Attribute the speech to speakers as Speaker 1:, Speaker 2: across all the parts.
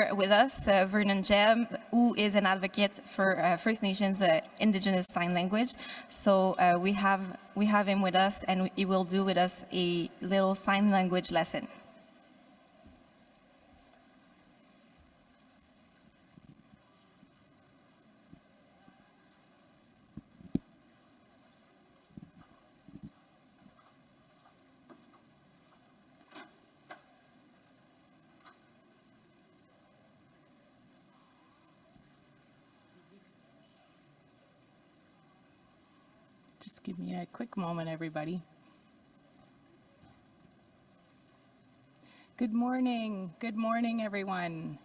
Speaker 1: here with us Vernon Jebb, who is an advocate for First Nations Indigenous Sign Language. So we have him with us, and he will do with us a little sign language lesson.
Speaker 2: Just give me a quick moment, everybody. Good morning, everyone.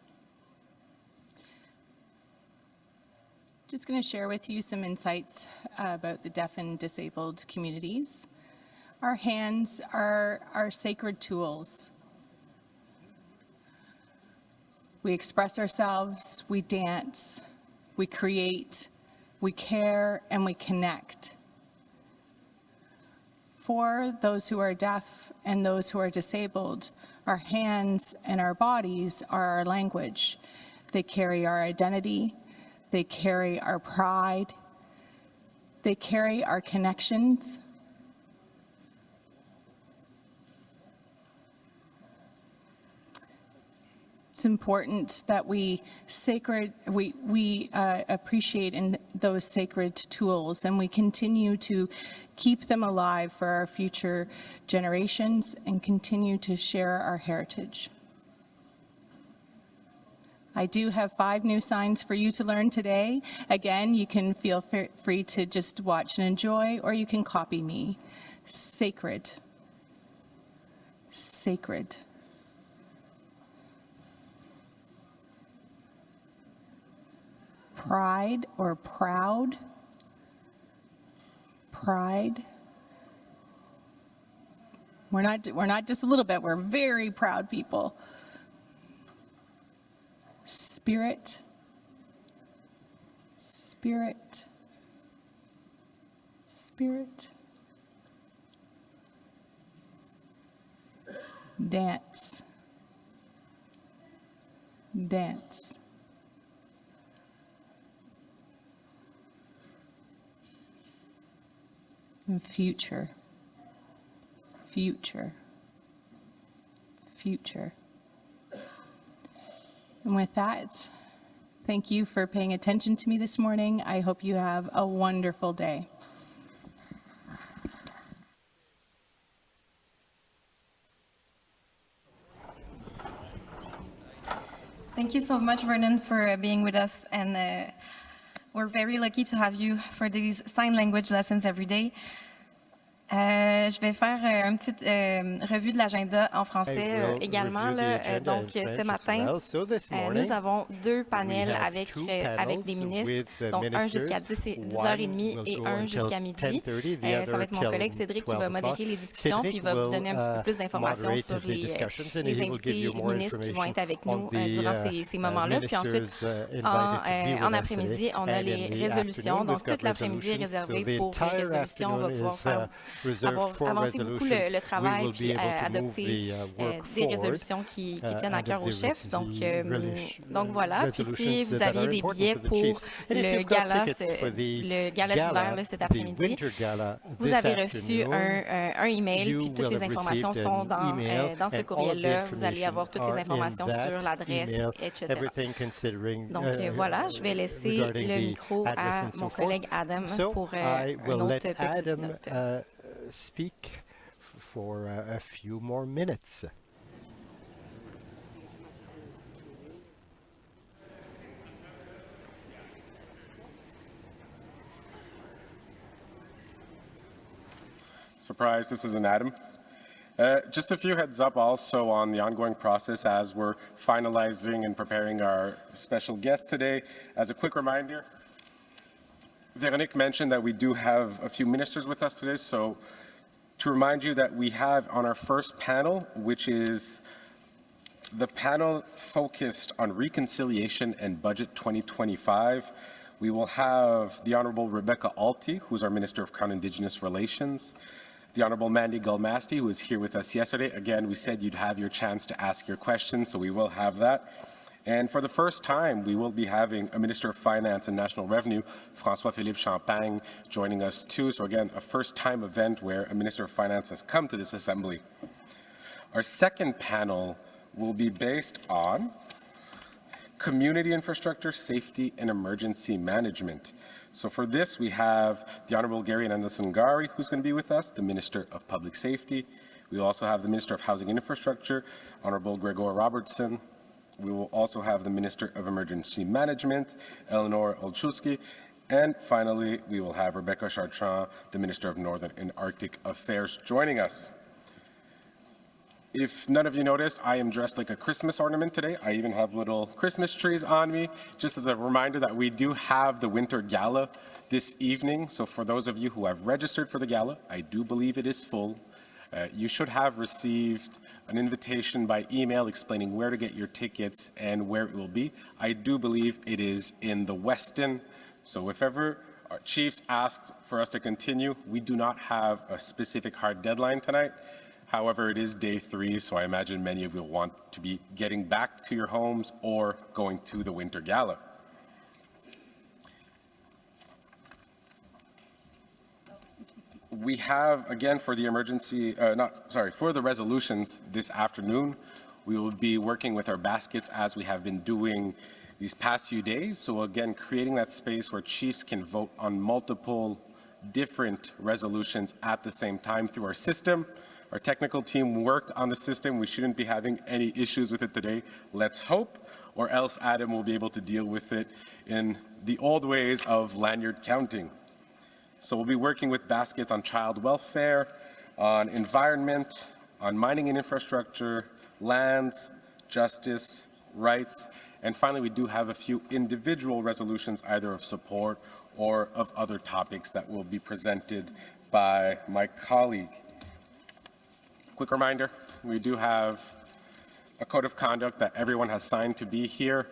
Speaker 2: Just going to share with you some insights about the deaf and disabled communities. Our hands are our sacred tools. We express ourselves, we dance, we create, we care, and we connect. For those who are deaf and those who are disabled, our hands and our bodies are our language. They carry our identity, they carry our pride, they carry our connections. It's important that we appreciate in those sacred tools, and we continue to keep them alive for our future generations and continue to share our heritage. I do have 5 new signs for you to learn today. Again, you can feel free to just watch and enjoy, or you can copy me. Sacred. Sacred. Pride or proud. Pride. We're not just a little bit, we're very proud people. Spirit. Spirit. Spirit. Dance. Dance. And future, future, future. And with that, thank you for paying attention to me this morning. I hope you have a wonderful day.
Speaker 1: Thank you so much, Vernon, for being with us, and we're very lucky to have you for these sign language lessons every day. Je vais faire une petite revue de l'agenda en français également. Donc, ce matin, nous avons 2 panels avec des ministres, donc un jusqu'à 10h30 et un jusqu'à midi. Ça va être mon collègue Cédric qui va modérer les discussions, puis il va vous donner un petit peu plus d'informations sur les invités ministres qui vont être avec nous durant ces moments-là. Puis ensuite, en après-midi, on a les résolutions. Donc, toute l'après-midi est réservée pour les résolutions. On va pouvoir faire avancer beaucoup le travail puis adopter des résolutions qui tiennent à cœur au chef. Donc voilà. Puis si vous aviez des billets pour le gala d'hiver cet après-midi, vous avez reçu un email, puis toutes les informations sont dans ce courriel-là. Vous allez avoir toutes les informations sur l'adresse, etc. Donc voilà, je vais laisser le micro à mon collègue Adam pour une autre petite note.
Speaker 3: Speak for a few more minutes.
Speaker 4: Surprise, this is Adam. Just a few heads up also on the ongoing process as we're finalizing and preparing our special guest today. As a quick reminder, Véronique mentioned that we do have a few ministers with us today, so to remind you that we have on our first panel, which is the panel focused on reconciliation and budget 2025, we will have the Honourable Rebecca Alti, who's our Minister of Crown Indigenous Relations, the Honourable Mandy Gulmasti, who was here with us yesterday. Again, we said you'd have your chance to ask your questions, so we will have that. And for the first time, we will be having a Minister of Finance and National Revenue, François-Philippe Shampang, joining us too. So again, a first-time event where a Minister of Finance has come to this assembly. Our second panel will be based on community infrastructure, safety, and emergency management. So for this, we have the Honourable Anan Zanguri, who's going to be with us, the Minister of Public Safety. We also have the Minister of Housing and Infrastructure, Honourable Robertson. We will also have the Minister of Emergency Management, Alchevki. And finally, we will have Rebecca Chartra, the Minister of Northern and Arctic Affairs, joining us. If none of you noticed, I am dressed like a Christmas ornament today. I even have little Christmas trees on me, just as a reminder that we do have the Winter Gala this evening. So for those of you who have registered for the gala, I do believe it is full. You should have received an invitation by email explaining where to get your tickets and where it will be. I do believe it is in the Westin. So if ever our chiefs ask for us to continue, we do not have a specific hard deadline tonight. However, it is day 3, so I imagine many of you will want to be getting back to your homes or going to the Winter Gala. We have, again, for the for the resolutions this afternoon, we will be working with our baskets as we have been doing these past few days. So again, creating that space where chiefs can vote on multiple different resolutions at the same time through our system. Our technical team worked on the system. We shouldn't be having any issues with it today. Let's hope, or else Adam will be able to deal with it in the old ways of lanyard counting. So we'll be working with baskets on child welfare, on environment, on mining and infrastructure, lands, justice, rights, and finally we do have a few individual resolutions either of support or of other topics that will be presented by my colleague. Quick reminder, we do have a code of conduct that everyone has signed to be here.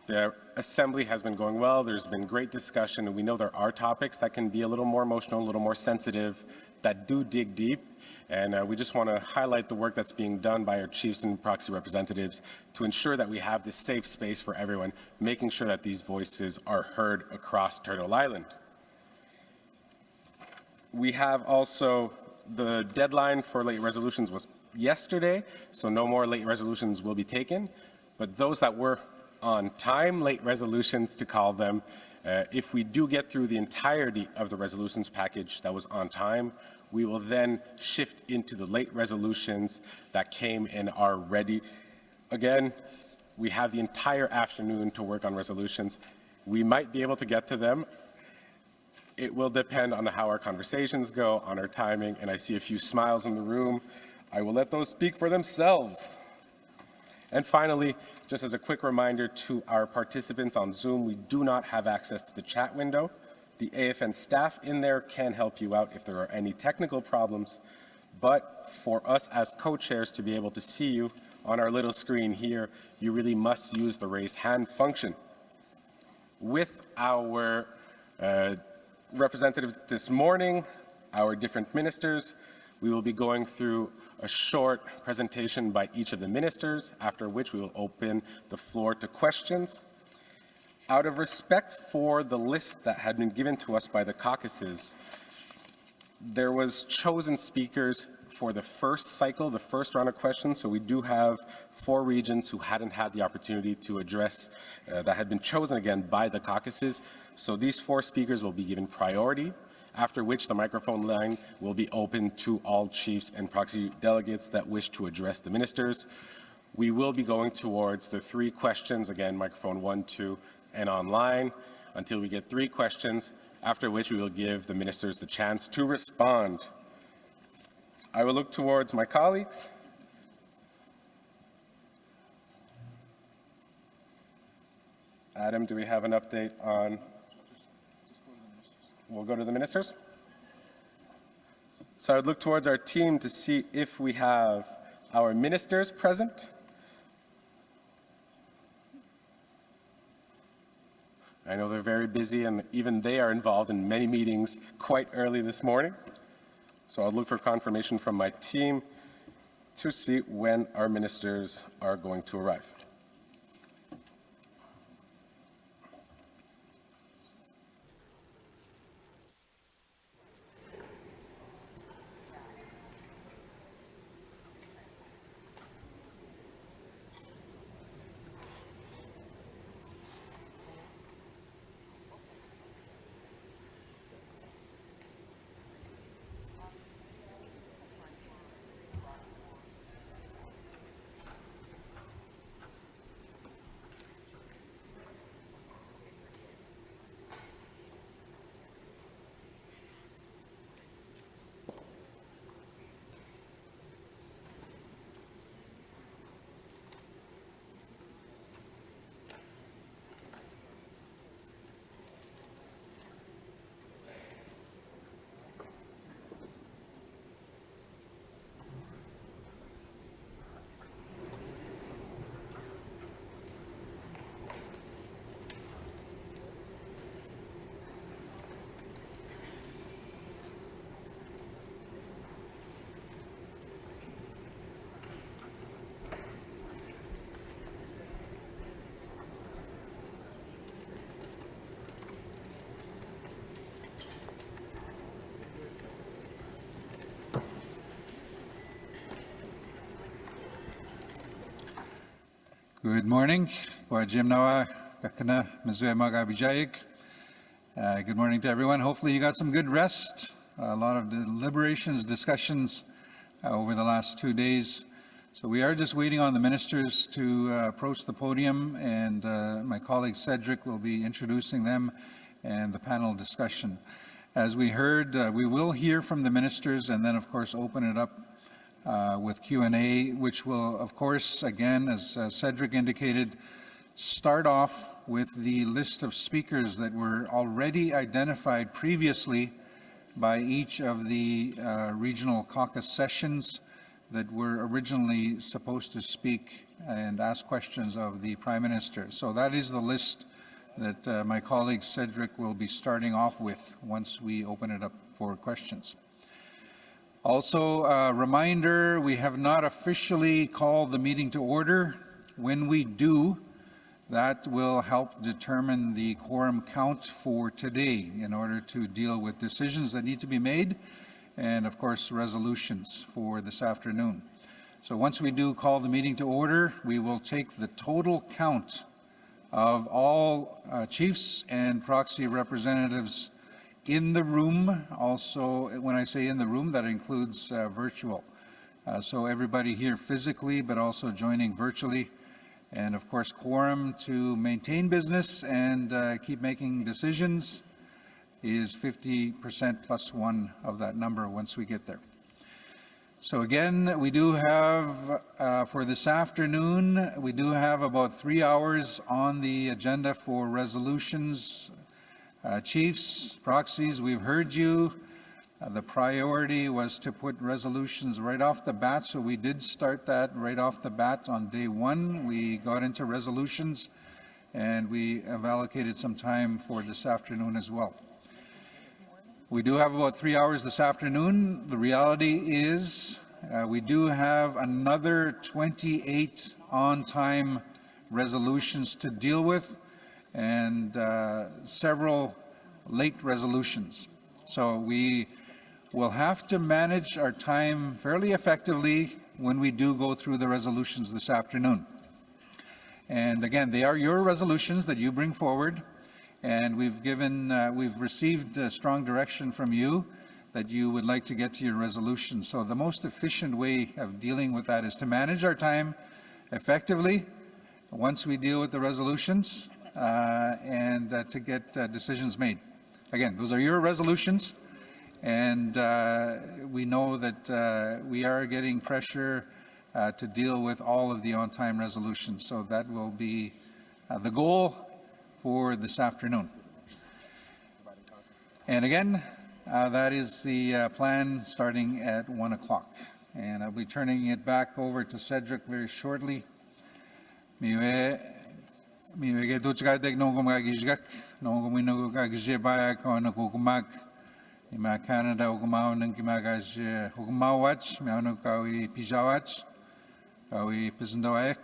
Speaker 4: The assembly has been going well. There's been great discussion, and we know there are topics that can be a little more emotional, a little more sensitive, that do dig deep. And we just want to highlight the work that's being done by our chiefs and proxy representatives to ensure that we have this safe space for everyone, making sure that these voices are heard across Turtle Island. We have also the deadline for late resolutions was yesterday, so no more late resolutions will be taken. But those that were on time, late resolutions to call them, if we do get through the entirety of the resolutions package that was on time, we will then shift into the late resolutions that came and are ready. Again, we have the entire afternoon to work on resolutions. We might be able to get to them. It will depend on how our conversations go, on our timing, and I see a few smiles in the room. I will let those speak for themselves. And finally, just as a quick reminder to our participants on Zoom, we do not have access to the chat window. The AFN staff in there can help you out if there are any technical problems, but for us as co-chairs to be able to see you on our little screen here, you really must use the raise hand function. With our representatives this morning, our different ministers, we will be going through a short presentation by each of the ministers, after which we will open the floor to questions. Out of respect for the list that had been given to us by the caucuses, there was chosen speakers for the first cycle, the first round of questions, so we do have 4 regions who hadn't had the opportunity to address, that had been chosen again by the caucuses. So these 4 speakers will be given priority, after which the microphone line will be open to all chiefs and proxy delegates that wish to address the ministers. We will be going towards the 3 questions, again, microphone 1, 2, and online, until we get 3 questions, after which we will give the ministers the chance to respond. I will look towards my colleagues. Adam, do we have an update on? We'll go to the ministers. So I would look towards our team to see if we have our ministers present. I know they're very busy, and even they are involved in many meetings quite early this morning. So I'll look for confirmation from my team to see when our ministers are going to arrive.
Speaker 5: Good morning. Good morning to everyone. Hopefully you got some good rest. A lot of deliberations, discussions over the last 2 days. So we are just waiting on the ministers to approach the podium, and my colleague Cedric will be introducing them and the panel discussion. As we heard, we will hear from the ministers and then of course open it up with Q&A, which will of course, again, as Cedric indicated, start off with the list of speakers that were already identified previously by each of the regional caucus sessions that were originally supposed to speak and ask questions of the Prime Minister. So that is the list that my colleague Cedric will be starting off with once we open it up for questions. Also, a reminder, we have not officially called the meeting to order. When we do, that will help determine the quorum count for today in order to deal with decisions that need to be made and, of course, resolutions for this afternoon. So once we do call the meeting to order, we will take the total count of all chiefs and proxy representatives in the room. Also, when I say in the room, that includes virtual. So everybody here physically, but also joining virtually. And of course, quorum to maintain business and keep making decisions is 50% plus one of that number once we get there. So again, we do have, for this afternoon, we do have about 3 hours on the agenda for resolutions. Chiefs, proxies, we've heard you. The priority was to put resolutions right off the bat, so we did start that right off the bat on day one. We got into resolutions, and we have allocated some time for this afternoon as well. We do have about 3 hours this afternoon. The reality is we do have another 28 on-time resolutions to deal with, and several late resolutions. So we will have to manage our time fairly effectively when we do go through the resolutions this afternoon. And again, they are your resolutions that you bring forward, and we've received strong direction from you that you would like to get to your resolutions. So the most efficient way of dealing with that is to manage our time effectively once we deal with the resolutions, and to get decisions made. Again, those are your resolutions, and we know that we are getting pressure to deal with all of the on-time resolutions. So that will be the goal for this afternoon. And again, that is the plan starting at 1 o'clock. And I'll be turning it back over to Cedric very shortly. Miwe ke tuchka no gumagijgak no gumino gagijebaya ko no gumag ima Canada gumao nang gimagaj gumawach miano kawi pijawach kawi pisendoek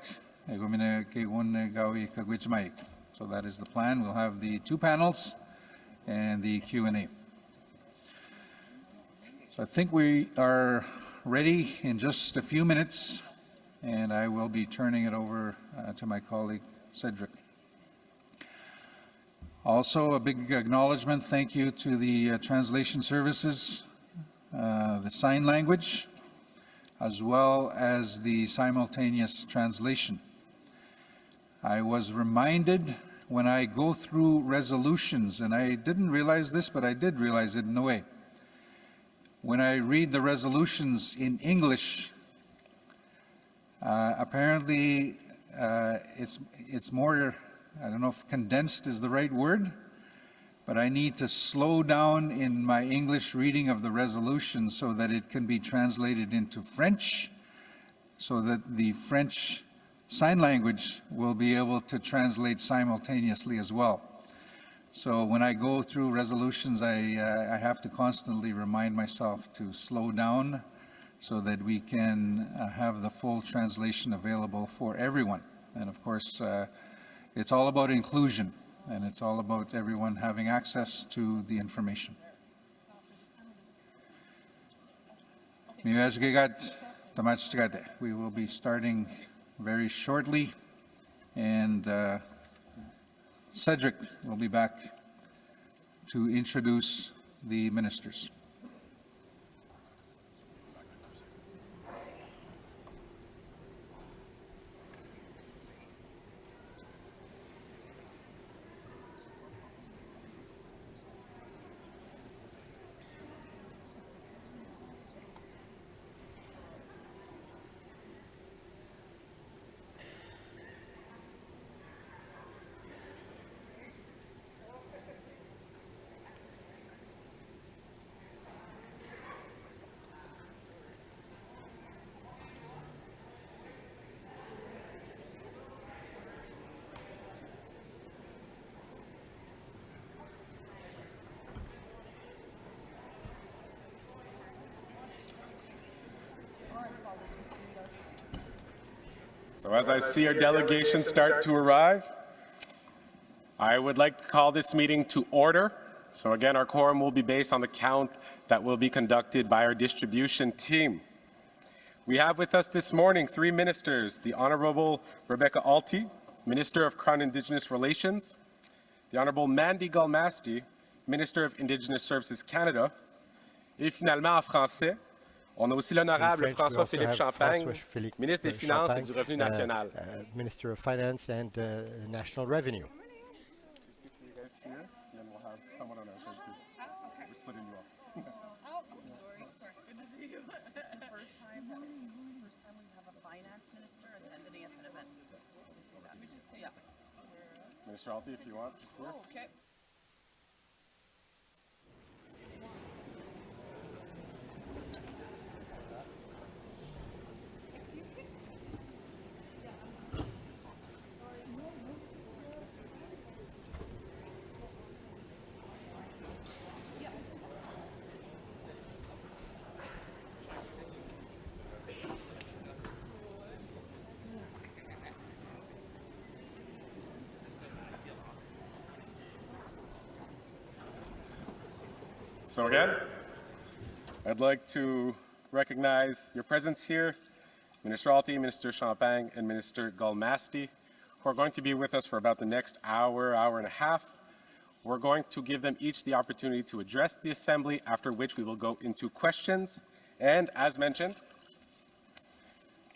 Speaker 5: egumine ke gun kawi kagwichmaik. So that is the plan. We'll have the two panels and the Q&A. So I think we are ready in just a few minutes, and I will be turning it over to my colleague Cedric. Also, a big acknowledgement, thank you to the translation services, the sign language, as well as the simultaneous translation. I was reminded when I go through resolutions, and I didn't realize this, but I did realize it in a way. When I read the resolutions in English, apparently it's more, I don't know if condensed is the right word, but I need to slow down in my English reading of the resolution so that it can be translated into French, so that the French sign language will be able to translate simultaneously as well. So when I go through resolutions, I have to constantly remind myself to slow down so that we can have the full translation available for everyone. And of course, it's all about inclusion, and it's all about everyone having access to the information. We will be starting very shortly. And Cedric will be back to introduce the ministers.
Speaker 4: So as I see our delegation start to arrive, I would like to call this meeting to order. So again, our quorum will be based on the count that will be conducted by our distribution team. We have with us this morning 3 ministers, the Honorable Rebecca Alti, Minister of Crown Indigenous Relations, the Honorable Mandy GMasti, Minister of Indigenous Services Canada, et finalement en français, on a aussi l'honorable François-Philippe Champang, ministre des Finances et du Revenu National.
Speaker 3: Minister of Finance and National Revenue.
Speaker 4: Minister Alti, if you want, just here.
Speaker 6: Oh, okay.
Speaker 4: So again, I'd like to recognize your presence here, Minister Alti, Minister Shampang, and Minister GMasti, who are going to be with us for about the next hour, hour and a half. We're going to give them each the opportunity to address the Assembly, after which we will go into questions. And as mentioned,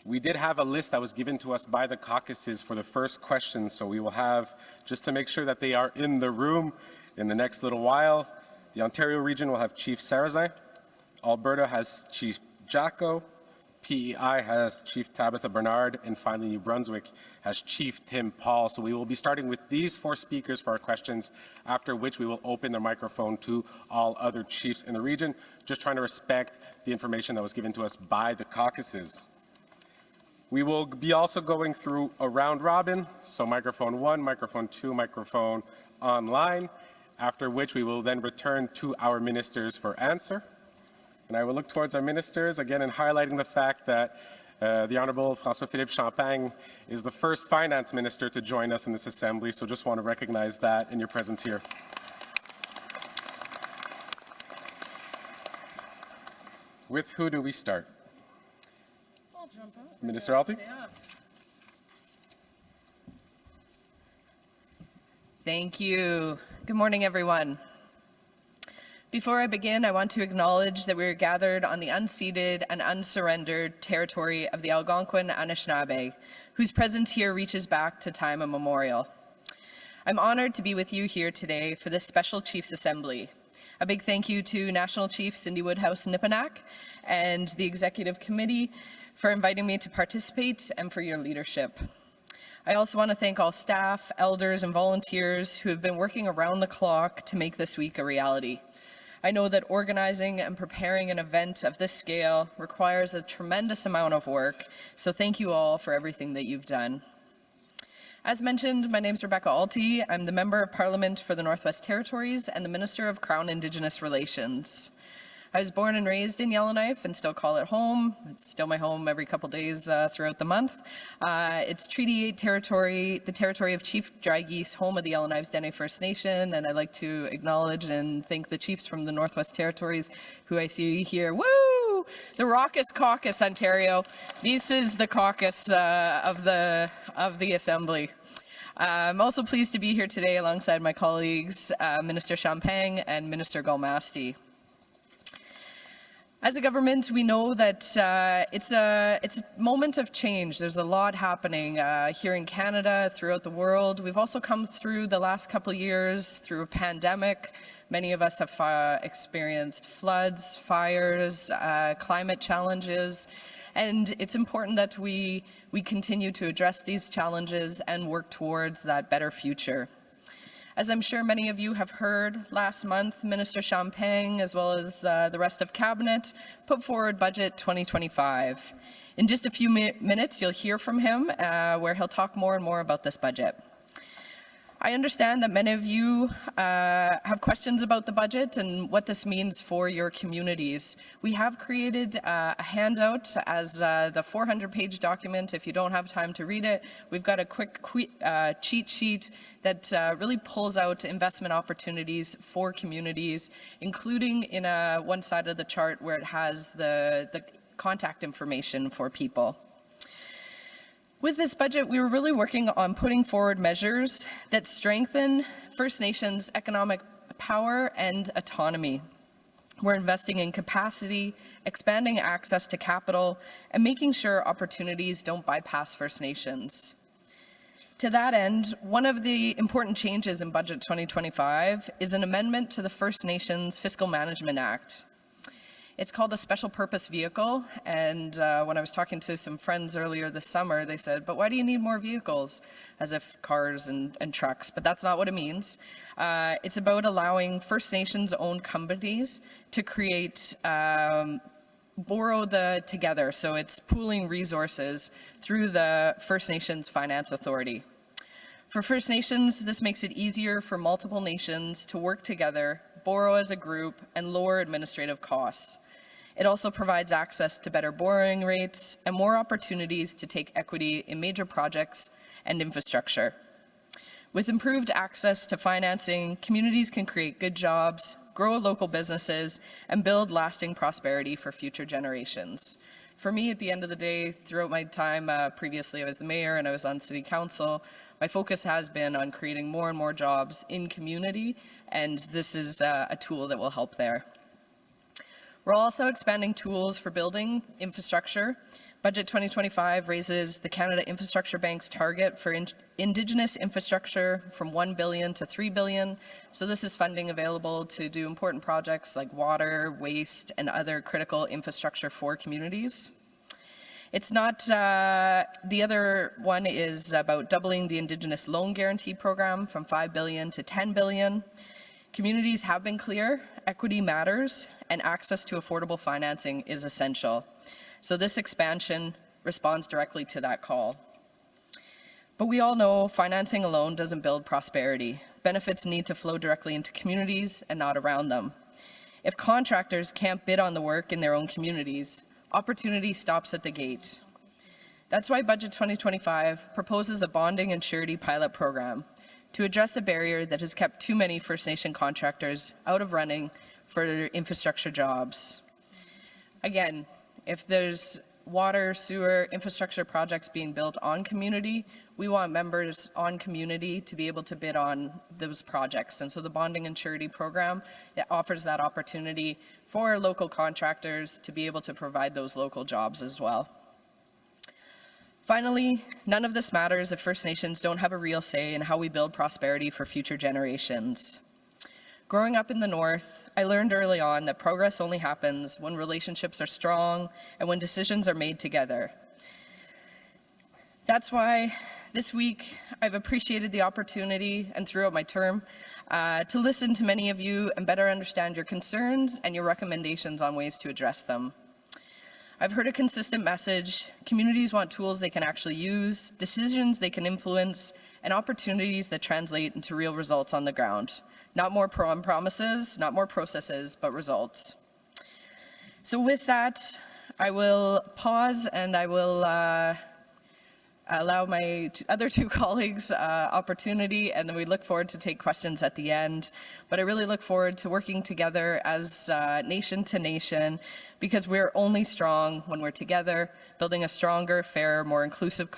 Speaker 4: we did have a list that was given to us by the caucuses for the first question, so we will have, just to make sure that they are in the room in the next little while, the Ontario region will have Chief Sarrazin, Alberta has Chief Jacko, PEI has Chief Tabitha Bernard, and finally New Brunswick has Chief Tim Paul. So we will be starting with these 4 speakers for our questions, after which we will open the microphone to all other chiefs in the region, just trying to respect the information that was given to us by the caucuses. We will be also going through a round robin, so microphone 1, microphone 2, microphone online, after which we will then return to our ministers for answer. And I will look towards our ministers, again, in highlighting the fact that the Honorable François-Philippe Champang is the first finance minister to join us in this assembly, so just want to recognize that in your presence here. With who do we start?
Speaker 6: I'll jump out.
Speaker 4: Minister Alti?
Speaker 6: Yeah.
Speaker 7: Thank you. Good morning, everyone. Before I begin, I want to acknowledge that we are gathered on the unceded and unsurrendered territory of the Algonquin Anishinaabe, whose presence here reaches back to time immemorial. I'm honored to be with you here today for this special Chiefs Assembly. A big thank you to National Chief Cindy Woodhouse-Nipinak and the Executive Committee for inviting me to participate and for your leadership. I also want to thank all staff, elders, and volunteers who have been working around the clock to make this week a reality. I know that organizing and preparing an event of this scale requires a tremendous amount of work, so thank you all for everything that you've done. As mentioned, my name is Rebecca Alti. I'm the Member of Parliament for the Northwest Territories and the Minister of Crown Indigenous Relations. I was born and raised in Yellowknife and still call it home. It's still my home every couple days throughout the month. It's Treaty 8 territory, the territory of Chief Dry Geese, home of the Yellowknife's Dene First Nation, and I'd like to acknowledge and thank the chiefs from the Northwest Territories who I see here. Woo! The Raucous Caucus, Ontario. This is the caucus of the Assembly. I'm also pleased to be here today alongside my colleagues, Minister Shampang and Minister GMasti. As a government, we know that it's a moment of change. There's a lot happening here in Canada, throughout the world. We've also come through the last couple of years through a pandemic. Many of us have experienced floods, fires, climate challenges, and it's important that we continue to address these challenges and work towards that better future. As I'm sure many of you have heard, last month, Minister Shampang, as well as the rest of Cabinet, put forward Budget 2025. In just a few minutes, you'll hear from him, where he'll talk more and more about this budget. I understand that many of you have questions about the budget and what this means for your communities. We have created a handout as the 400-page document. If you don't have time to read it, we've got a quick cheat sheet that really pulls out investment opportunities for communities, including in one side of the chart where it has the contact information for people. With this budget, we were really working on putting forward measures that strengthen First Nations economic power and autonomy. We're investing in capacity, expanding access to capital, and making sure opportunities don't bypass First Nations. To that end, one of the important changes in Budget 2025 is an amendment to the First Nations Fiscal Management Act. It's called a special purpose vehicle, and when I was talking to some friends earlier this summer, they said, but why do you need more vehicles? As if cars and trucks, but that's not what it means. It's about allowing First Nations-owned companies to create, borrow together, so it's pooling resources through the First Nations Finance Authority. For First Nations, this makes it easier for multiple nations to work together, borrow as a group, and lower administrative costs. It also provides access to better borrowing rates and more opportunities to take equity in major projects and infrastructure. With improved access to financing, communities can create good jobs, grow local businesses, and build lasting prosperity for future generations. For me, at the end of the day, throughout my time previously, I was the mayor and I was on city council. My focus has been on creating more and more jobs in community, and this is a tool that will help there. We're also expanding tools for building infrastructure. Budget 2025 raises the Canada Infrastructure Bank's target for Indigenous infrastructure from $1 billion to $3 billion. So this is funding available to do important projects like water, waste, and other critical infrastructure for communities. It's not, the other one is about doubling the Indigenous Loan Guarantee Program from $5 billion to $10 billion. Communities have been clear, equity matters, and access to affordable financing is essential. So this expansion responds directly to that call. But we all know financing alone doesn't build prosperity. Benefits need to flow directly into communities and not around them. If contractors can't bid on the work in their own communities, opportunity stops at the gate. That's why Budget 2025 proposes a bonding and surety pilot program to address a barrier that has kept too many First Nation contractors out of running for infrastructure jobs. Again, if there's water, sewer, infrastructure projects being built on community, we want members on community to be able to bid on those projects. And so the bonding and surety program, it offers that opportunity for local contractors to be able to provide those local jobs as well. Finally, none of this matters if First Nations don't have a real say in how we build prosperity for future generations. Growing up in the North, I learned early on that progress only happens when relationships are strong and when decisions are made together. That's why this week I've appreciated the opportunity, and throughout my term, to listen to many of you and better understand your concerns and your recommendations on ways to address them. I've heard a consistent message: communities want tools they can actually use, decisions they can influence, and opportunities that translate into real results on the ground. Not more promises, not more processes, but results. So with that, I will pause and I will allow my other two colleagues opportunity, and then we look forward to take questions at the end. But I really look forward to working together as nation to nation, because we're only strong when we're together, building a stronger, fairer, more inclusive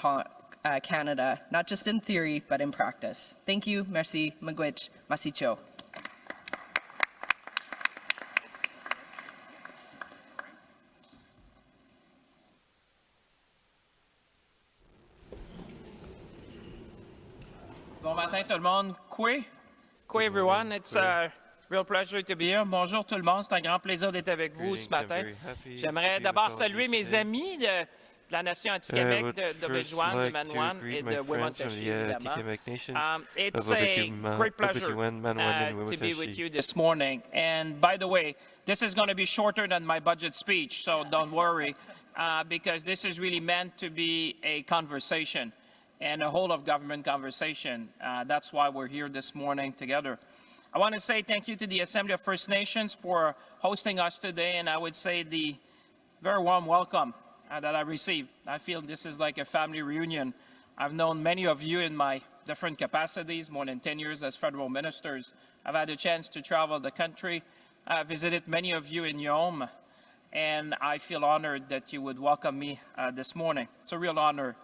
Speaker 7: Canada, not just in theory, but in practice. Thank you, merci, miigwech, masicho.
Speaker 8: Bon matin tout le monde. Kwe everyone. It's a real pleasure to be here. Bonjour tout le monde. C'est un grand plaisir d'être avec vous ce matin. J'aimerais d'abord saluer mes amis de la Nation Anti-Québec, de Ridgewan, de Manawan et de Wemontashi, évidemment. It's a great pleasure to be with you this morning. And by the way, this is going to be shorter than my budget speech, so don't worry, because this is really meant to be a conversation and a whole of government conversation. That's why we're here this morning together. I want to say thank you to the Assembly of First Nations for hosting us today, and I would say the very warm welcome that I received. I feel this is like a family reunion. I've known many of you in my different capacities, more than 10 years as federal ministers. I've had a chance to travel the country. I visited many of you in your home, and I feel honored that you would welcome me this morning. It's a real honor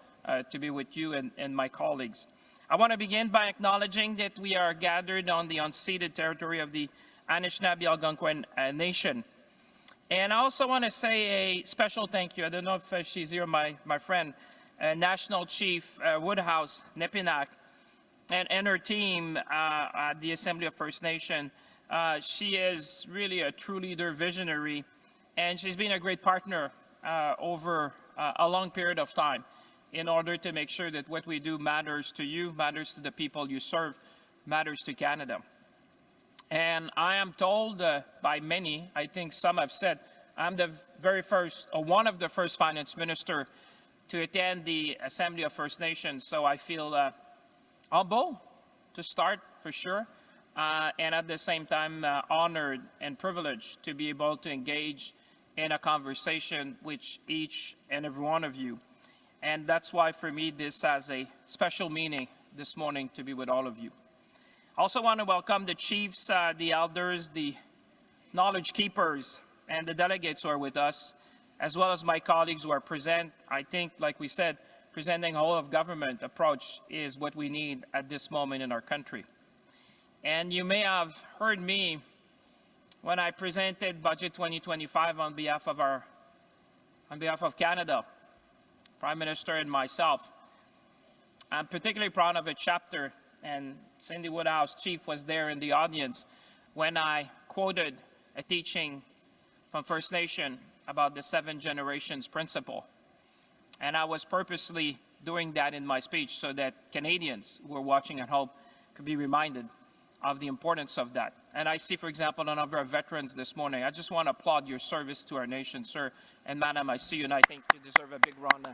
Speaker 8: to be with you and my colleagues. I want to begin by acknowledging that we are gathered on the unceded territory of the Anishinaabe Algonquin Nation. And I also want to say a special thank you. I don't know if she's here, my friend, National Chief Woodhouse Nepinak, and her team at the Assembly of First Nation. She is really a true leader, visionary, and she's been a great partner over a long period of time in order to make sure that what we do matters to you, matters to the people you serve, matters to Canada. And I am told by many, I think some have said, I'm the very first, or one of the first finance minister to attend the Assembly of First Nations. So I feel humble to start, for sure, and at the same time honored and privileged to be able to engage in a conversation with each and every one of you. And that's why, for me, this has a special meaning this morning to be with all of you. I also want to welcome the chiefs, the elders, the knowledge keepers, and the delegates who are with us, as well as my colleagues who are present. I think, like we said, presenting a whole-of-government approach is what we need at this moment in our country. And you may have heard me when I presented Budget 2025 on behalf of Canada, Prime Minister and myself. I'm particularly proud of a chapter, and Cindy Woodhouse, Chief, was there in the audience when I quoted a teaching from First Nation about the 7 generations principle. And I was purposely doing that in my speech so that Canadians who are watching at home could be reminded of the importance of that. And I see, for example, a number of veterans this morning. I just want to applaud your service to our nation, sir and madam. I see you, and I think you deserve a big round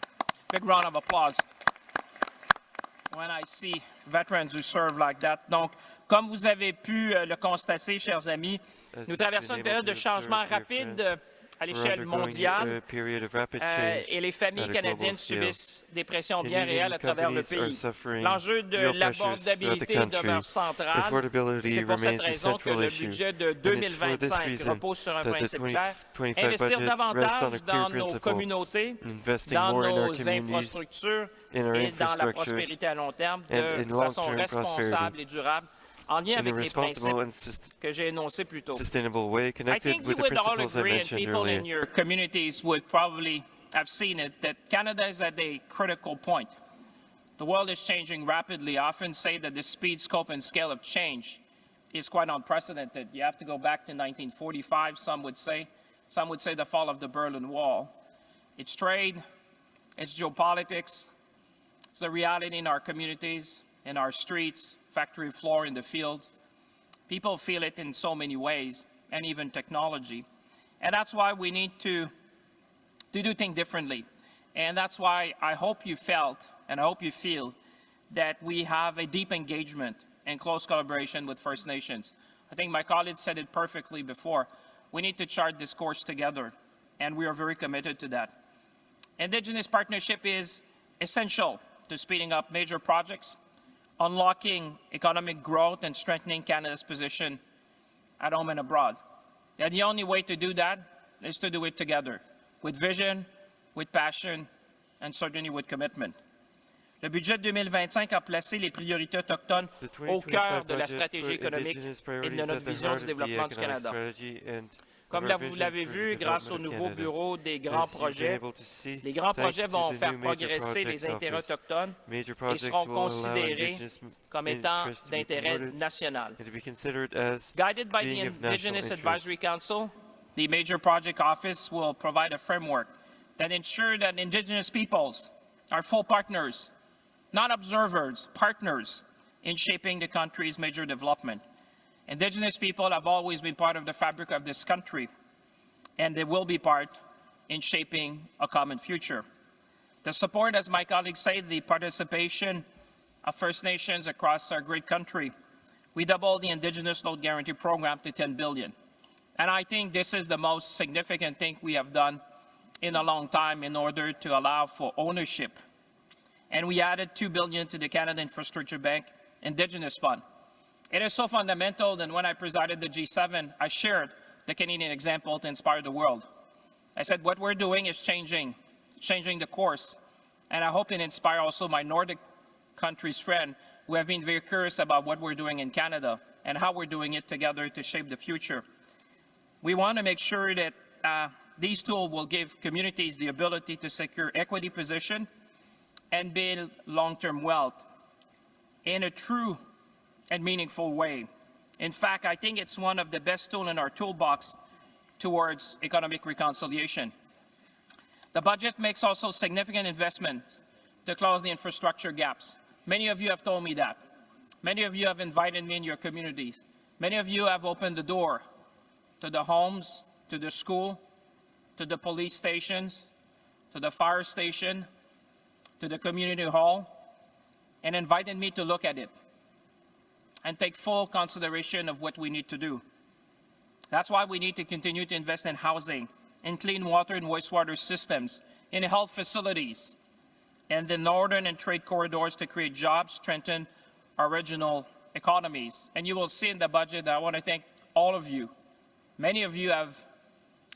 Speaker 8: of applause when I see veterans who serve like that. Donc, comme vous avez pu le constater, chers amis, nous traversons une période de changement rapide à l'échelle mondiale et les familles canadiennes subissent des pressions bien réelles à travers le pays. L'enjeu de l'abordabilité demeure central. C'est pour cette raison que le budget de 2025 repose sur un principe clair, investir davantage dans nos communautés, dans nos infrastructures et dans la prospérité à long terme de façon responsable et durable, en lien avec les principes que j'ai énoncés plus tôt. I think you would all agree, and people in your communities would probably have seen it, that Canada is at a critical point. The world is changing rapidly. I often say that the speed, scope, and scale of change is quite unprecedented. You have to go back to 1945, some would say. Some would say the fall of the Berlin Wall. It's trade, it's geopolitics, it's the reality in our communities, in our streets, factory floor, in the fields. People feel it in so many ways, and even technology. And that's why we need to do things differently. And that's why I hope you felt, and I hope you feel, that we have a deep engagement and close collaboration with First Nations. I think my colleague said it perfectly before. We need to chart this course together, and we are very committed to that. Indigenous partnership is essential to speeding up major projects, unlocking economic growth, and strengthening Canada's position at home and abroad. And the only way to do that is to do it together, with vision, with passion, and certainly with commitment. Le budget 2025 a placé les priorités autochtones au cœur de la stratégie économique et de notre vision du développement du Canada. Comme vous l'avez vu, grâce au nouveau bureau des grands projets, les grands projets vont faire progresser les intérêts autochtones et seront considérés comme étant d'intérêt national. Guided by the Indigenous Advisory Council, the Major Project Office will provide a framework that ensures that Indigenous peoples are full partners, not observers, partners in shaping the country's major development. Indigenous people have always been part of the fabric of this country, and they will be part in shaping a common future. To support, as my colleagues say, the participation of First Nations across our great country, we doubled the Indigenous Loan Guarantee Program to $10 billion. And I think this is the most significant thing we have done in a long time in order to allow for ownership. And we added $2 billion to the Canada Infrastructure Bank Indigenous Fund. It is so fundamental that when I presided the G7, I shared the Canadian example to inspire the world. I said, what we're doing is changing the course. And I hope it inspire also my Nordic countries' friends who have been very curious about what we're doing in Canada and how we're doing it together to shape the future. We want to make sure that these tools will give communities the ability to secure equity position and build long-term wealth in a true and meaningful way. In fact, I think it's one of the best tools in our toolbox towards economic reconciliation. The budget makes also significant investments to close the infrastructure gaps. Many of you have told me that. Many of you have invited me in your communities. Many of you have opened the door to the homes, to the school, to the police stations, to the fire station, to the community hall, and invited me to look at it and take full consideration of what we need to do. That's why we need to continue to invest in housing, in clean water and wastewater systems, in health facilities, and the northern and trade corridors to create jobs, strengthen our regional economies. And you will see in the budget that I want to thank all of you. Many of you have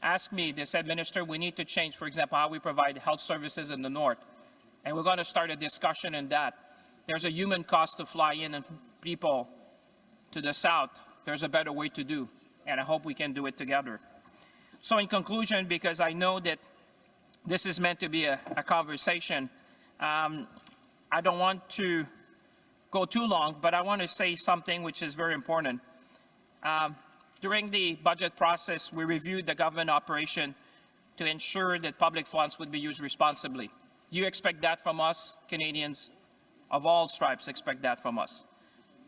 Speaker 8: asked me, they said, Minister, we need to change, for example, how we provide health services in the north. And we're going to start a discussion on that. There's a human cost to fly in and people to the south. There's a better way to do, and I hope we can do it together. So in conclusion, because I know that this is meant to be a conversation, I don't want to go too long, but I want to say something which is very important. During the budget process, we reviewed the government operation to ensure that public funds would be used responsibly. You expect that from us, Canadians of all stripes expect that from us.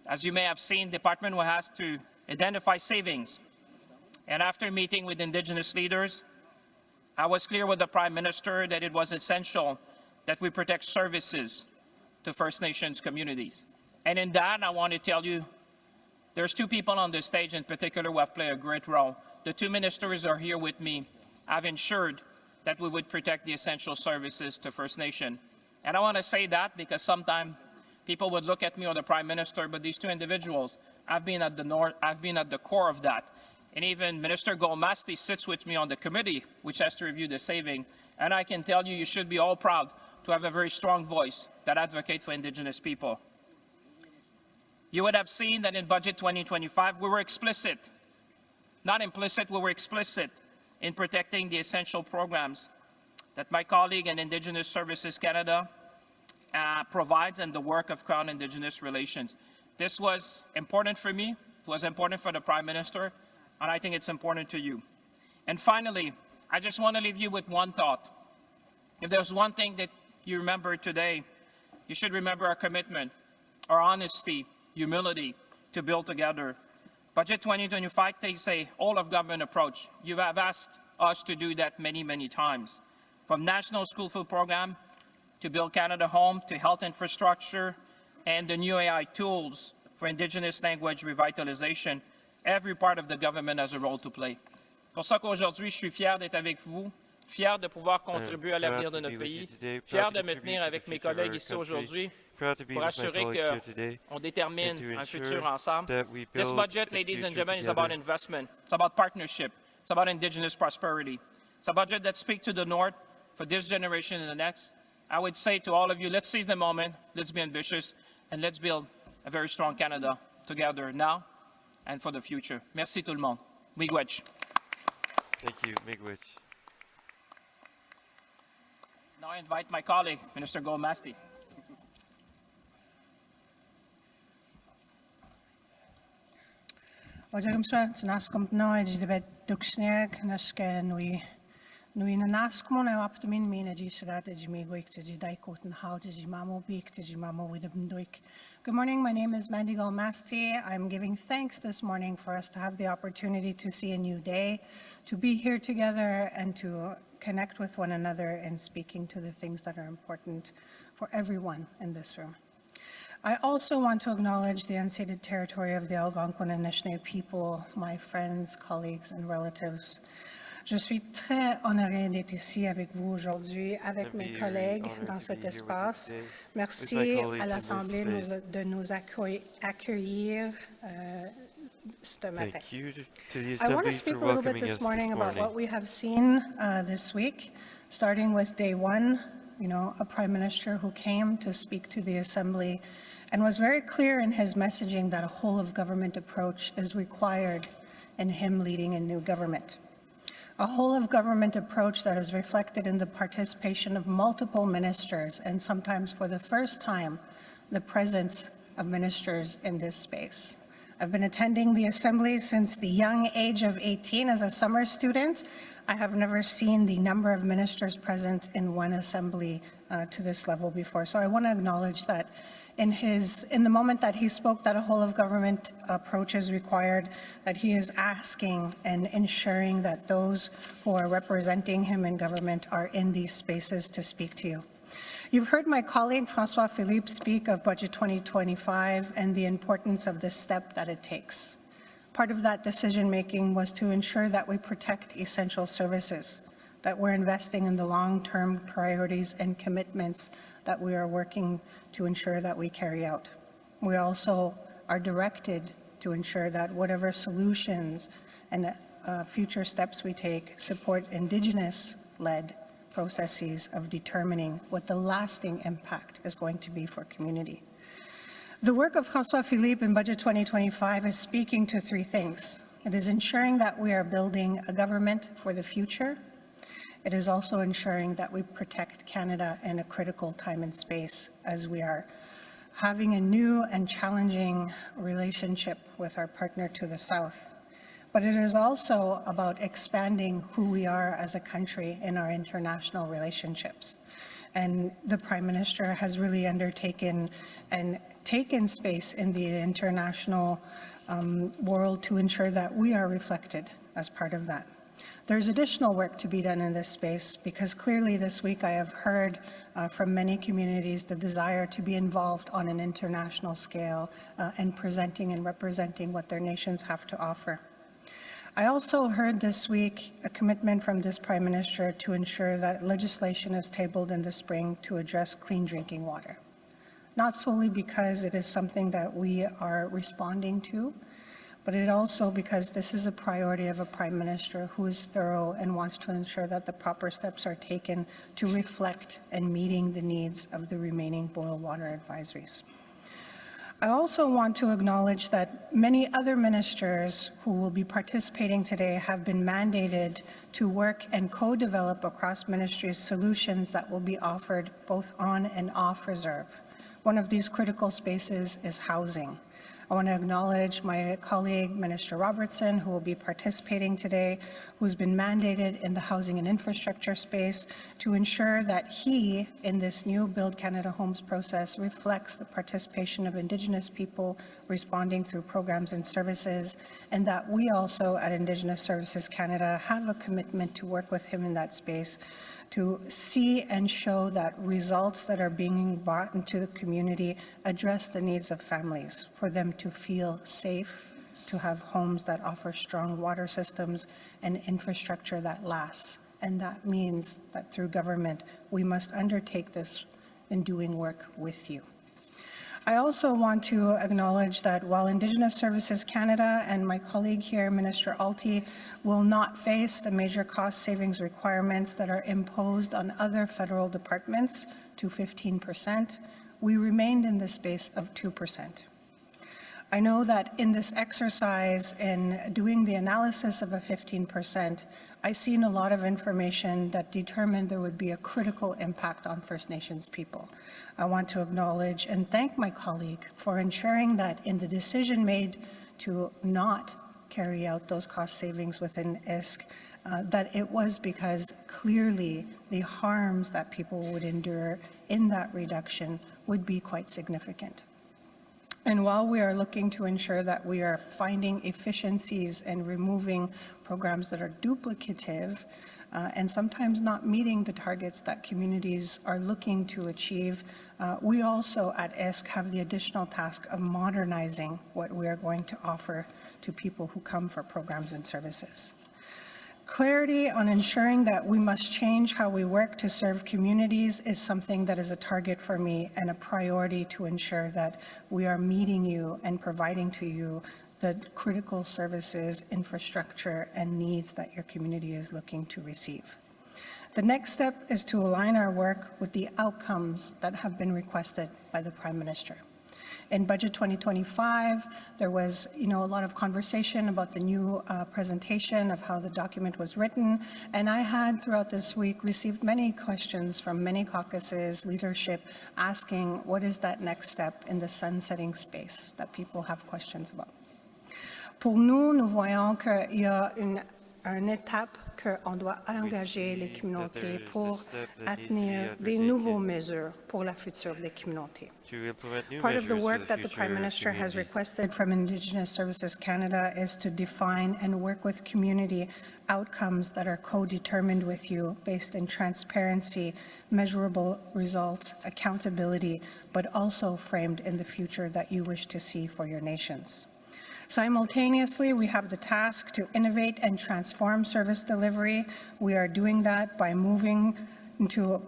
Speaker 8: As you may have seen, the department has to identify savings. And after meeting with Indigenous leaders, I was clear with the Prime Minister that it was essential that we protect services to First Nations communities. And in that, I want to tell you, there's two people on the stage in particular who have played a great role. The two ministers are here with me. I've ensured that we would protect the essential services to First Nation. And I want to say that because sometimes people would look at me or the Prime Minister, but these two individuals, I've been at the core of that. And even Minister GMasti sits with me on the committee, which has to review the saving. And I can tell you, you should be all proud to have a very strong voice that advocates for Indigenous people. You would have seen that in Budget 2025, we were explicit, not implicit, we were explicit in protecting the essential programs that my colleague in Indigenous Services Canada provides and the work of Crown Indigenous Relations. This was important for me, it was important for the Prime Minister, and I think it's important to you. And finally, I just want to leave you with one thought. If there's one thing that you remember today, you should remember our commitment, our honesty, humility to build together. Budget 2025 takes a all-of-government approach. You have asked us to do that many, many times. From National School Food Program to Build Canada Home to health infrastructure and the new AI tools for Indigenous language revitalization, every part of the government has a role to play. Pour ça qu'aujourd'hui, je suis fier d'être avec vous, fier de pouvoir contribuer à l'avenir de notre pays, fier de me tenir avec mes collègues ici aujourd'hui pour assurer qu'on détermine un futur ensemble. This budget, ladies and gentlemen, is about investment. It's about partnership. It's about Indigenous prosperity. It's a budget that speaks to the North for this generation and the next. I would say to all of you, let's seize the moment, let's be ambitious, and let's build a very strong Canada together now and for the future. Merci tout le monde. Miigwech.
Speaker 9: Thank you, Miigwech.
Speaker 8: Now I invite my colleague, Minister GMasti.
Speaker 6: Ojagamsa, tanaskam noid the bed duxniag, naska nui na naskmon, I optimin mina jisagat, Jimigwik, to Jidaikot and how to Jimamo beak to Jimamo with a benduik. Good morning, my name is Mandy GMasti. I'm giving thanks this morning for us to have the opportunity to see a new day, to be here together and to connect with one another and speaking to the things that are important for everyone in this room. I also want to acknowledge the unceded territory of the Algonquin and Anishinaabe people, my friends, colleagues, and relatives. Je suis très honorée d'être ici avec vous aujourd'hui, avec mes collègues dans cet espace. Merci à l'Assemblée de nous accueillir ce matin. I want to speak a little bit this morning about what we have seen this week, starting with day one, a Prime Minister who came to speak to the Assembly and was very clear in his messaging that a whole-of-government approach is required in him leading a new government. A whole-of-government approach that is reflected in the participation of multiple ministers and sometimes for the first time, the presence of ministers in this space. I've been attending the Assembly since the young age of 18 as a summer student. I have never seen the number of ministers present in one Assembly to this level before. So I want to acknowledge that in the moment that he spoke that a whole-of-government approach is required, that he is asking and ensuring that those who are representing him in government are in these spaces to speak to you. You've heard my colleague François Philippe speak of Budget 2025 and the importance of this step that it takes. Part of that decision-making was to ensure that we protect essential services, that we're investing in the long-term priorities and commitments that we are working to ensure that we carry out. We also are directed to ensure that whatever solutions and future steps we take support Indigenous-led processes of determining what the lasting impact is going to be for community. The work of François Philippe in Budget 2025 is speaking to three things. It is ensuring that we are building a government for the future. It is also ensuring that we protect Canada in a critical time and space as we are having a new and challenging relationship with our partner to the south. But it is also about expanding who we are as a country in our international relationships. And the Prime Minister has really undertaken and taken space in the international world to ensure that we are reflected as part of that. There's additional work to be done in this space because clearly this week I have heard from many communities the desire to be involved on an international scale and presenting and representing what their nations have to offer. I also heard this week a commitment from this Prime Minister to ensure that legislation is tabled in the spring to address clean drinking water. Not solely because it is something that we are responding to, but it also because this is a priority of a Prime Minister who is thorough and wants to ensure that the proper steps are taken to reflect and meeting the needs of the remaining boil water advisories. I also want to acknowledge that many other ministers who will be participating today have been mandated to work and co-develop across ministries solutions that will be offered both on and off reserve. One of these critical spaces is housing. I want to acknowledge my colleague, Minister Robertson, who will be participating today, who's been mandated in the housing and infrastructure space to ensure that he, in this new Build Canada Homes process, reflects the participation of Indigenous people responding through programs and services, and that we also at Indigenous Services Canada have a commitment to work with him in that space to see and show that results that are being brought into the community address the needs of families, for them to feel safe, to have homes that offer strong water systems and infrastructure that lasts. And that means that through government, we must undertake this in doing work with you. I also want to acknowledge that while Indigenous Services Canada and my colleague here, Minister Alti, will not face the major cost savings requirements that are imposed on other federal departments to 15%, we remained in the space of 2%. I know that in this exercise, in doing the analysis of a 15%, I've seen a lot of information that determined there would be a critical impact on First Nations people. I want to acknowledge and thank my colleague for ensuring that in the decision made to not carry out those cost savings within ISK, that it was because clearly the harms that people would endure in that reduction would be quite significant. And while we are looking to ensure that we are finding efficiencies and removing programs that are duplicative and sometimes not meeting the targets that communities are looking to achieve, we also at ISK have the additional task of modernizing what we are going to offer to people who come for programs and services. Clarity on ensuring that we must change how we work to serve communities is something that is a target for me and a priority to ensure that we are meeting you and providing to you the critical services, infrastructure, and needs that your community is looking to receive. The next step is to align our work with the outcomes that have been requested by the Prime Minister. In Budget 2025, there was, a lot of conversation about the new presentation of how the document was written, and I had throughout this week received many questions from many caucuses, leadership, asking what is that next step in the sunsetting space that people have questions about. Pour nous, nous voyons qu'il y a une étape qu'on doit engager les communautés pour atteindre des nouvelles mesures pour la future des communautés. Part of the work that the Prime Minister has requested from Indigenous Services Canada is to define and work with community outcomes that are co-determined with you based in transparency, measurable results, accountability, but also framed in the future that you wish to see for your nations. Simultaneously, we have the task to innovate and transform service delivery. We are doing that by moving into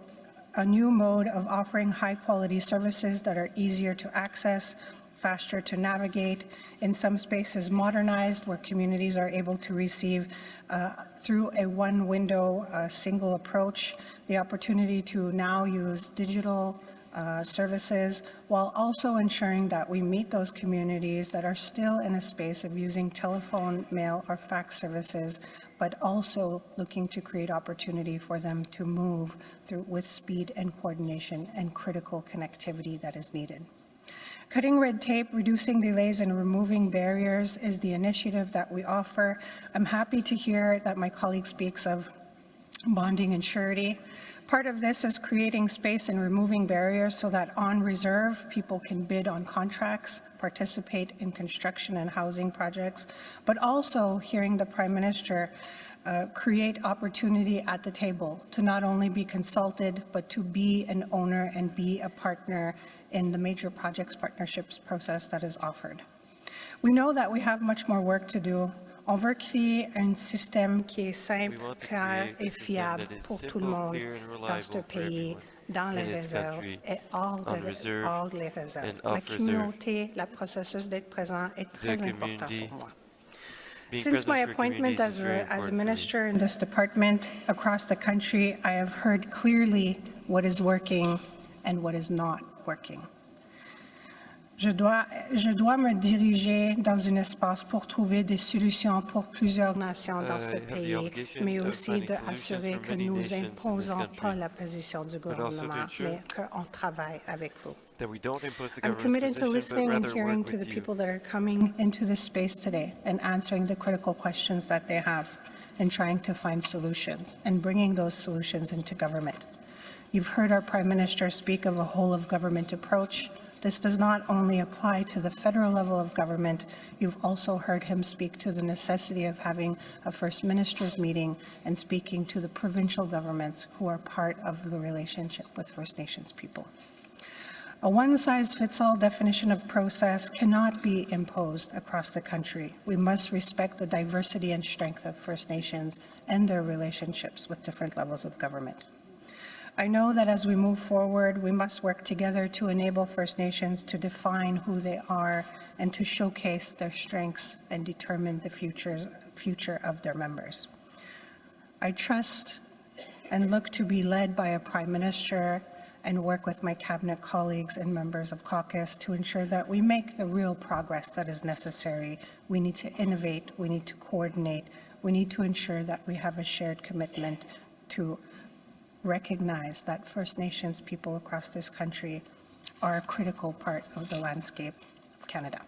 Speaker 6: a new mode of offering high-quality services that are easier to access, faster to navigate, in some spaces modernized, where communities are able to receive through a one-window, single approach, the opportunity to now use digital services, while also ensuring that we meet those communities that are still in a space of using telephone, mail, or fax services, but also looking to create opportunity for them to move through with speed and coordination and critical connectivity that is needed. Cutting red tape, reducing delays, and removing barriers is the initiative that we offer. I'm happy to hear that my colleague speaks of bonding and surety. Part of this is creating space and removing barriers so that on reserve, people can bid on contracts, participate in construction and housing projects, but also hearing the Prime Minister create opportunity at the table to not only be consulted, but to be an owner and be a partner in the major projects partnerships process that is offered. We know that we have much more work to do. On veut créer un système qui est simple, clair et fiable pour tout le monde dans ce pays, dans les réserves et hors les réserves. La communauté, le processus d'être présent est très important pour moi. Since my appointment as a minister in this department across the country, I have heard clearly what is working and what is not working. Je dois me diriger dans un espace pour trouver des solutions pour plusieurs nations dans ce pays, mais aussi d'assurer que nous n'imposons pas la position du gouvernement, mais qu'on travaille avec vous. I'm committed to listening and hearing to the people that are coming into this space today and answering the critical questions that they have and trying to find solutions and bringing those solutions into government. You've heard our Prime Minister speak of a whole-of-government approach. This does not only apply to the federal level of government, you've also heard him speak to the necessity of having a First Ministers meeting and speaking to the provincial governments who are part of the relationship with First Nations people. A one-size-fits-all definition of process cannot be imposed across the country. We must respect the diversity and strength of First Nations and their relationships with different levels of government. I know that as we move forward, we must work together to enable First Nations to define who they are and to showcase their strengths and determine the future of their members. I trust and look to be led by a Prime Minister and work with my cabinet colleagues and members of caucus to ensure that we make the real progress that is necessary. We need to innovate, we need to coordinate, we need to ensure that we have a shared commitment to recognize that First Nations people across this country are a critical part of the landscape of Canada.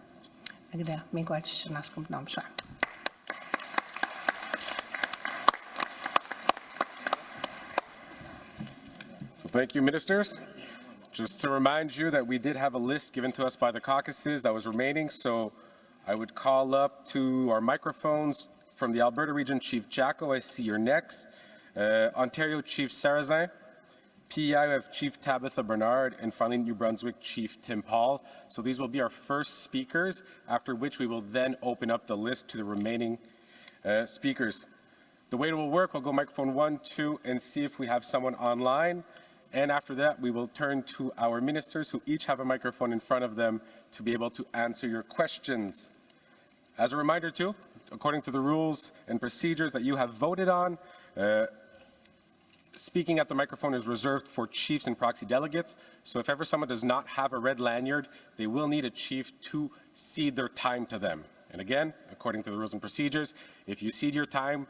Speaker 4: So thank you, ministers. Just to remind you that we did have a list given to us by the caucuses that was remaining, so I would call up to our microphones from the Alberta Region, Chief Jacko, I see you're next. Ontario Chief Sarrazin, PEI we have Chief Tabitha Bernard, and finally New Brunswick Chief Tim Paul. So these will be our first speakers, after which we will then open up the list to the remaining speakers. The way it will work, we'll go microphone 1, 2, and see if we have someone online. And after that, we will turn to our ministers who each have a microphone in front of them to be able to answer your questions. As a reminder too, according to the rules and procedures that you have voted on, speaking at the microphone is reserved for chiefs and proxy delegates. So if ever someone does not have a red lanyard, they will need a chief to cede their time to them. And again, according to the rules and procedures, if you cede your time,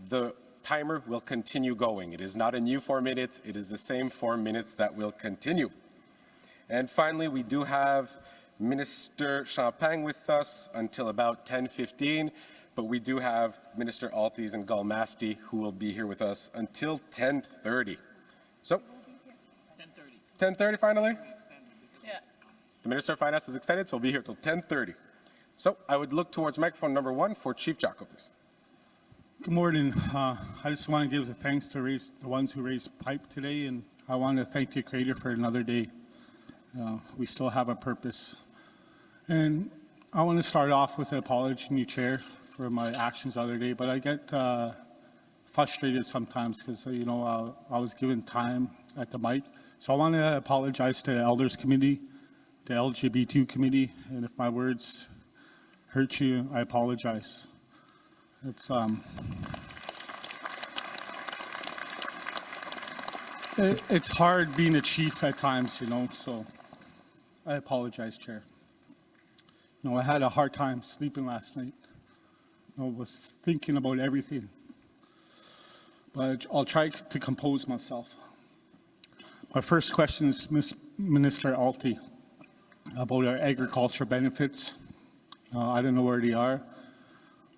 Speaker 4: the timer will continue going. It is not a new 4 minutes, it is the same 4 minutes that will continue. And finally, we do have Minister Shampang with us until about 10:15, but we do have Minister Alti and GMasti who will be here with us until 10:30. So, 10:30 finally?
Speaker 7: Yeah.
Speaker 4: The Minister of Finance is extended, so we'll be here till 10:30. So, I would look towards microphone number 1 for Chief Jacko, please.
Speaker 10: Good morning. I just want to give the thanks to the ones who raised pipe today, and I want to thank the Creator for another day. We still have a purpose. And I want to start off with an apology to you, Chair, for my actions the other day, but I get frustrated sometimes because, you know, I was given time at the mic. So I want to apologize to the Elders Committee, the LGBT Committee, and if my words hurt you, I apologize. It's hard being a chief at times, you know, so I apologize, Chair. You know, I had a hard time sleeping last night. I was thinking about everything, but I'll try to compose myself. My first question is Minister Alti about our agriculture benefits. I don't know where they are.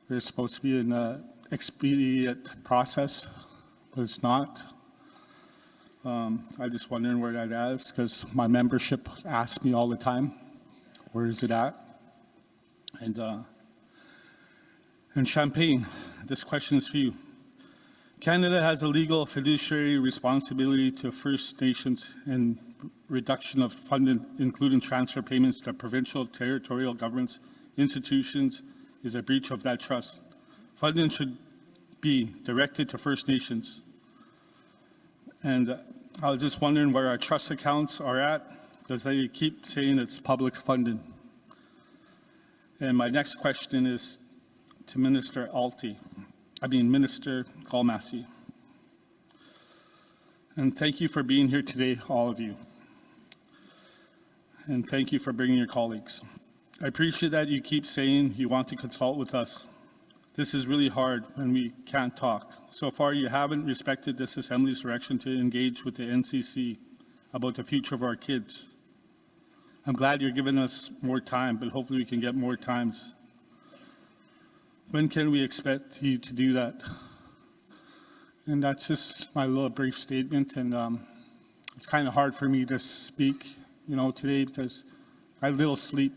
Speaker 10: They're supposed to be an expedient process, but it's not. I'm just wondering where that is because my membership asks me all the time, where is it at? And Champagne, this question is for you. Canada has a legal fiduciary responsibility to First Nations and reduction of funding, including transfer payments to provincial, territorial governments, institutions, is a breach of that trust. Funding should be directed to First Nations. And I was just wondering where our trust accounts are at, because they keep saying it's public funding. And my next question is to Minister Minister GMasti. And thank you for being here today, all of you. And thank you for bringing your colleagues. I appreciate that you keep saying you want to consult with us. This is really hard when we can't talk. So far, you haven't respected this Assembly's direction to engage with the NCC about the future of our kids. I'm glad you're giving us more time, but hopefully we can get more times. When can we expect you to do that? And that's just my little brief statement, and it's kind of hard for me to speak, you know, today because I had little sleep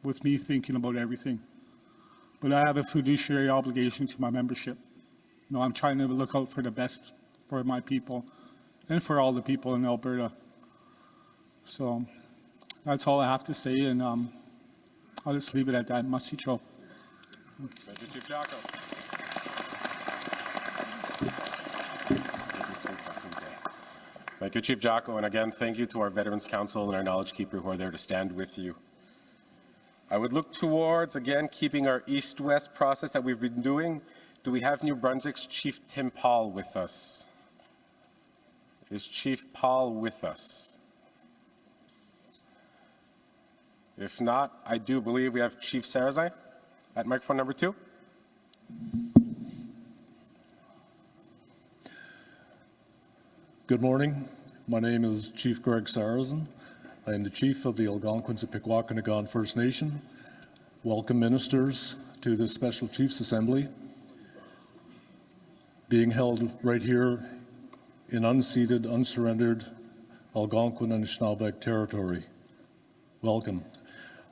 Speaker 10: with me thinking about everything. But I have a fiduciary obligation to my membership. You know, I'm trying to look out for the best for my people and for all the people in Alberta. So that's all I have to say, and I'll just leave it at that. Merci, Joe.
Speaker 4: Thank you, Chief Jacko. Thank you, Chief Jacko, and again, thank you to our Veterans Council and our Knowledge Keeper who are there to stand with you. I would look towards, again, keeping our east-west process that we've been doing. Do we have New Brunswick's Chief Tim Paul with us? Is Chief Paul with us? If not, I do believe we have Chief Sarazai at microphone number 2.
Speaker 11: Good morning. My name is Chief Greg Sarazan. I am the Chief of the Algonquins of Pikwakanagan First Nation. Welcome, ministers, to this Special Chiefs Assembly being held right here in unceded, unsurrendered Algonquin and Anishinaabe territory. Welcome.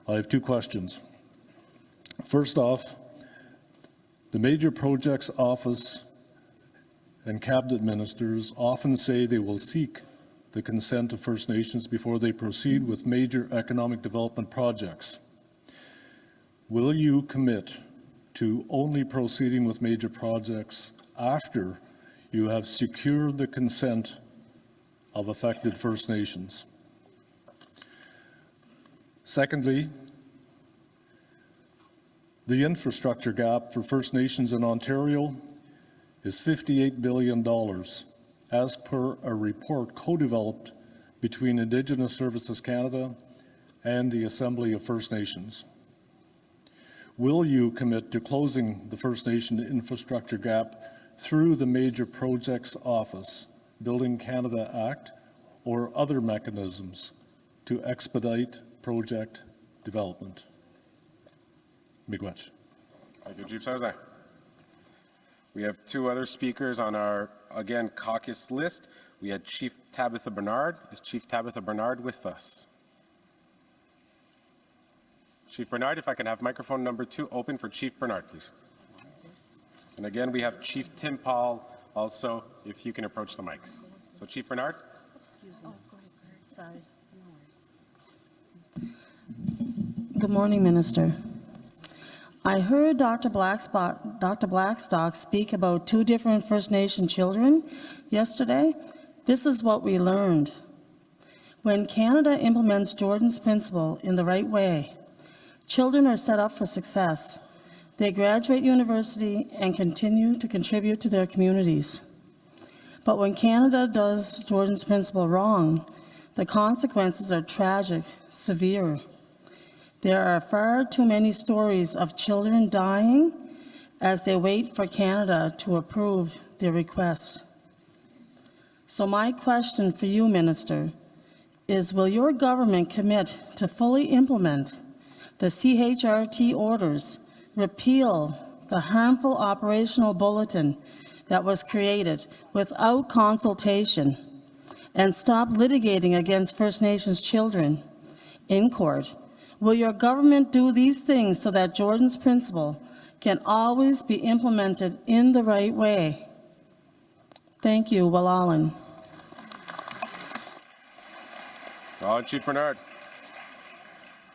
Speaker 11: I have 2 questions. First off, the Major Projects Office and Cabinet ministers often say they will seek the consent of First Nations before they proceed with major economic development projects. Will you commit to only proceeding with major projects after you have secured the consent of affected First Nations? Secondly, the infrastructure gap for First Nations in Ontario is $58 billion, as per a report co-developed between Indigenous Services Canada and the Assembly of First Nations. Will you commit to closing the First Nation infrastructure gap through the Major Projects Office, Building Canada Act, or other mechanisms to expedite project development? Miigwech.
Speaker 4: Thank you, Chief Sarazai. We have 2 other speakers on our, again, caucus list. We had Chief Tabitha Bernard. Is Chief Tabitha Bernard with us? Chief Bernard, if I can have microphone number 2 open for Chief Bernard, please. And again, we have Chief Tim Paul also, if you can approach the mics. So Chief Bernard.
Speaker 12: Excuse me. Oh, go ahead. Sorry. No worries. Good morning, Minister. I heard Dr. Blackstock speak about 2 different First Nation children yesterday. This is what we learned. When Canada implements Jordan's principle in the right way, children are set up for success. They graduate university and continue to contribute to their communities. But when Canada does Jordan's principle wrong, the consequences are tragic, severe. There are far too many stories of children dying as they wait for Canada to approve their request. So my question for you, Minister, is will your government commit to fully implement the CHRT orders, repeal the harmful operational bulletin that was created without consultation, and stop litigating against First Nations children in court? Will your government do these things so that Jordan's principle can always be implemented in the right way? Thank you, Walalan.
Speaker 4: Chief Bernard.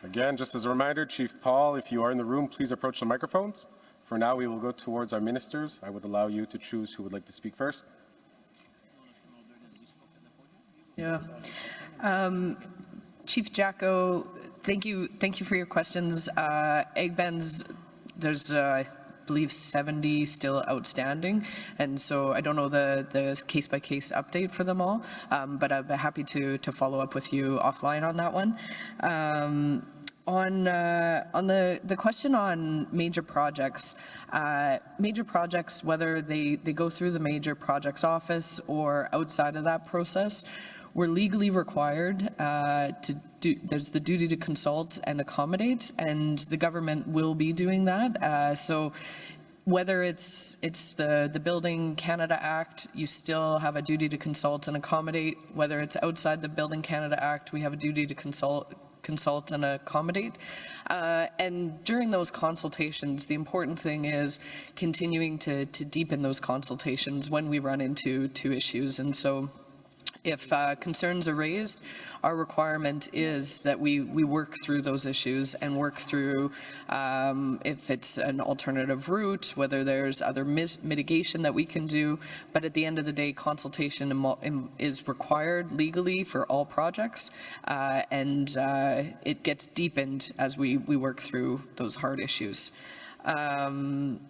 Speaker 4: Again, just as a reminder, Chief Paul, if you are in the room, please approach the microphones. For now, we will go towards our ministers. I would allow you to choose who would like to speak first.
Speaker 7: Yeah. Chief Jacko, thank you for your questions. Egg bends, there's I believe 70 still outstanding, and so I don't know the case-by-case update for them all, but I'd be happy to follow up with you offline on that one. On the question on major projects, whether they go through the Major Projects Office or outside of that process, we're legally required to do, there's the duty to consult and accommodate, and the government will be doing that. So whether it's the Building Canada Act, you still have a duty to consult and accommodate. Whether it's outside the Building Canada Act, we have a duty to consult and accommodate. And during those consultations, the important thing is continuing to deepen those consultations when we run into issues. And so if concerns are raised, our requirement is that we work through those issues and work through if it's an alternative route, whether there's other mitigation that we can do. But at the end of the day, consultation is required legally for all projects, and it gets deepened as we work through those hard issues. And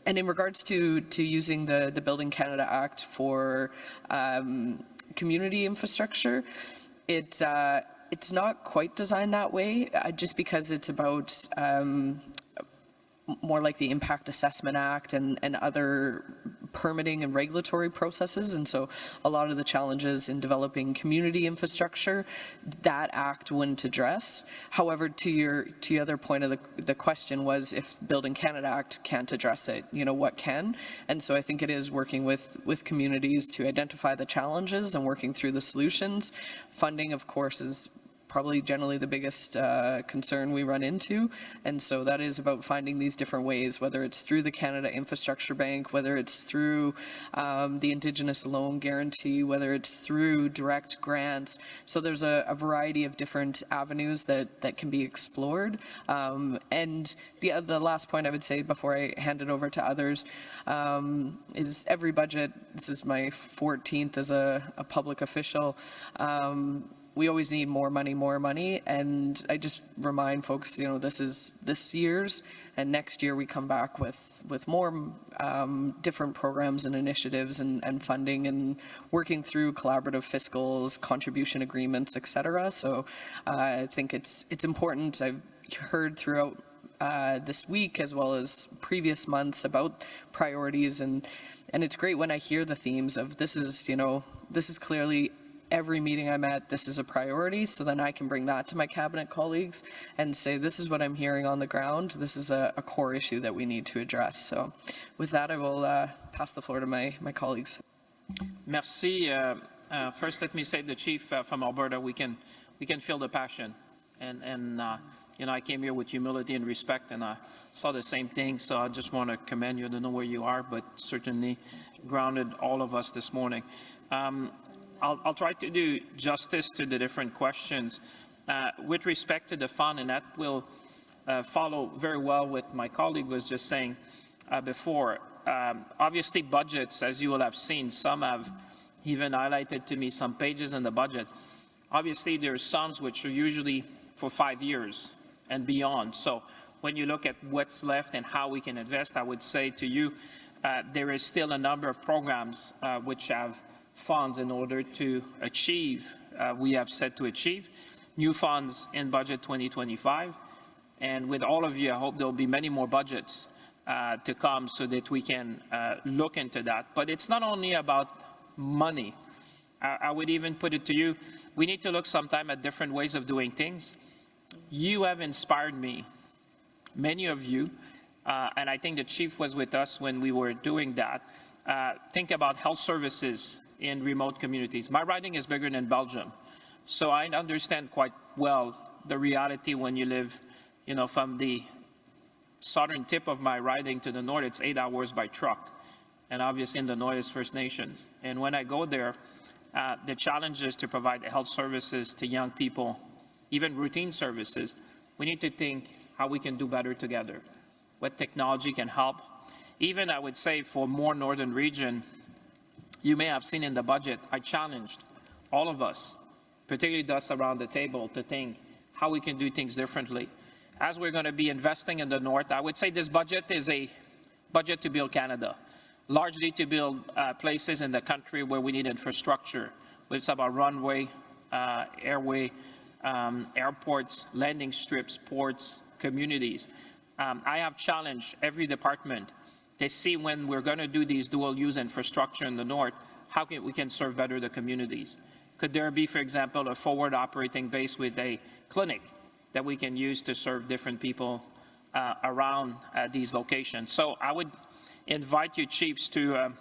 Speaker 7: in regards to using the Building Canada Act for community infrastructure, it's not quite designed that way, just because it's about more like the Impact Assessment Act and other permitting and regulatory processes. And so a lot of the challenges in developing community infrastructure, that act wouldn't address. However, to your other point of the question was, if Building Canada Act can't address it, you know, what can? And so I think it is working with communities to identify the challenges and working through the solutions. Funding, of course, is probably generally the biggest concern we run into. And so that is about finding these different ways, whether it's through the Canada Infrastructure Bank, whether it's through the Indigenous Loan Guarantee, whether it's through direct grants. So there's a variety of different avenues that can be explored. And the last point I would say before I hand it over to others is every budget, this is my 14th as a public official, we always need more money, and I just remind folks, you know, this is this year's, and next year we come back with more different programs and initiatives and funding and working through collaborative fiscals, contribution agreements, etc. So I think it's important. I've heard throughout this week as well as previous months about priorities, and it's great when I hear the themes of this is clearly every meeting I'm at, this is a priority, so then I can bring that to my cabinet colleagues and say, this is what I'm hearing on the ground. This is a core issue that we need to address. So with that, I will pass the floor to my colleagues.
Speaker 8: Merci. First, let me say, the chief from Alberta, we can feel the passion. And you know, I came here with humility and respect, and I saw the same thing. So I just want to commend you. I don't know where you are, but certainly grounded all of us this morning. I'll try to do justice to the different questions. With respect to the fund, and that will follow very well what my colleague was just saying before. Obviously, budgets, as you will have seen, some have even highlighted to me some pages in the budget. Obviously, there are sums which are usually for 5 years and beyond. So when you look at what's left and how we can invest, I would say to you, there is still a number of programs which have funds in order to achieve, we have set to achieve, new funds in budget 2025. And with all of you, I hope there will be many more budgets to come so that we can look into that. But it's not only about money. I would even put it to you, we need to look sometime at different ways of doing things. You have inspired me, many of you, and I think the chief was with us when we were doing that. Think about health services in remote communities. My riding is bigger than Belgium, so I understand quite well the reality when you live, you know, from the southern tip of my riding to the north, it's 8 hours by truck, and obviously in the north is First Nations. And when I go there, the challenge is to provide health services to young people, even routine services. We need to think how we can do better together, what technology can help. Even I would say for more northern region, you may have seen in the budget, I challenged all of us, particularly those around the table, to think how we can do things differently. As we're going to be investing in the north, I would say this budget is a budget to build Canada, largely to build places in the country where we need infrastructure. It's about runway, airway, airports, landing strips, ports, communities. I have challenged every department to see when we're going to do these dual-use infrastructure in the north, how we can serve better the communities. Could there be, for example, a forward operating base with a clinic that we can use to serve different people around these locations? So I would invite you, chiefs, to,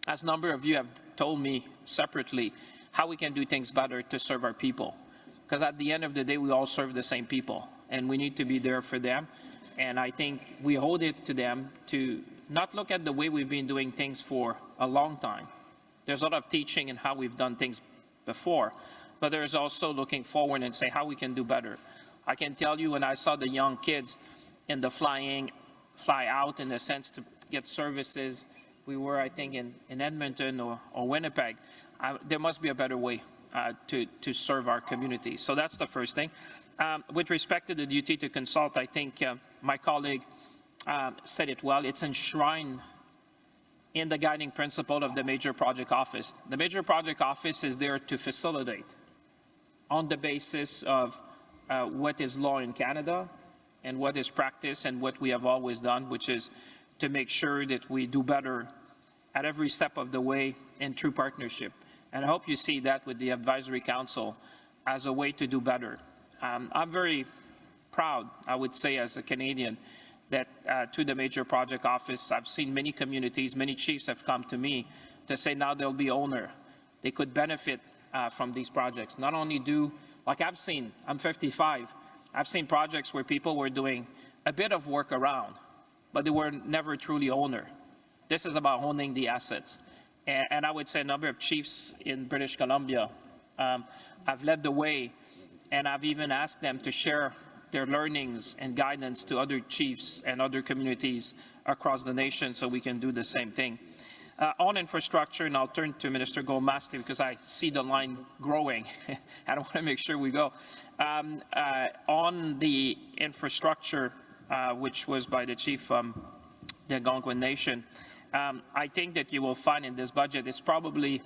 Speaker 8: as a number of you have told me separately, how we can do things better to serve our people. Because at the end of the day, we all serve the same people, and we need to be there for them. And I think we hold it to them to not look at the way we've been doing things for a long time. There's a lot of teaching in how we've done things before, but there's also looking forward and say how we can do better. I can tell you when I saw the young kids in the fly out in a sense to get services, we were, I think, in Edmonton or Winnipeg. There must be a better way to serve our community. So that's the first thing. With respect to the duty to consult, I think my colleague said it well. It's enshrined in the guiding principle of the Major Project Office. The Major Project Office is there to facilitate on the basis of what is law in Canada and what is practice and what we have always done, which is to make sure that we do better at every step of the way in true partnership. And I hope you see that with the Advisory Council as a way to do better. I'm very proud, I would say, as a Canadian, that to the Major Project Office, I've seen many communities, many chiefs have come to me to say now they'll be owner. They could benefit from these projects. Not only do, like I've seen, I'm 55, I've seen projects where people were doing a bit of work around, but they were never truly owner. This is about owning the assets. And I would say a number of chiefs in British Columbia have led the way, and I've even asked them to share their learnings and guidance to other chiefs and other communities across the nation so we can do the same thing. On infrastructure, and I'll turn to Minister GMasti because I see the line growing. I don't want to make sure we go. On the infrastructure, which was by the chief from the Algonquin Nation, I think that you will find in this budget, it's probably,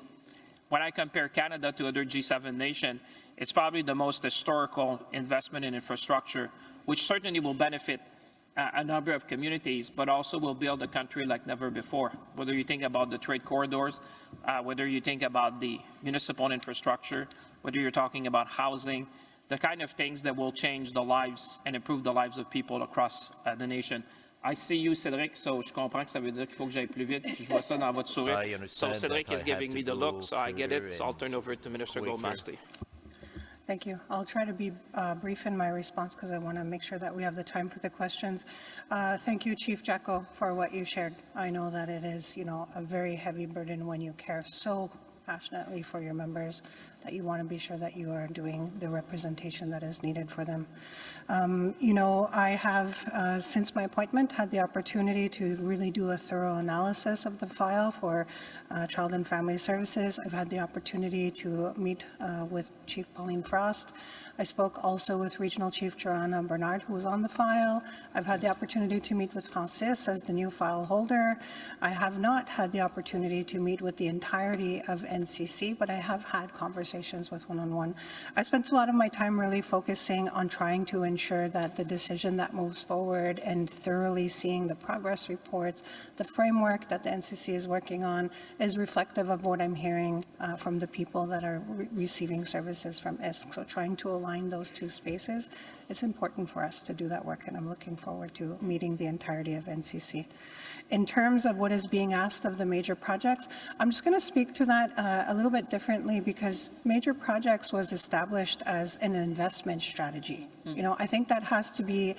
Speaker 8: when I compare Canada to other G7 nations, it's probably the most historical investment in infrastructure, which certainly will benefit a number of communities, but also will build a country like never before. Whether you think about the trade corridors, whether you think about the municipal infrastructure, whether you're talking about housing, the kind of things that will change the lives and improve the lives of people across the nation. I see you, Cédric, so je comprends que ça veut dire qu'il faut que j'aille plus vite. Je vois ça dans votre sourire. So Cédric is giving me the look, so I get it. So I'll turn over to Minister GMasti.
Speaker 6: Thank you. I'll try to be brief in my response because I want to make sure that we have the time for the questions. Thank you, Chief Jacko, for what you shared. I know that it is, a very heavy burden when you care so passionately for your members that you want to be sure that you are doing the representation that is needed for them. I have, since my appointment, had the opportunity to really do a thorough analysis of the file for Child and Family Services. I've had the opportunity to meet with Chief Pauline Frost. I spoke also with Regional Chief Joanna Bernard, who was on the file. I've had the opportunity to meet with Francis as the new file holder. I have not had the opportunity to meet with the entirety of NCC, but I have had conversations with one-on-one. I spent a lot of my time really focusing on trying to ensure that the decision that moves forward and thoroughly seeing the progress reports, the framework that the NCC is working on is reflective of what I'm hearing from the people that are receiving services from ISK. So trying to align those two spaces, it's important for us to do that work, and I'm looking forward to meeting the entirety of NCC. In terms of what is being asked of the major projects, I'm just going to speak to that a little bit differently because major projects was established as an investment strategy. I think that has to be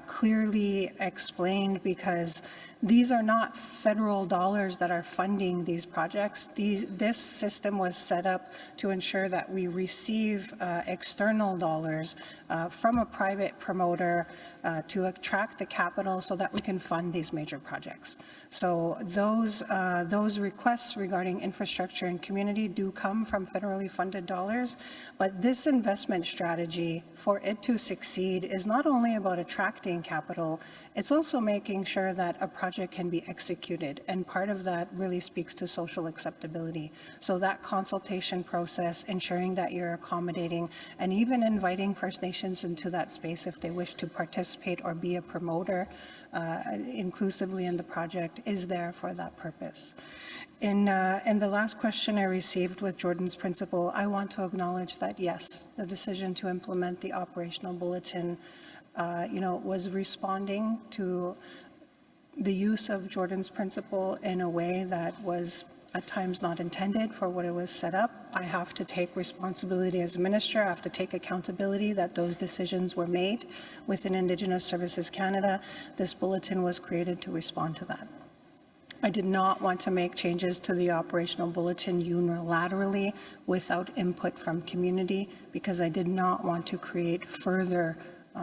Speaker 6: clearly explained because these are not federal dollars that are funding these projects. This system was set up to ensure that we receive external dollars from a private promoter to attract the capital so that we can fund these major projects. So those requests regarding infrastructure and community do come from federally funded dollars, but this investment strategy, for it to succeed, is not only about attracting capital, it's also making sure that a project can be executed, and part of that really speaks to social acceptability. So that consultation process, ensuring that you're accommodating and even inviting First Nations into that space if they wish to participate or be a promoter inclusively in the project, is there for that purpose. In the last question I received with Jordan's principle, I want to acknowledge that yes, the decision to implement the operational bulletin was responding to the use of Jordan's principle in a way that was at times not intended for what it was set up. I have to take responsibility as a minister. I have to take accountability that those decisions were made within Indigenous Services Canada. This bulletin was created to respond to that. I did not want to make changes to the operational bulletin unilaterally without input from community because I did not want to create further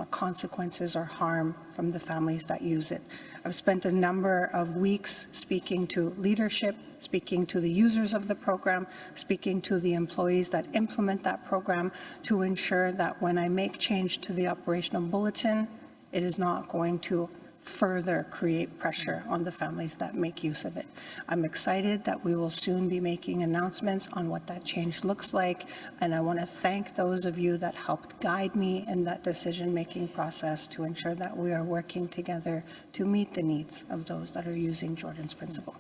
Speaker 6: consequences or harm from the families that use it. I've spent a number of weeks speaking to leadership, speaking to the users of the program, speaking to the employees that implement that program to ensure that when I make change to the operational bulletin, it is not going to further create pressure on the families that make use of it. I'm excited that we will soon be making announcements on what that change looks like, and I want to thank those of you that helped guide me in that decision-making process to ensure that we are working together to meet the needs of those that are using Jordan's principle.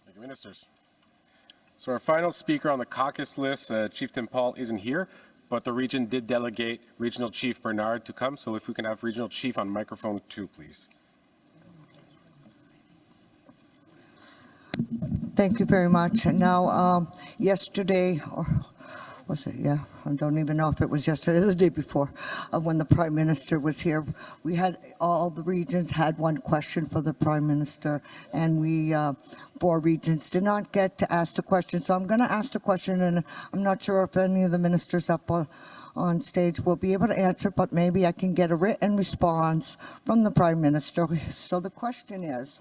Speaker 4: Thank you, Ministers. So our final speaker on the caucus list, Chieftain Paul, isn't here, but the region did delegate Regional Chief Bernard to come. So if we can have Regional Chief on microphone 2, please.
Speaker 13: Thank you very much. And now, yesterday, or was it? Yeah, I don't even know if it was yesterday or the day before, when the Prime Minister was here. We had, all the regions had one question for the Prime Minister, and we, 4 regions did not get to ask the question. So I'm going to ask the question, and I'm not sure if any of the ministers up on stage will be able to answer, but maybe I can get a written response from the Prime Minister. So the question is,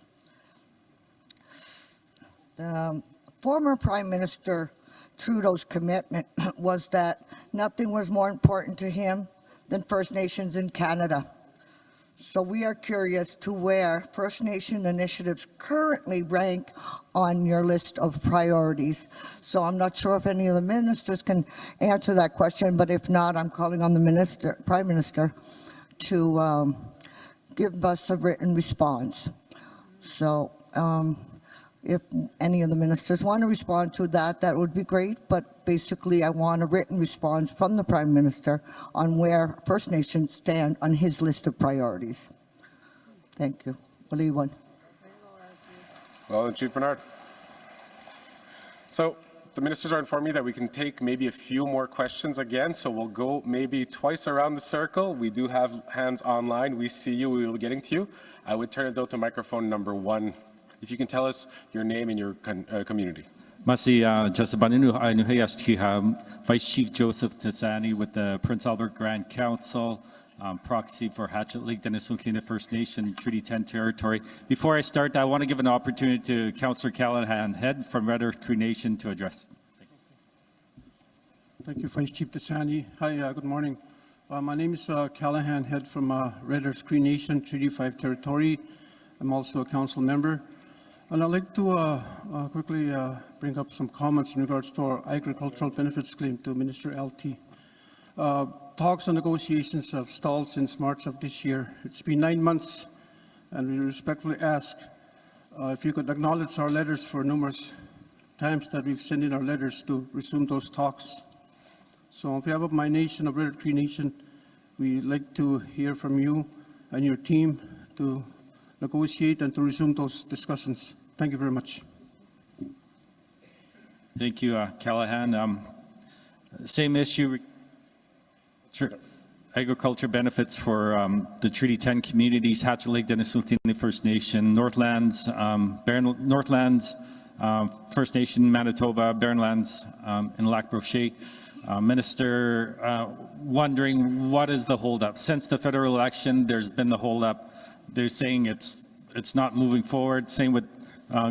Speaker 13: the former Prime Minister Trudeau's commitment was that nothing was more important to him than First Nations in Canada. So we are curious to where First Nation initiatives currently rank on your list of priorities. So I'm not sure if any of the ministers can answer that question, but if not, I'm calling on the Prime Minister to give us a written response. So if any of the ministers want to respond to that, that would be great. But basically, I want a written response from the Prime Minister on where First Nations stand on his list of priorities. Thank you. Well,
Speaker 4: Chief Bernard. So the ministers are informing me that we can take maybe a few more questions again. So we'll go maybe twice around the circle. We do have hands online. We see you. We will be getting to you. I would turn it out to microphone number 1. If you can tell us your name and your community.
Speaker 14: Masi Jasabaninu Ainuhayasti, Vice Chief Joseph Tassani with the Prince Albert Grand Council, proxy for Hatchet Lake, Denisukina First Nation, Treaty 10 territory. Before I start, I want to give an opportunity to Councillor Callahan Head from Red Earth Cree Nation to address.
Speaker 15: Thank you, Vice Chief Tassani. Hi, good morning. My name is Callahan Head from Red Earth Cree Nation, Treaty 5 territory. I'm also a council member. And I'd like to quickly bring up some comments in regards to our agricultural benefits claim to Minister Alti. Talks and negotiations have stalled since March of this year. It's been 9 months, and we respectfully ask if you could acknowledge our letters for numerous times that we've sent in our letters to resume those talks. So on behalf of my nation, of Red Cree Nation, we'd like to hear from you and your team to negotiate and to resume those discussions. Thank you very much.
Speaker 14: Thank you, Callahan. Same issue, agriculture benefits for the Treaty 10 communities, Hatchet Lake, Denisukina First Nation, Northlands, Northlands, First Nation, Manitoba, Barrenlands, and Lac Brochet. Minister, wondering what is the holdup? Since the federal election, there's been the holdup. They're saying it's not moving forward. Same with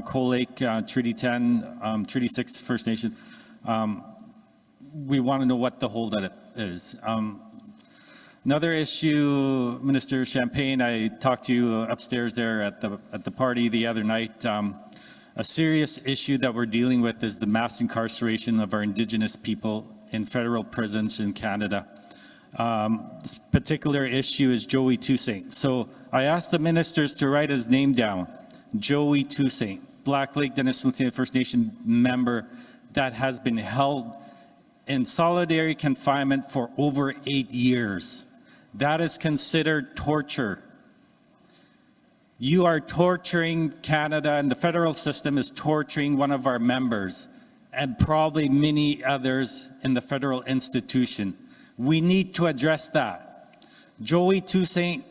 Speaker 14: Coal Lake, Treaty 10, Treaty 6 First Nation. We want to know what the holdup is. Another issue, Minister Champagne, I talked to you upstairs there at the party the other night. A serious issue that we're dealing with is the mass incarceration of our Indigenous people in federal prisons in Canada. This particular issue is Joey Toussaint. So I asked the ministers to write his name down. Joey Toussaint, Black Lake Denisukina First Nation member that has been held in solitary confinement for over 8 years. That is considered torture. You are torturing Canada, and the federal system is torturing one of our members, and probably many others in the federal institution. We need to address that. Joey Toussaint,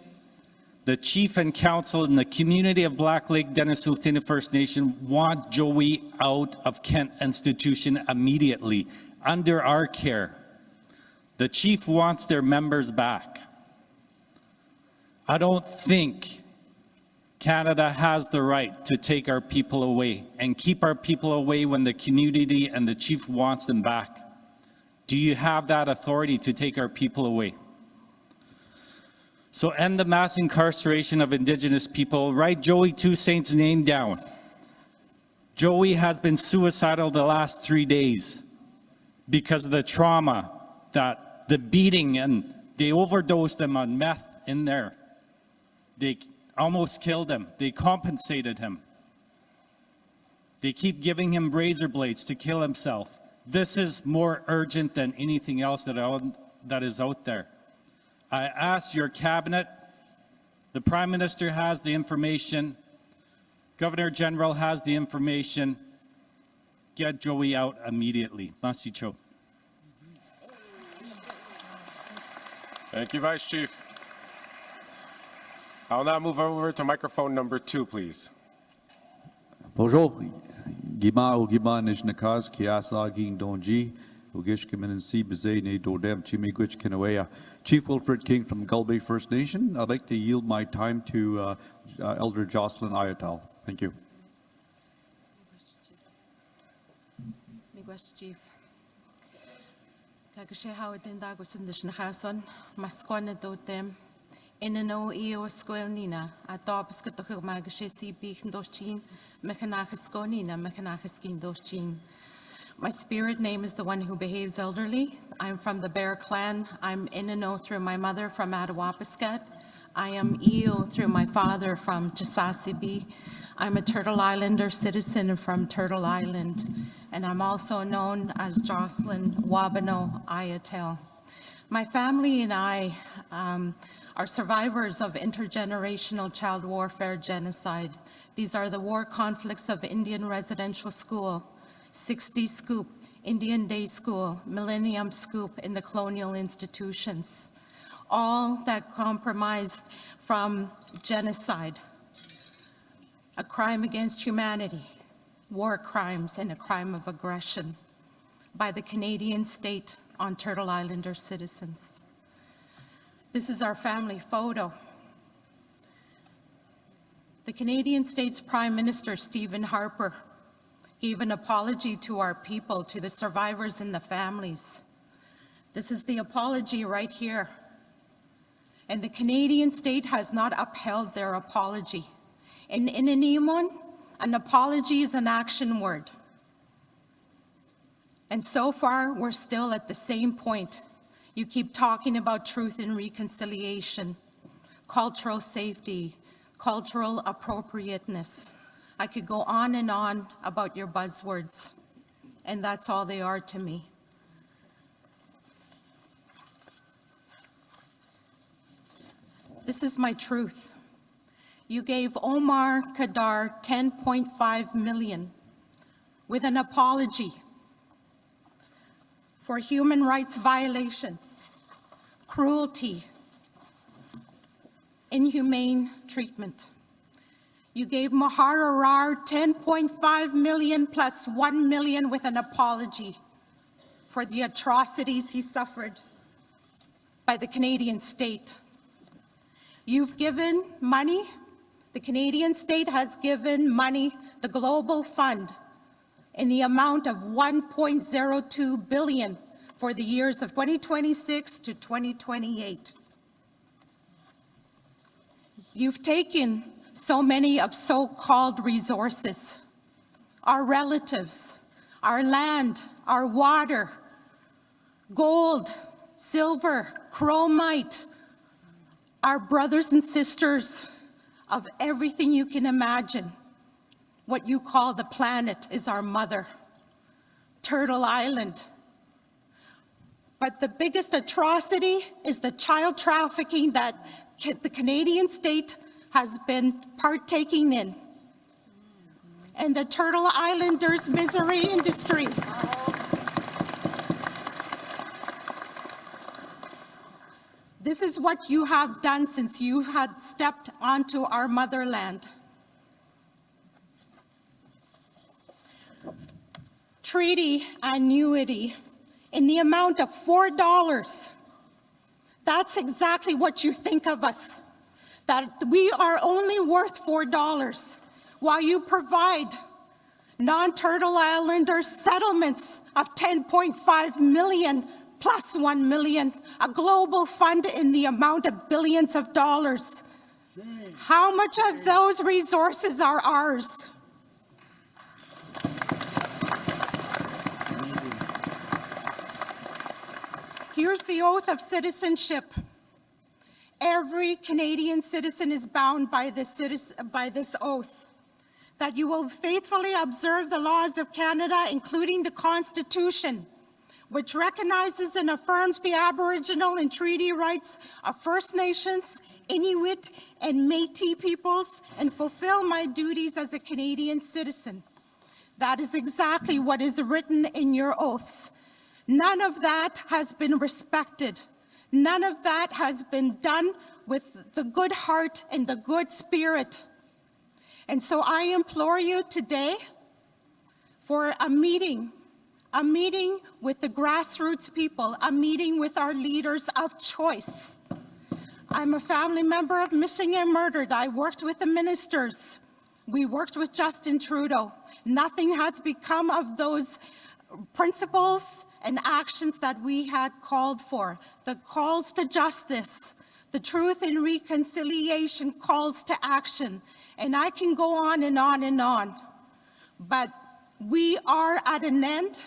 Speaker 14: the chief and council in the community of Black Lake Denisukina First Nation, want Joey out of Kent Institution immediately, under our care. The chief wants their members back. I don't think Canada has the right to take our people away and keep our people away when the community and the chief wants them back. Do you have that authority to take our people away? So end the mass incarceration of Indigenous people. Write Joey Two Saints' name down. Joey has been suicidal the last 3 days because of the trauma, that the beating, and they overdosed him on meth in there. They almost killed him. They compensated him. They keep giving him razor blades to kill himself. This is more urgent than anything else that is out there. I ask your cabinet, the Prime Minister has the information, Governor General has the information, get Joey out immediately. Merci, Cho.
Speaker 4: Thank you, Vice Chief. I'll now move over to microphone number 2, please.
Speaker 16: Bonjour. Gima o gima nijnakas kiasa ging donji ugish kiminansi bezay ne dodem chimigwich kinawea. Chief Wilfred King from Gulbey First Nation. I'd like to yield my time to Elder Jocelyn Ayatal. Thank you.
Speaker 17: Miigwech Chief. Kagashe hawad din dagos in dishnakason maskwana dotem. Inano iyo skonina atop skatohig magashe CP ndochin mechanacheskonina mechanacheskin dochin. My spirit name is the one who behaves elderly. I'm from the Bear clan. I'm Inano through my mother from Atawapiskat. I am Eo through my father from Chisasibi. I'm a Turtle Islander citizen from Turtle Island. And I'm also known as Jocelyn Wabano Ayatel. My family and I are survivors of intergenerational child warfare genocide. These are the war conflicts of Indian Residential School, 60 Scoop, Indian Day School, Millennium Scoop in the colonial institutions, all that compromised from genocide, a crime against humanity, war crimes, and a crime of aggression by the Canadian state on Turtle Islander citizens. This is our family photo. The Canadian state's Prime Minister, Stephen Harper, gave an apology to our people, to the survivors and the families. This is the apology right here. And the Canadian state has not upheld their apology. In Inanimon, an apology is an action word. And so far, we're still at the same point. You keep talking about truth and reconciliation, cultural safety, cultural appropriateness. I could go on and on about your buzzwords, and that's all they are to me. This is my truth. You gave Omar Kadar 10.5 million with an apology for human rights violations, cruelty, inhumane treatment. You gave Mahar Arar 10.5 million plus 1 million with an apology for the atrocities he suffered by the Canadian state. You've given money, the Canadian state has given money, the Global Fund, in the amount of 1.02 billion for the years of 2026 to 2028. You've taken so many of so-called resources, our relatives, our land, our water, gold, silver, chromite, our brothers and sisters of everything you can imagine. What you call the planet is our mother, Turtle Island. But the biggest atrocity is the child trafficking that the Canadian state has been partaking in. And the Turtle Islanders' misery industry. This is what you have done since you had stepped onto our motherland. Treaty annuity in the amount of $4. That's exactly what you think of us, that we are only worth $4 while you provide non-Turtle Islander settlements of 10.5 million plus 1 million, a global fund in the amount of billions of dollars. How much of those resources are ours? Here's the oath of citizenship. Every Canadian citizen is bound by this oath, that you will faithfully observe the laws of Canada, including the Constitution, which recognizes and affirms the Aboriginal and treaty rights of First Nations, Inuit, and Métis peoples, and fulfill my duties as a Canadian citizen. That is exactly what is written in your oaths. None of that has been respected. None of that has been done with the good heart and the good spirit. And so I implore you today for a meeting with the grassroots people, a meeting with our leaders of choice. I'm a family member of missing and murdered. I worked with the ministers. We worked with Justin Trudeau. Nothing has become of those principles and actions that we had called for. The calls to justice, the truth and reconciliation calls to action. And I can go on and on and on. But we are at an end,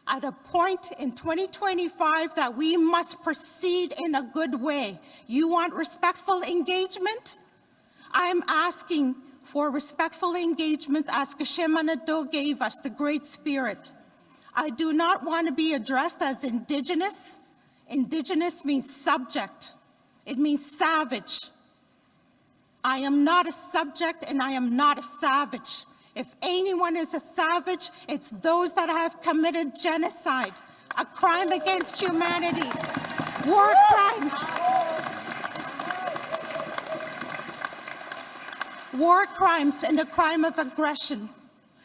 Speaker 17: at a point in 2025 that we must proceed in a good way. You want respectful engagement? I'm asking for respectful engagement as Kashimanado gave us, the Great Spirit. I do not want to be addressed as Indigenous. Indigenous means subject. It means savage. I am not a subject and I am not a savage. If anyone is a savage, it's those that have committed genocide, a crime against humanity, war crimes. War crimes and a crime of aggression.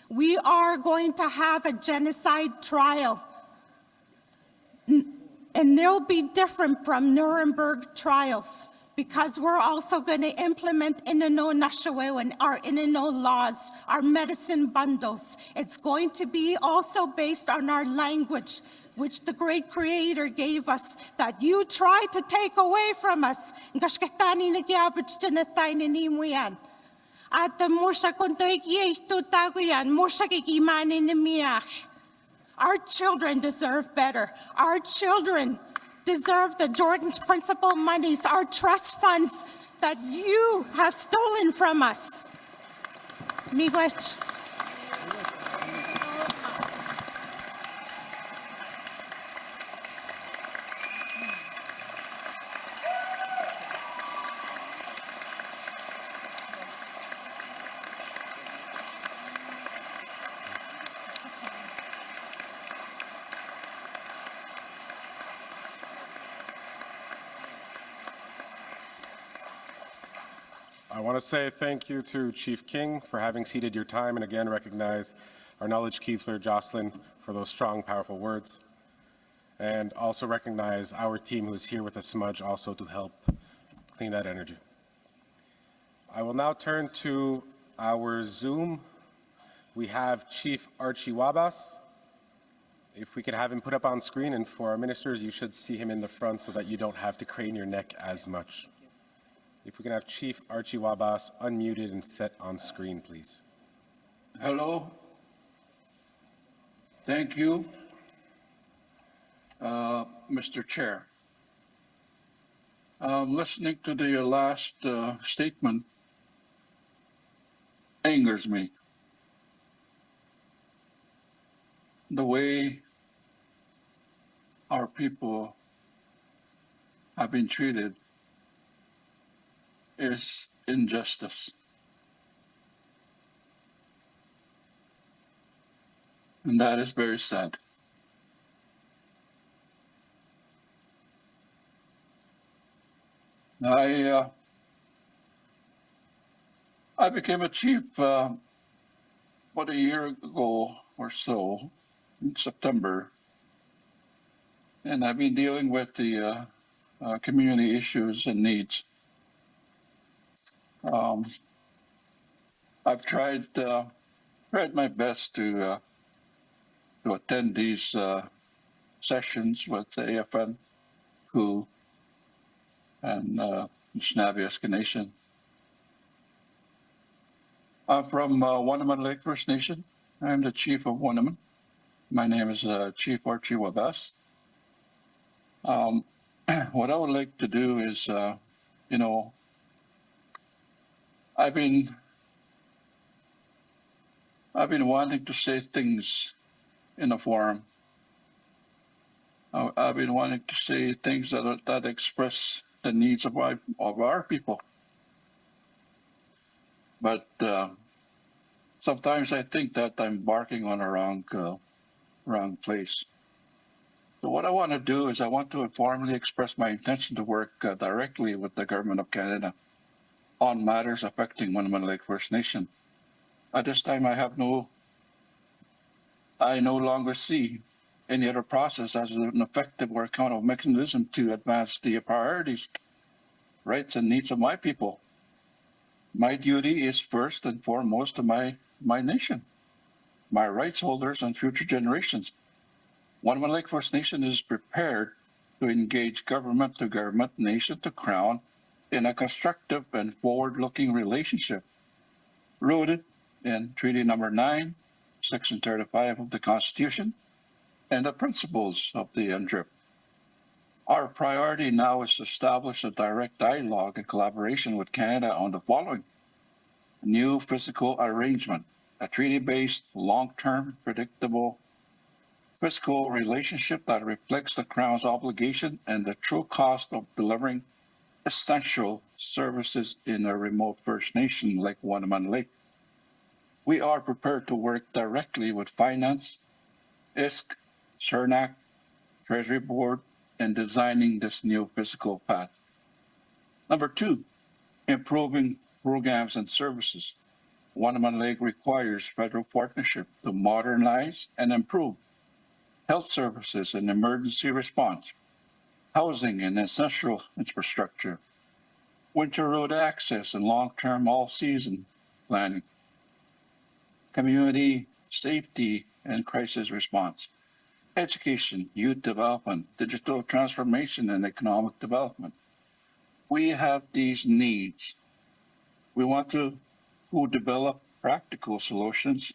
Speaker 17: We are going to have a genocide trial. And they'll be different from Nuremberg trials because we're also going to implement Inano Nashawe and our Inano laws, our medicine bundles. It's going to be also based on our language, which the great Creator gave us, that you tried to take away from us. At the our children deserve better. Our children deserve the Jordan's principal monies, our trust funds that you have stolen from us. Miigwech.
Speaker 4: I want to say thank you to Chief King for having ceded your time, and again recognize our knowledge Keefler, Jocelyn, for those strong, powerful words. And also recognize our team who is here with a smudge also to help clean that energy. I will now turn to our Zoom. We have Chief Archie Wabas. If we could have him put up on screen, and for our ministers, you should see him in the front so that you don't have to crane your neck as much. If we can have Chief Archie Wabas unmuted and set on screen, please.
Speaker 18: Hello. Thank you, Mr. Chair. Listening to the last statement angers me. The way our people have been treated is injustice. And that is very sad. I became a chief about a year ago or so, in September, and I've been dealing with the community issues and needs. I've tried my best to attend these sessions with the AFN, WHO, and Anishinaabe Nation. I'm from Wainaman Lake First Nation. I'm the chief of Wainaman. My name is Chief Archie Wabas. What I would like to do is, you know, I've been wanting to say things in a forum. I've been wanting to say things that express the needs of our people. But sometimes I think that I'm barking on a wrong place. So what I want to do is I want to informally express my intention to work directly with the Government of Canada on matters affecting Wainaman Lake First Nation. At this time, I no longer see any other process as an effective or accountable mechanism to advance the priorities, rights, and needs of my people. My duty is first and foremost to my nation, my rights holders, and future generations. Wainaman Lake First Nation is prepared to engage government to government, nation to crown in a constructive and forward-looking relationship rooted in Treaty Number 9, Section 35 of the Constitution, and the principles of the UNDRIP. Our priority now is to establish a direct dialogue and collaboration with Canada on the following: new fiscal arrangement, a treaty-based, long-term, predictable fiscal relationship that reflects the Crown's obligation and the true cost of delivering essential services in a remote First Nation like Wainaman Lake. We are prepared to work directly with Finance, ISK, CERNAC, Treasury Board, in designing this new fiscal path. Number 2, improving programs and services. Wainaman Lake requires federal partnership to modernize and improve health services and emergency response, housing and essential infrastructure, winter road access and long-term all-season planning, community safety and crisis response, education, youth development, digital transformation, and economic development. We have these needs. We want to develop practical solutions,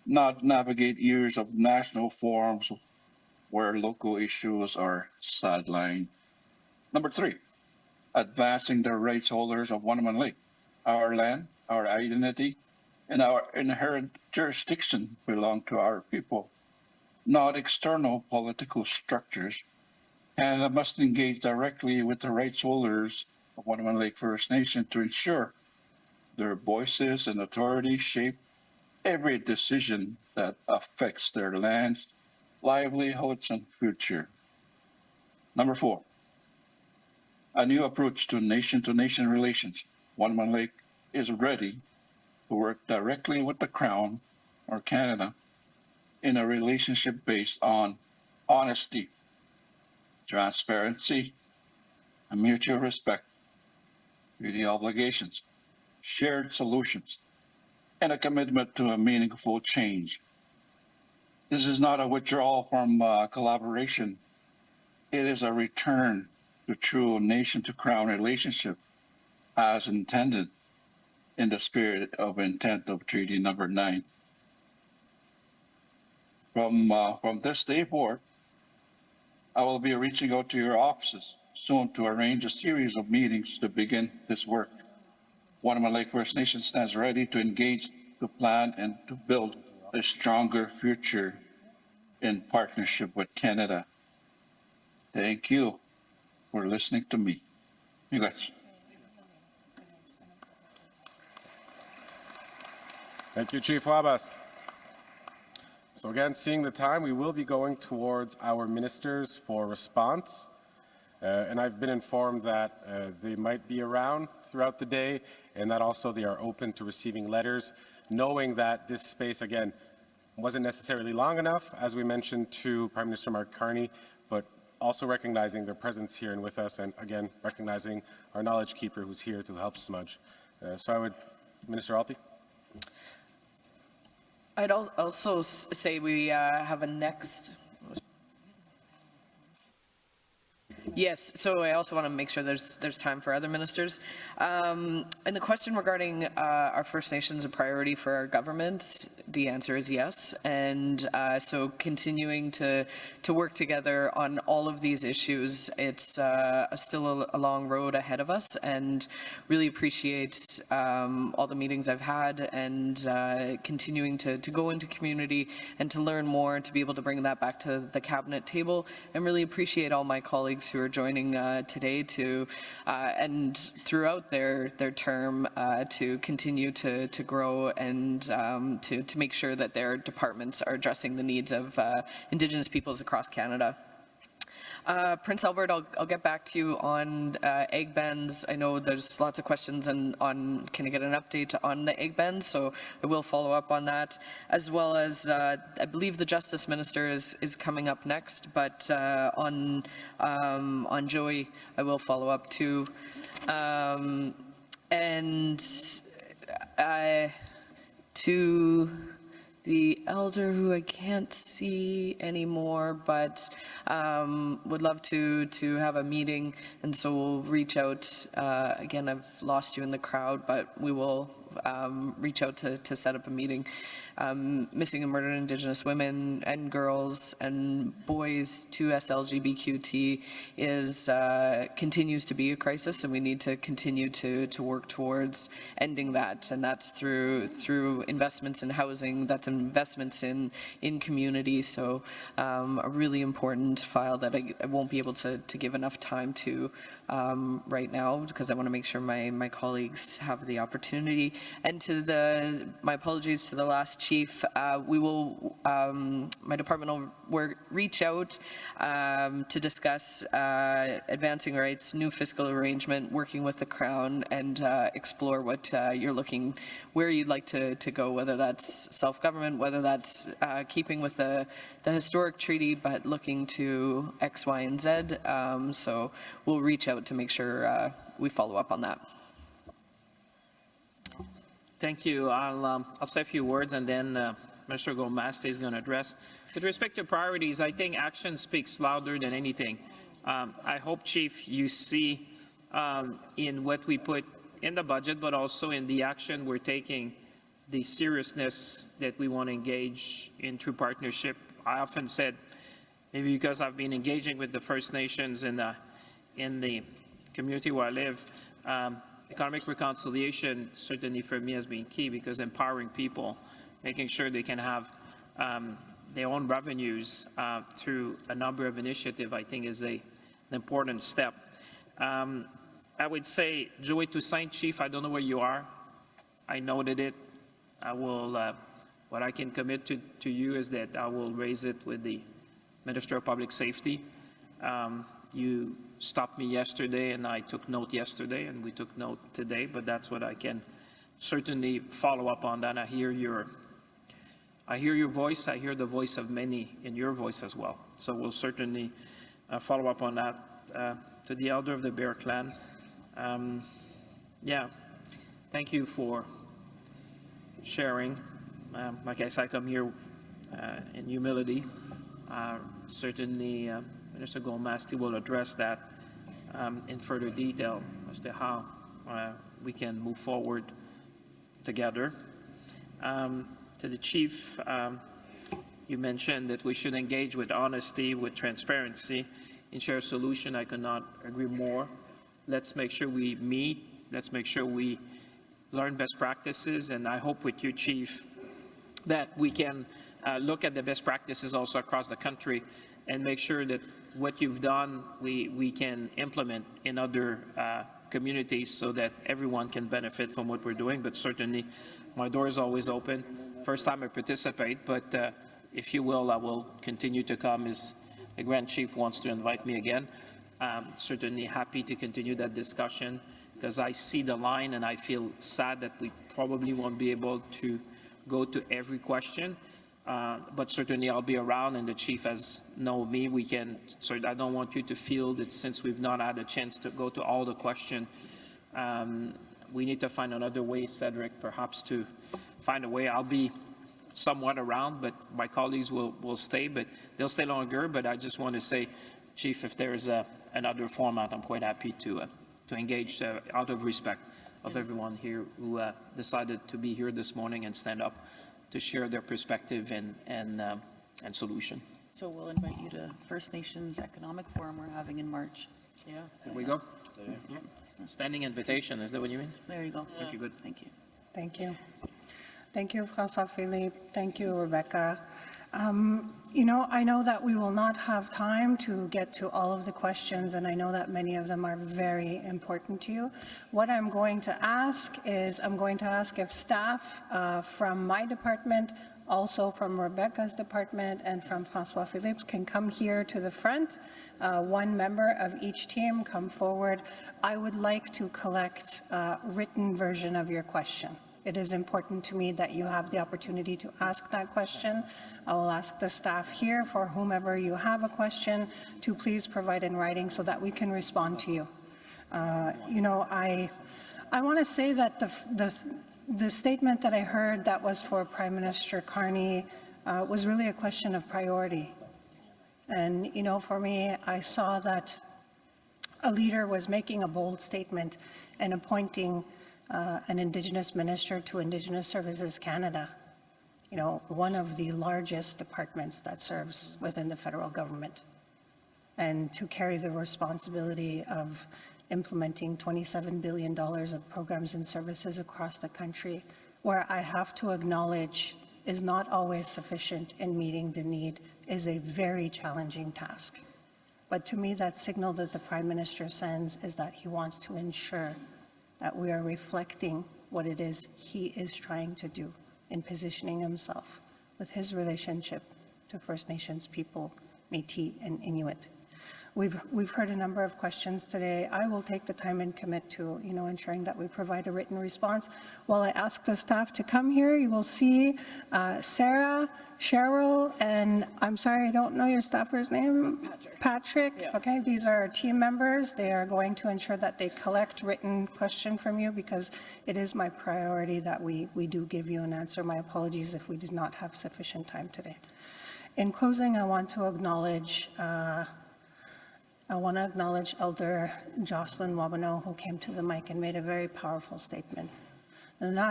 Speaker 18: not navigate years of national forums where local issues are sidelined. Number 3, advancing the rights holders of Wainaman Lake. Our land, our identity, and our inherent jurisdiction belong to our people, not external political structures. Canada must engage directly with the rights holders of Wainaman Lake First Nation to ensure their voices and authority shape every decision that affects their lands, livelihoods, and future. Number 4, a new approach to nation-to-nation relations. Wainaman Lake is ready to work directly with the Crown or Canada in a relationship based on honesty, transparency, and mutual respect, treaty obligations, shared solutions, and a commitment to a meaningful change. This is not a withdrawal from collaboration. It is a return to true nation-to-crown relationship as intended in the spirit of intent of Treaty Number 9. From this day forward, I will be reaching out to your offices soon to arrange a series of meetings to begin this work. Wainaman Lake First Nation stands ready to engage, to plan, and to build a stronger future in partnership with Canada. Thank you for listening to me. Congrats.
Speaker 4: Thank you, Chief Wabas. So again, seeing the time, we will be going towards our ministers for response. And I've been informed that they might be around throughout the day and that also they are open to receiving letters, knowing that this space, again, wasn't necessarily long enough, as we mentioned to Prime Minister Mark Carney, but also recognizing their presence here and with us, and again, recognizing our knowledge keeper who's here to help smudge. So I would, Minister Alti.
Speaker 7: I'd also say we have a next. Yes, so I also want to make sure there's time for other ministers. And the question regarding our First Nations a priority for our government, the answer is yes. And so continuing to work together on all of these issues, it's still a long road ahead of us, and really appreciate all the meetings I've had and continuing to go into community and to learn more, to be able to bring that back to the cabinet table, and really appreciate all my colleagues who are joining today to and throughout their term to continue to grow and to make sure that their departments are addressing the needs of Indigenous peoples across Canada. Prince Albert, I'll get back to you on egg bans. I know there's lots of questions on can I get an update on the egg bans, so I will follow up on that, as well as I believe the Justice Minister is coming up next, but on Joey I will follow up too. And to the elder who I can't see anymore, but would love to have a meeting, and so we'll reach out. Again, I've lost you in the crowd, but we will reach out to set up a meeting. Missing and murdered Indigenous women and girls and boys to SLGBQT continues to be a crisis, and we need to continue to work towards ending that, and that's through investments in housing, that's investments in community. So a really important file that I won't be able to give enough time to right now, because I want to make sure my colleagues have the opportunity. And my apologies to the last chief. We will, my department will reach out to discuss advancing rights, new fiscal arrangement, working with the Crown, and explore what where you'd like to go, whether that's self-government, whether that's keeping with the historic treaty, but looking to X, Y, and Z. So we'll reach out to make sure we follow up on that.
Speaker 8: Thank you. I'll say a few words, and then Mr. GMasti is going to address. With respect to priorities, I think action speaks louder than anything. I hope, Chief, you see in what we put in the budget, but also in the action we're taking, the seriousness that we want to engage in true partnership. I often said, maybe because I've been engaging with the First Nations in the community where I live, economic reconciliation certainly for me has been key, because empowering people, making sure they can have their own revenues through a number of initiatives, I think is an important step. I would say, Joey Toussaint, Chief, I don't know where you are. I noted it. I will, what I can commit to you is that I will raise it with the Minister of Public Safety. You stopped me yesterday, and I took note yesterday, and we took note today, but that's what I can certainly follow up on that. I hear your voice. I hear the voice of many in your voice as well. So we'll certainly follow up on that. To the elder of the Bear Clan, yeah, thank you for sharing. Like I said, I come here in humility. Certainly, Minister GMasti will address that in further detail as to how we can move forward together. To the Chief, you mentioned that we should engage with honesty, with transparency, and share a solution. I could not agree more. Let's make sure we meet. Let's make sure we learn best practices, and I hope with you, Chief, that we can look at the best practices also across the country and make sure that what you've done, we can implement in other communities so that everyone can benefit from what we're doing. But certainly, my door is always open. First time I participate, but if you will, I will continue to come as the Grand Chief wants to invite me again. Certainly happy to continue that discussion, because I see the line and I feel sad that we probably won't be able to go to every question. But certainly I'll be around, and the Chief has known me. We can, so I don't want you to feel that since we've not had a chance to go to all the questions, we need to find another way, Cedric, perhaps to find a way. I'll be somewhat around, but my colleagues will stay, but they'll stay longer. But I just want to say, Chief, if there's another format. I'm quite happy to engage out of respect of everyone here who decided to be here this morning and stand up to share their perspective and solution.
Speaker 19: So we'll invite you to First Nations Economic Forum we're having in March.
Speaker 8: Yeah. Here we go. Yeah. Standing invitation, is that what you mean?
Speaker 19: There you go.
Speaker 8: Thank you, good.
Speaker 19: Thank you.
Speaker 6: Thank you. Thank you, François-Philippe. Thank you, Rebecca. You know, I know that we will not have time to get to all of the questions, and I know that many of them are very important to you. What I'm going to ask is, I'm going to ask if staff from my department, also from Rebecca's department, and from François-Philippe's can come here to the front. One member of each team come forward. I would like to collect a written version of your question. It is important to me that you have the opportunity to ask that question. I will ask the staff here, for whomever you have a question, to please provide in writing so that we can respond to you. You know, I want to say that the statement that I heard that was for Prime Minister Carney was really a question of priority. And, you know, for me, I saw that a leader was making a bold statement and appointing an Indigenous minister to Indigenous Services Canada, you know, one of the largest departments that serves within the federal government, and to carry the responsibility of implementing $27 billion of programs and services across the country, where I have to acknowledge is not always sufficient in meeting the need, is a very challenging task. But to me, that signal that the Prime Minister sends is that he wants to ensure that we are reflecting what it is he is trying to do in positioning himself with his relationship to First Nations people, Métis and Inuit. We've heard a number of questions today. I will take the time and commit to, you know, ensuring that we provide a written response. While I ask the staff to come here, you will see Sarah, Cheryl, and I'm sorry, I don't know your staffer's name. Patrick. Yeah. Okay, these are our team members. They are going to ensure that they collect written question from you, because it is my priority that we do give you an answer. My apologies if we did not have sufficient time today. In closing, I want to acknowledge Elder Jocelyn Wabano, who came to the mic and made a very powerful statement. I want to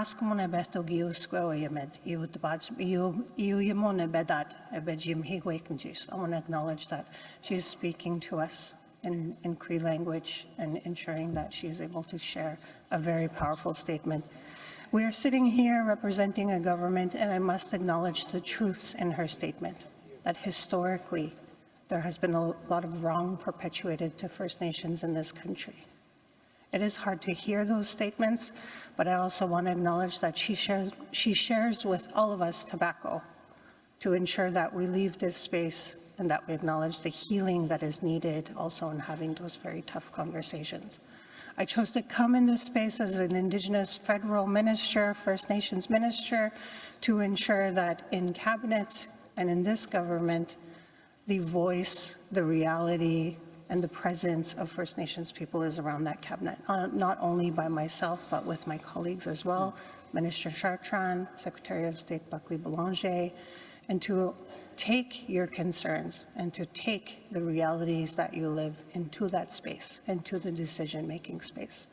Speaker 6: acknowledge that she is speaking to us in Cree language and ensuring that she is able to share a very powerful statement. We are sitting here representing a government, and I must acknowledge the truths in her statement, that historically there has been a lot of wrong perpetuated to First Nations in this country. It is hard to hear those statements, but I also want to acknowledge that she shares with all of us tobacco to ensure that we leave this space and that we acknowledge the healing that is needed also in having those very tough conversations. I chose to come in this space as an Indigenous federal minister, First Nations minister, to ensure that in cabinet and in this government, the voice, the reality, and the presence of First Nations people is around that cabinet, not only by myself, but with my colleagues as well, Minister Chartra, Secretary of State Buckley Boulanger, and to take your concerns and to take the realities that you live into that space, into the decision-making space.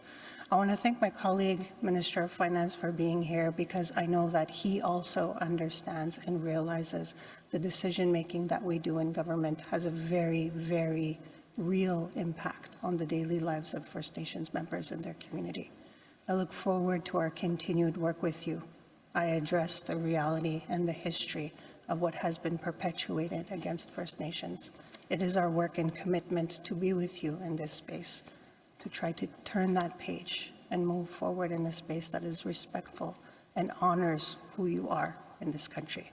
Speaker 6: I want to thank my colleague, Minister of Finance, for being here, because I know that he also understands and realizes the decision-making that we do in government has a very, very real impact on the daily lives of First Nations members in their community. I look forward to our continued work with you. I address the reality and the history of what has been perpetuated against First Nations. It is our work and commitment to be with you in this space, to try to turn that page and move forward in a space that is respectful and honors who you are in this country.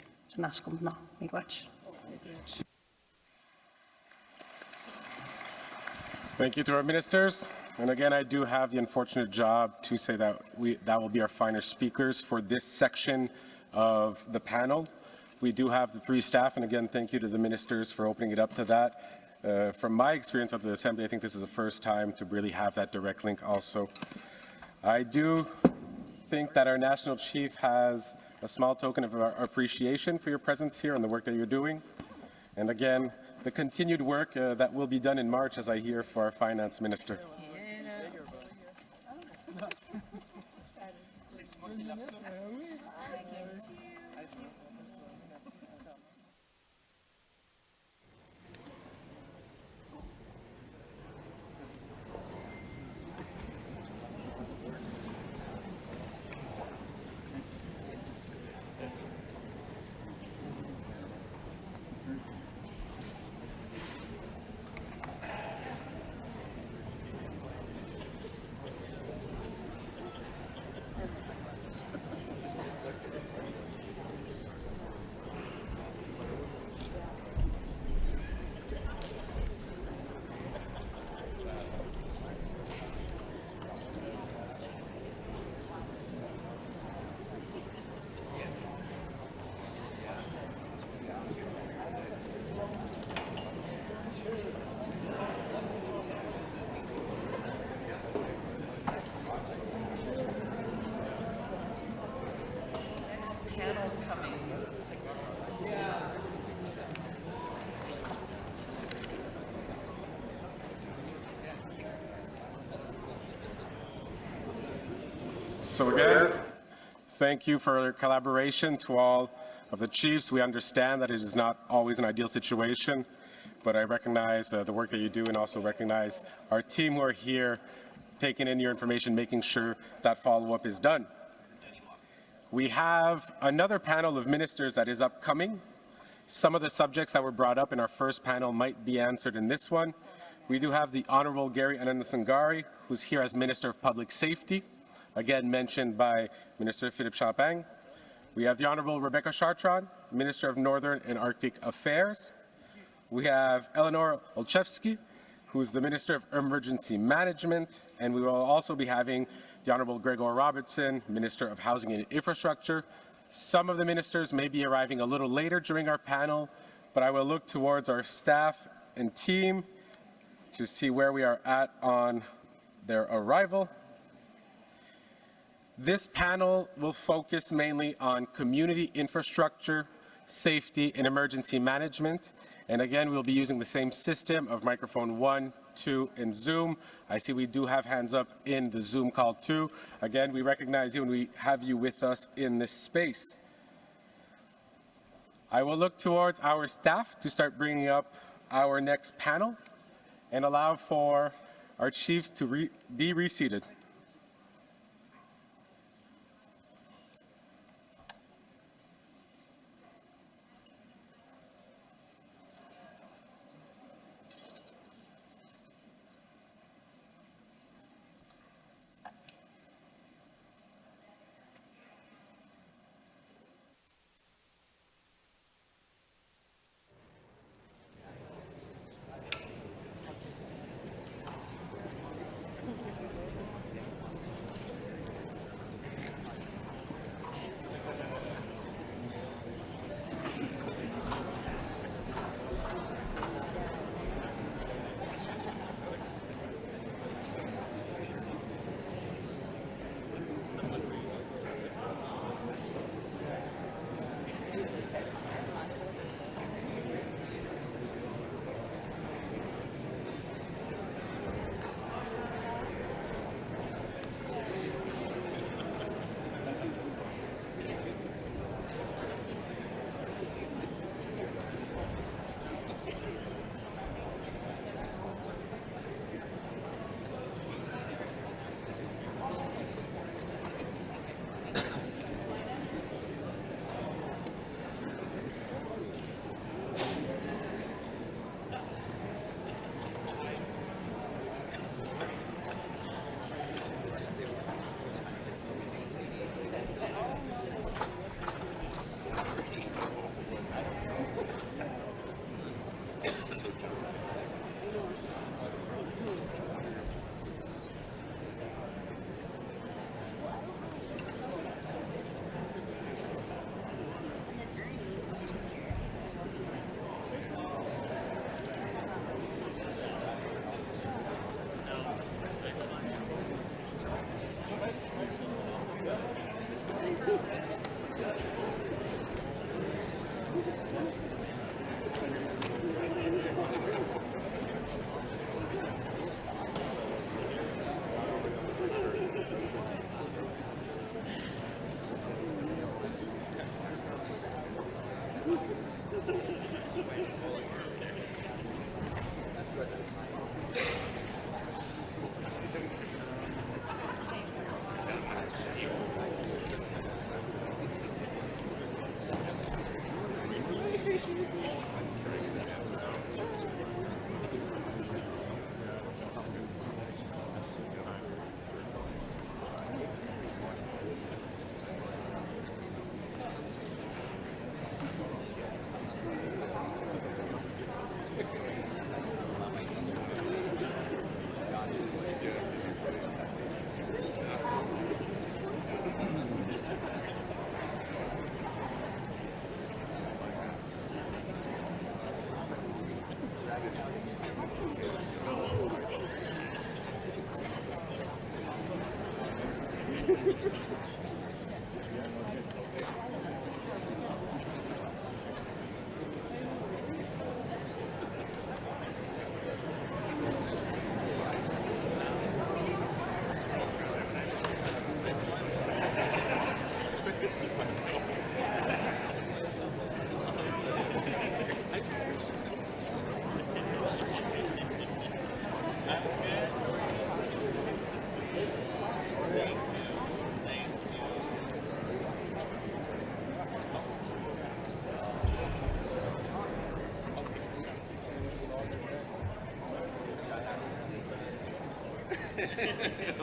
Speaker 4: Thank you to our ministers. And again, I do have the unfortunate job to say that that will be our final speakers for this section of the panel. We do have the three staff, and again, thank you to the ministers for opening it up to that. From my experience of the Assembly, I think this is the first time to really have that direct link also. I do think that our National Chief has a small token of our appreciation for your presence here and the work that you're doing. And again, the continued work that will be done in March, as I hear, for our finance minister.
Speaker 7: Panel's coming.
Speaker 4: So again, thank you for your collaboration to all of the chiefs. We understand that it is not always an ideal situation, but I recognize the work that you do and also recognize our team who are here taking in your information, making sure that follow-up is done. We have another panel of ministers that is upcoming. Some of the subjects that were brought up in our first panel might be answered in this one. We do have the Honorable Anan Zanguri, who's here as Minister of Public Safety, again mentioned by Minister Philip Shampang. We have the Honorable Rebecca Chartra, Minister of Northern and Arctic Affairs. We have Eleanor Alchevki, who's the Minister of Emergency Management, and we will also be having the Honorable Robertson, Minister of Housing and Infrastructure. Some of the ministers may be arriving a little later during our panel, but I will look towards our staff and team to see where we are at on their arrival. This panel will focus mainly on community infrastructure, safety, and emergency management. And again, we'll be using the same system of microphone 1, 2, and Zoom. I see we do have hands up in the Zoom call too. Again, we recognize you and we have you with us in this space. I will look towards our staff to start bringing up our next panel and allow for our chiefs to be reseated.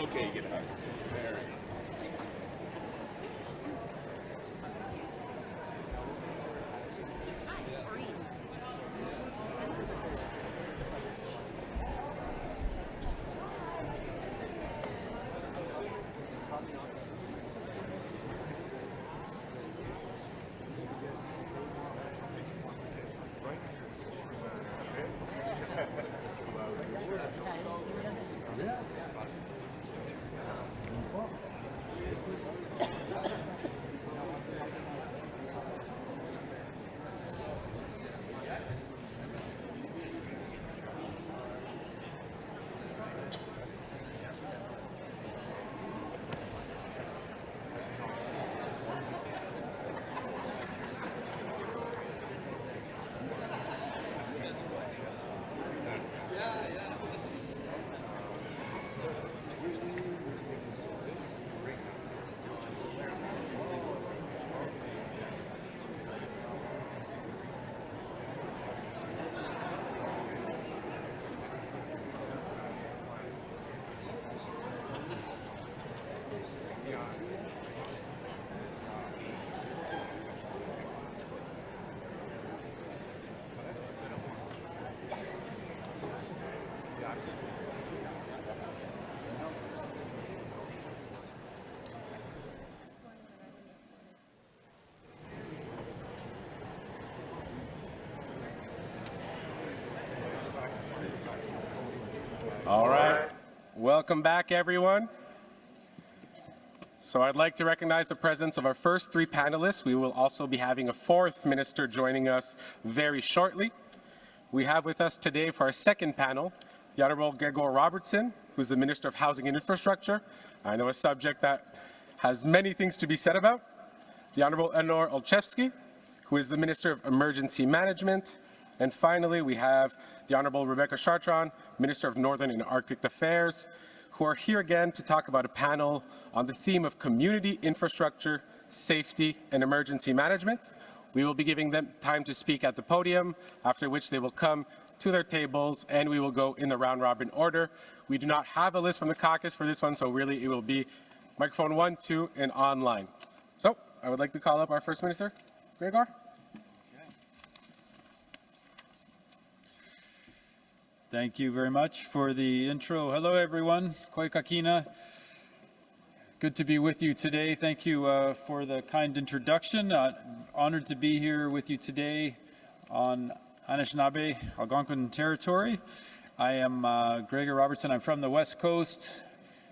Speaker 20: Okay, get out.
Speaker 4: All right. Welcome back, everyone. So I'd like to recognize the presence of our first three panelists. We will also be having a fourth minister joining us very shortly. We have with us today for our second panel, the Honorable Gregor Robertson, who's the Minister of Housing and Infrastructure. I know a subject that has many things to be said about. The Honorable Anan Alchevki, who is the Minister of Emergency Management. And finally, we have the Honorable Rebecca Chartra, Minister of Northern and Arctic Affairs, who are here again to talk about a panel on the theme of community infrastructure, safety, and emergency management. We will be giving them time to speak at the podium, after which they will come to their tables and we will go in the round-robin order. We do not have a list from the caucus for this one, so really it will be microphone 1, 2, and online. So I would like to call up our First Minister, Gregor.
Speaker 21: Thank you very much for the intro. Hello, everyone. Koe kakina. Good to be with you today. Thank you for the kind introduction. Honored to be here with you today on Anishinaabe, Algonquin territory. I am Gregor Robertson. I'm from the West Coast,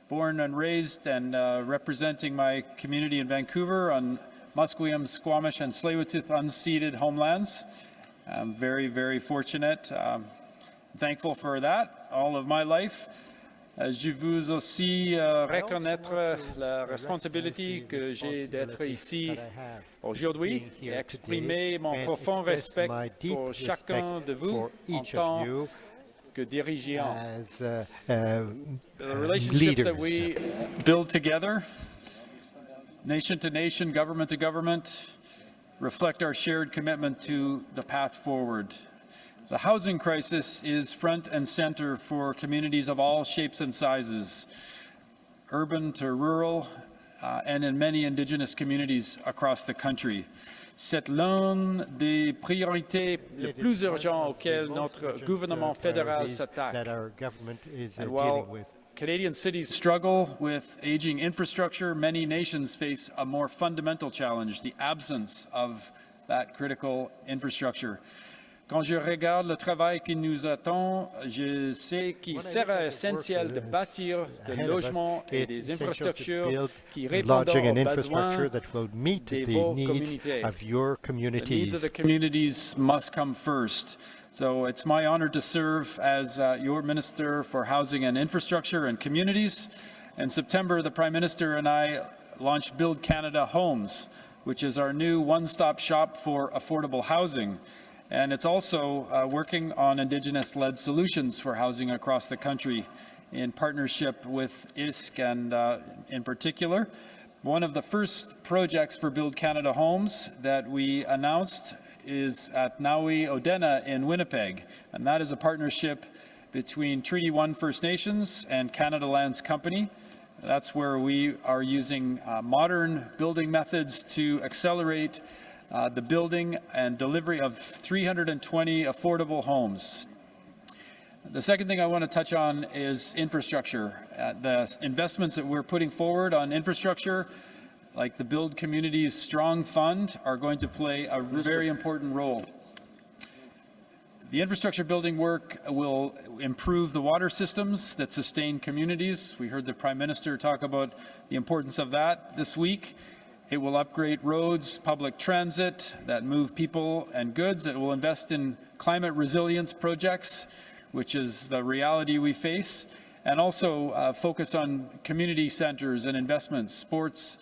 Speaker 21: born and raised, and representing my community in Vancouver on Musqueam, Squamish, and Tsleil-Waututh unceded homelands. I'm very, very fortunate. Thankful for that all of my life. Je veux aussi reconnaître la responsabilité que j'ai d'être ici aujourd'hui et exprimer mon profond respect pour chacun de vous en tant que dirigeant. The relationships that we build together, nation to nation, government to government, reflect our shared commitment to the path forward. The housing crisis is front and center for communities of all shapes and sizes, urban to rural, and in many Indigenous communities across the country. C'est l'une des priorités les plus urgentes auxquelles notre gouvernement fédéral s'attaque. And while Canadian cities struggle with aging infrastructure, many nations face a more fundamental challenge, the absence of that critical infrastructure. Quand je regarde le travail qui nous attend, je sais qu'il sera essentiel de bâtir des logements et des infrastructures qui répondront aux besoins de vos communautés. The needs of the communities must come first. So it's my honor to serve as your Minister for Housing and Infrastructure and Communities. In September, the Prime Minister and I launched Build Canada Homes, which is our new one-stop shop for affordable housing. And it's also working on Indigenous-led solutions for housing across the country in partnership with ISK and in particular. One of the first projects for Build Canada Homes that we announced is at Naui Odena in Winnipeg, and that is a partnership between Treaty 1 First Nations and Canada Lands Company. That's where we are using modern building methods to accelerate the building and delivery of 320 affordable homes. The second thing I want to touch on is infrastructure. The investments that we're putting forward on infrastructure, like the Build Communities Strong Fund, are going to play a very important role. The infrastructure building work will improve the water systems that sustain communities. We heard the Prime Minister talk about the importance of that this week. It will upgrade roads, public transit that move people and goods. It will invest in climate resilience projects, which is the reality we face, and also focus on community centers and investments, sports,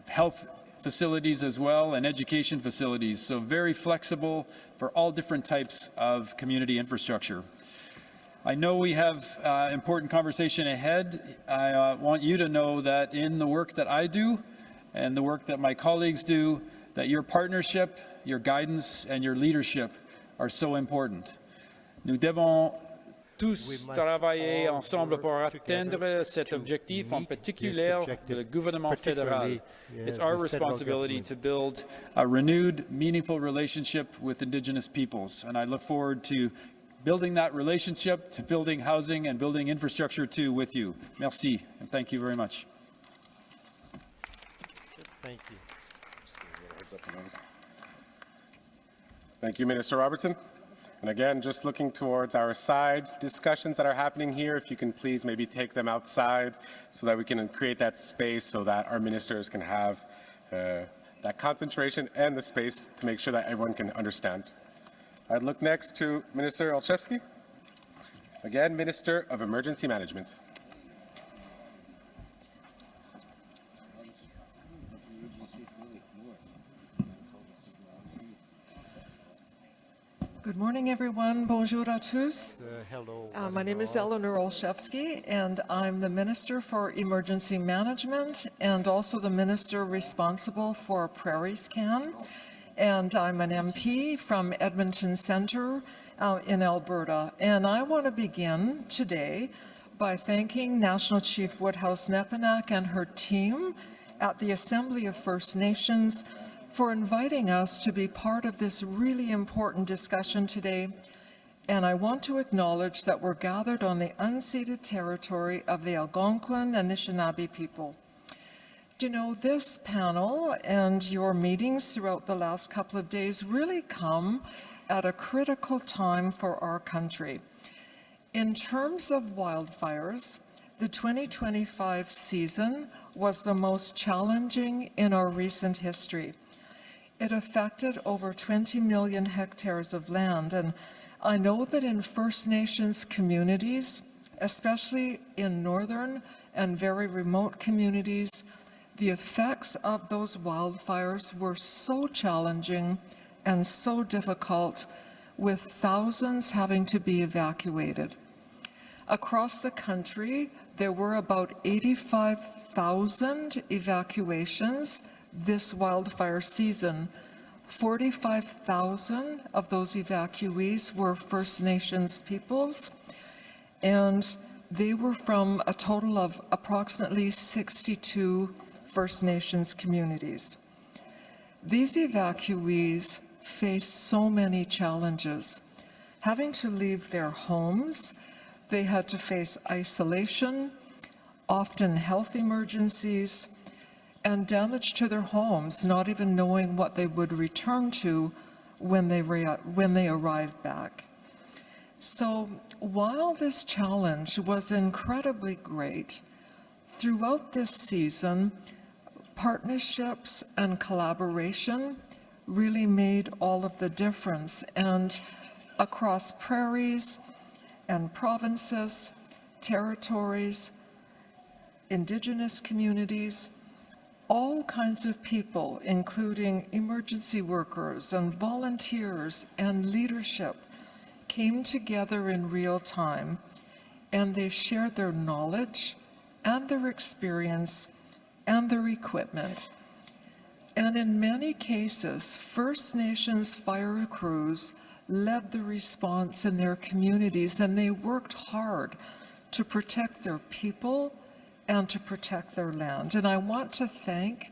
Speaker 21: health facilities as well, and education facilities. So very flexible for all different types of community infrastructure. I know we have important conversation ahead. I want you to know that in the work that I do, and the work that my colleagues do, that your partnership, your guidance, and your leadership are so important. Nous devons tous travailler ensemble pour atteindre cet objectif, en particulier le gouvernement fédéral. It's our responsibility to build a renewed, meaningful relationship with Indigenous peoples, and I look forward to building that relationship, to building housing and building infrastructure too with you. Merci, and thank you very much.
Speaker 3: Thank you.
Speaker 4: Thank you, Minister Robertson. And again, just looking towards our side discussions that are happening here, if you can please maybe take them outside so that we can create that space so that our ministers can have that concentration and the space to make sure that everyone can understand. I'd look next to Minister Alchevki, again, Minister of Emergency Management.
Speaker 2: Good morning, everyone. Bonjour à tous.
Speaker 3: Hello.
Speaker 2: My name is Eleanor Alchevki, and I'm the Minister for Emergency Management and also the Minister responsible for Prairie Scan. And I'm an MP from Edmonton Centre in Alberta. And I want to begin today by thanking National Chief Woodhouse-Nepinak and her team at the Assembly of First Nations for inviting us to be part of this really important discussion today. And I want to acknowledge that we're gathered on the unceded territory of the Algonquin Anishinaabe people. You know, this panel and your meetings throughout the last couple of days really come at a critical time for our country. In terms of wildfires, the 2025 season was the most challenging in our recent history. It affected over 20 million hectares of land, and I know that in First Nations communities, especially in northern and very remote communities. The effects of those wildfires were so challenging and so difficult, with thousands having to be evacuated. Across the country, there were about 85,000 evacuations this wildfire season. 45,000 of those evacuees were First Nations peoples, and they were from a total of approximately 62 First Nations communities. These evacuees face so many challenges. Having to leave their homes, they had to face isolation, often health emergencies, and damage to their homes, not even knowing what they would return to when they arrived back. So while this challenge was incredibly great, throughout this season, partnerships and collaboration really made all of the difference. And across prairies and provinces, territories, Indigenous communities, all kinds of people, including emergency workers and volunteers and leadership, came together in real time, and they shared their knowledge and their experience and their equipment. And in many cases, First Nations fire crews led the response in their communities, and they worked hard to protect their people and to protect their land. And I want to thank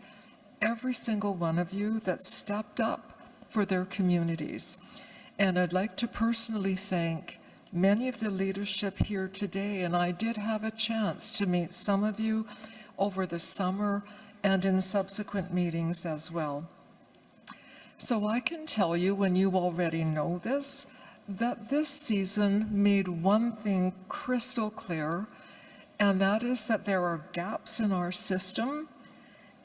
Speaker 2: every single one of you that stepped up for their communities. And I'd like to personally thank many of the leadership here today, and I did have a chance to meet some of you over the summer and in subsequent meetings as well. So I can tell you, when you already know this, that this season made one thing crystal clear, and that is that there are gaps in our system,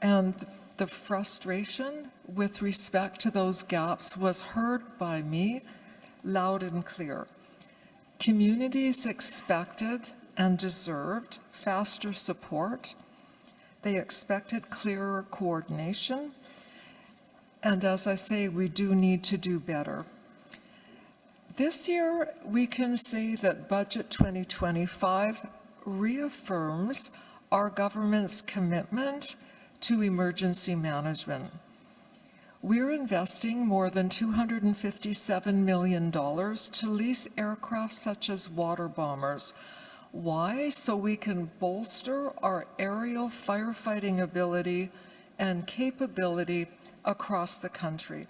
Speaker 2: and the frustration with respect to those gaps was heard by me loud and clear. Communities expected and deserved faster support. They expected clearer coordination. And as I say, we do need to do better. This year, we can say that Budget 2025 reaffirms our government's commitment to emergency management. We're investing more than $257 million to lease aircraft such as water bombers. Why? So we can bolster our aerial firefighting ability and capability across the country.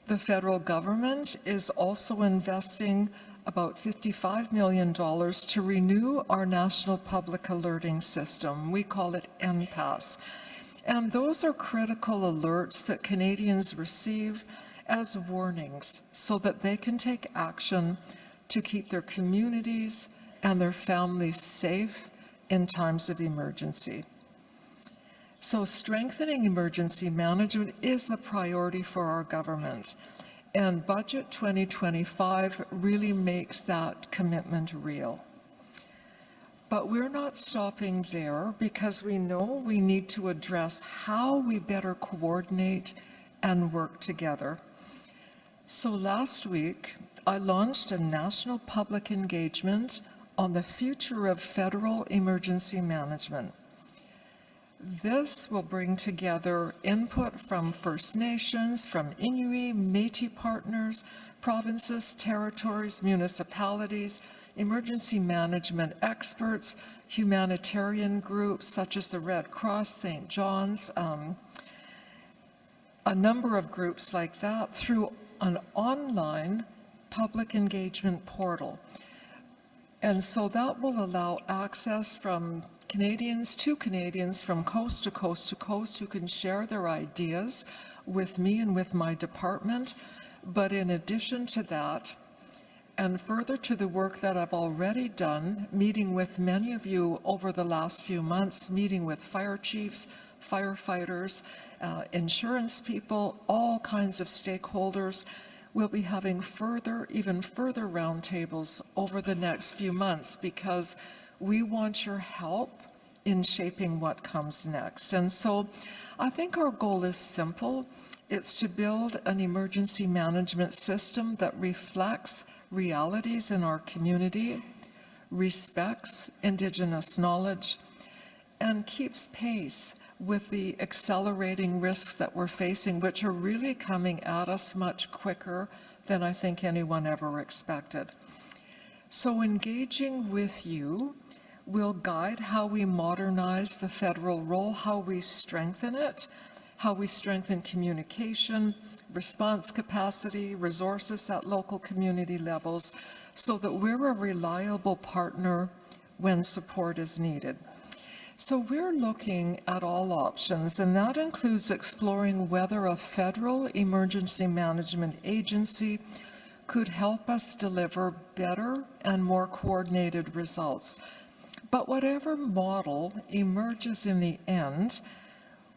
Speaker 2: The federal government is also investing about $55 million to renew our national public alerting system. We call it NPAS. And those are critical alerts that Canadians receive as warnings so that they can take action to keep their communities and their families safe in times of emergency. So strengthening emergency management is a priority for our government, and Budget 2025 really makes that commitment real. But we're not stopping there, because we know we need to address how we better coordinate and work together. So last week, I launched a national public engagement on the future of federal emergency management. This will bring together input from First Nations, from Inuit, Métis partners, provinces, territories, municipalities, emergency management experts, humanitarian groups such as the Red Cross, St. John's, a number of groups like that, through an online public engagement portal. And so that will allow access from Canadians from coast to coast to coast, who can share their ideas with me and with my department. But in addition to that, and further to the work that I've already done, meeting with many of you over the last few months, meeting with fire chiefs, firefighters, insurance people, all kinds of stakeholders, we'll be having even further roundtables over the next few months because we want your help in shaping what comes next. And so I think our goal is simple. It's to build an emergency management system that reflects realities in our community, respects Indigenous knowledge, and keeps pace with the accelerating risks that we're facing, which are really coming at us much quicker than I think anyone ever expected. So engaging with you will guide how we modernize the federal role, how we strengthen it, how we strengthen communication, response capacity, resources at local community levels, so that we're a reliable partner when support is needed. So we're looking at all options, and that includes exploring whether a federal emergency management agency could help us deliver better and more coordinated results. But whatever model emerges in the end,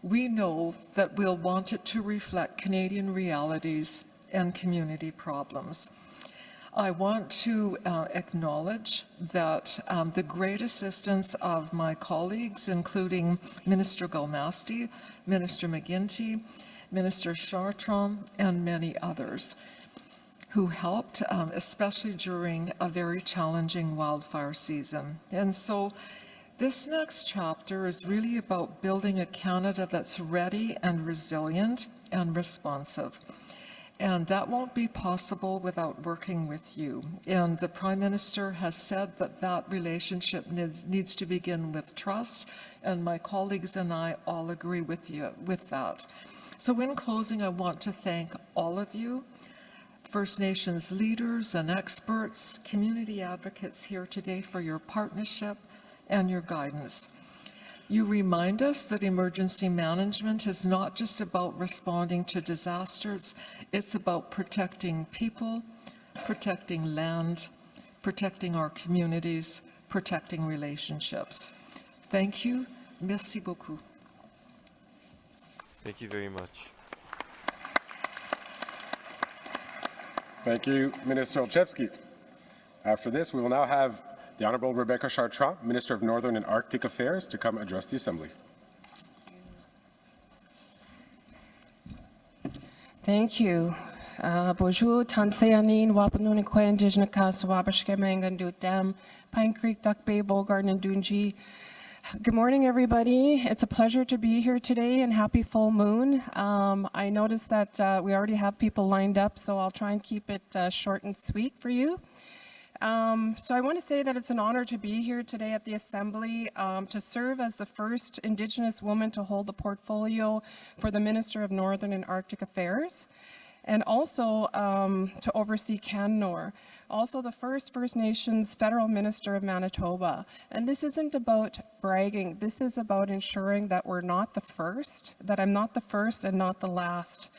Speaker 2: we know that we'll want it to reflect Canadian realities and community problems. I want to acknowledge that the great assistance of my colleagues, including Minister GMasti, Minister McGuinty, Minister Chartra, and many others, who helped, especially during a very challenging wildfire season. And so this next chapter is really about building a Canada that's ready and resilient and responsive. And that won't be possible without working with you. And the Prime Minister has said that that relationship needs to begin with trust, and my colleagues and I all agree with you with that. So in closing, I want to thank all of you, First Nations leaders and experts, community advocates here today for your partnership and your guidance. You remind us that emergency management is not just about responding to disasters, it's about protecting people, protecting land, protecting our communities, protecting relationships. Thank you. Merci beaucoup.
Speaker 9: Thank you very much.
Speaker 4: Thank you, Minister Alchevki. After this, we will now have the Honourable Rebecca Chartra, Minister of Northern and Arctic Affairs, to come address the Assembly.
Speaker 1: Thank you. Bonjour, Tanseanin, Wapanuni Quen, Dijnakas, Wabashkemang, and Dutam, Pine Creek, Duck Bay, Volgarden, and Dunji. Good morning, everybody. It's a pleasure to be here today, and happy full moon. I noticed that we already have people lined up, so I'll try and keep it short and sweet for you. So I want to say that it's an honor to be here today at the Assembly to serve as the first Indigenous woman to hold the portfolio for the Minister of Northern and Arctic Affairs, and also to oversee CanNor, also the first First Nations Federal Minister of Manitoba. And this isn't about bragging, this is about ensuring that we're not the first, that I'm not the first and not the last.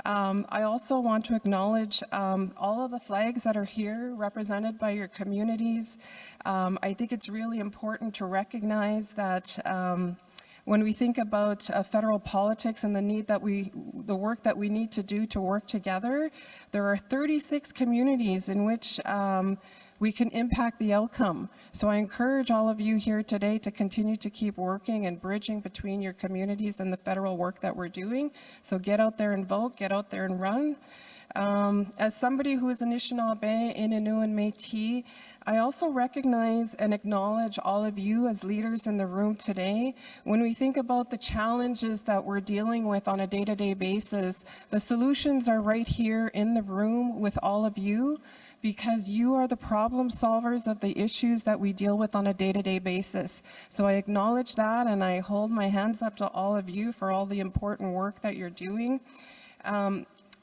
Speaker 1: I also want to acknowledge all of the flags that are here represented by your communities. I think it's really important to recognize that when we think about federal politics and the work that we need to do to work together, there are 36 communities in which we can impact the outcome. So I encourage all of you here today to continue to keep working and bridging between your communities and the federal work that we're doing. So get out there and vote, get out there and run. As somebody who is Anishinaabe, Innu, and Métis, I also recognize and acknowledge all of you as leaders in the room today. When we think about the challenges that we're dealing with on a day-to-day basis, the solutions are right here in the room with all of you, because you are the problem solvers of the issues that we deal with on a day-to-day basis. So I acknowledge that, and I hold my hands up to all of you for all the important work that you're doing.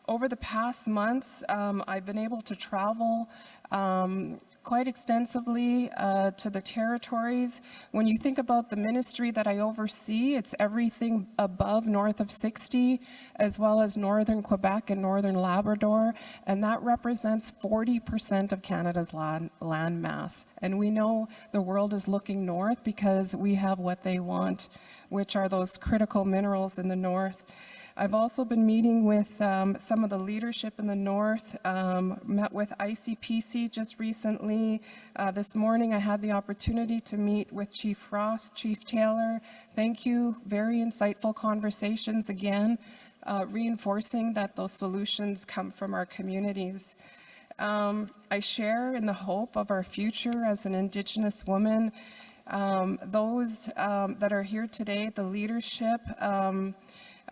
Speaker 1: Over the past months, I've been able to travel quite extensively to the territories. When you think about the ministry that I oversee, it's everything above north of 60, as well as northern Quebec and northern Labrador, and that represents 40% of Canada's land mass. And we know the world is looking north because we have what they want, which are those critical minerals in the north. I've also been meeting with some of the leadership in the north, met with ICPC just recently. This morning I had the opportunity to meet with Chief Frost, Chief Taylor. Thank you, very insightful conversations again, reinforcing that those solutions come from our communities. I share in the hope of our future as an Indigenous woman. Those that are here today, the leadership,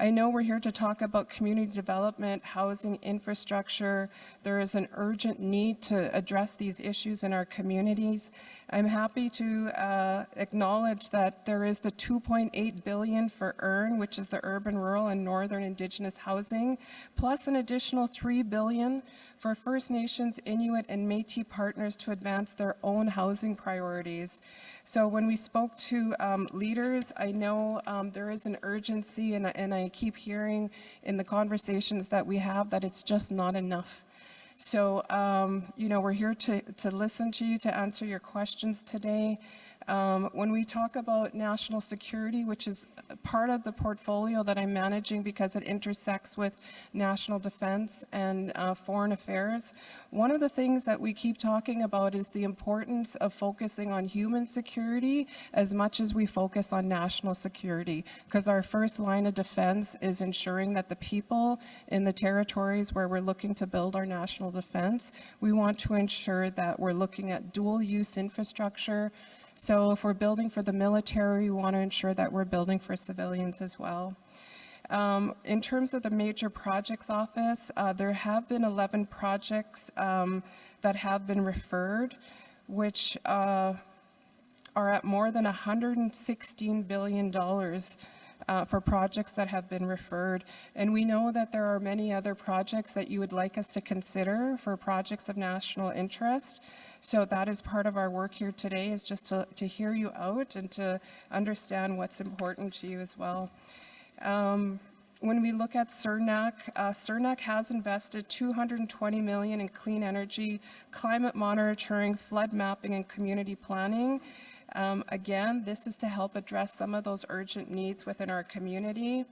Speaker 1: I know we're here to talk about community development, housing, infrastructure. There is an urgent need to address these issues in our communities. I'm happy to acknowledge that there is the $2.8 billion for EARN, which is the Urban, Rural, and Northern Indigenous Housing, plus an additional $3 billion for First Nations, Inuit, and Métis partners to advance their own housing priorities. So when we spoke to leaders, I know there is an urgency, and I keep hearing in the conversations that we have that it's just not enough. So, you know, we're here to listen to you, to answer your questions today. When we talk about national security, which is part of the portfolio that I'm managing because it intersects with national defense and foreign affairs, one of the things that we keep talking about is the importance of focusing on human security as much as we focus on national security, because our first line of defense is ensuring that the people in the territories where we're looking to build our national defense, we want to ensure that we're looking at dual use infrastructure. So if we're building for the military, we want to ensure that we're building for civilians as well. In terms of the major projects office, there have been 11 projects that have been referred, which are at more than $116 billion for projects that have been referred. And we know that there are many other projects that you would like us to consider for projects of national interest. So that is part of our work here today, is just to hear you out and to understand what's important to you as well. When we look at CERNAC, CERNAC has invested $220 million in clean energy, climate monitoring, flood mapping, and community planning. Again, this is to help address some of those urgent needs within our community.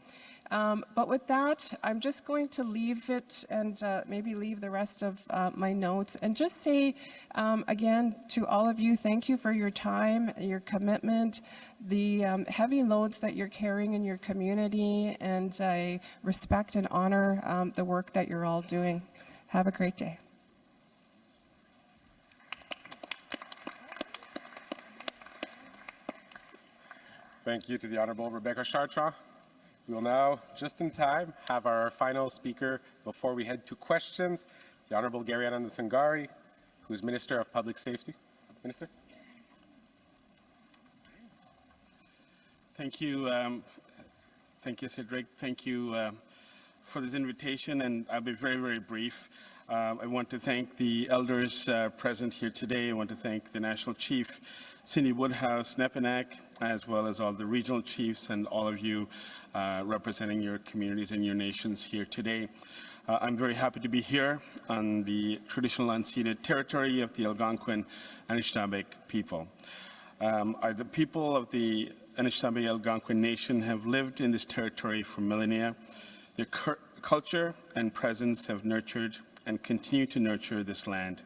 Speaker 1: But with that, I'm just going to leave it and maybe leave the rest of my notes and just say again to all of you, thank you for your time, your commitment, the heavy loads that you're carrying in your community, and I respect and honor the work that you're all doing. Have a great day.
Speaker 4: Thank you to the Honourable Rebecca Chartra. We will now, just in time, have our final speaker before we head to questions, the Honourable Anan Zanguri, who is Minister of Public Safety. Minister.
Speaker 5: Thank you. Thank you, Cedric. Thank you for this invitation, and I'll be very, very brief. I want to thank the elders present here today. I want to thank the National Chief, Cindy Woodhouse, Nepanak, as well as all the regional chiefs and all of you representing your communities and your nations here today. I'm very happy to be here on the traditional unceded territory of the Algonquin Anishinaabe people. The people of the Anishinaabe Algonquin Nation have lived in this territory for millennia. Their culture and presence have nurtured and continue to nurture this land.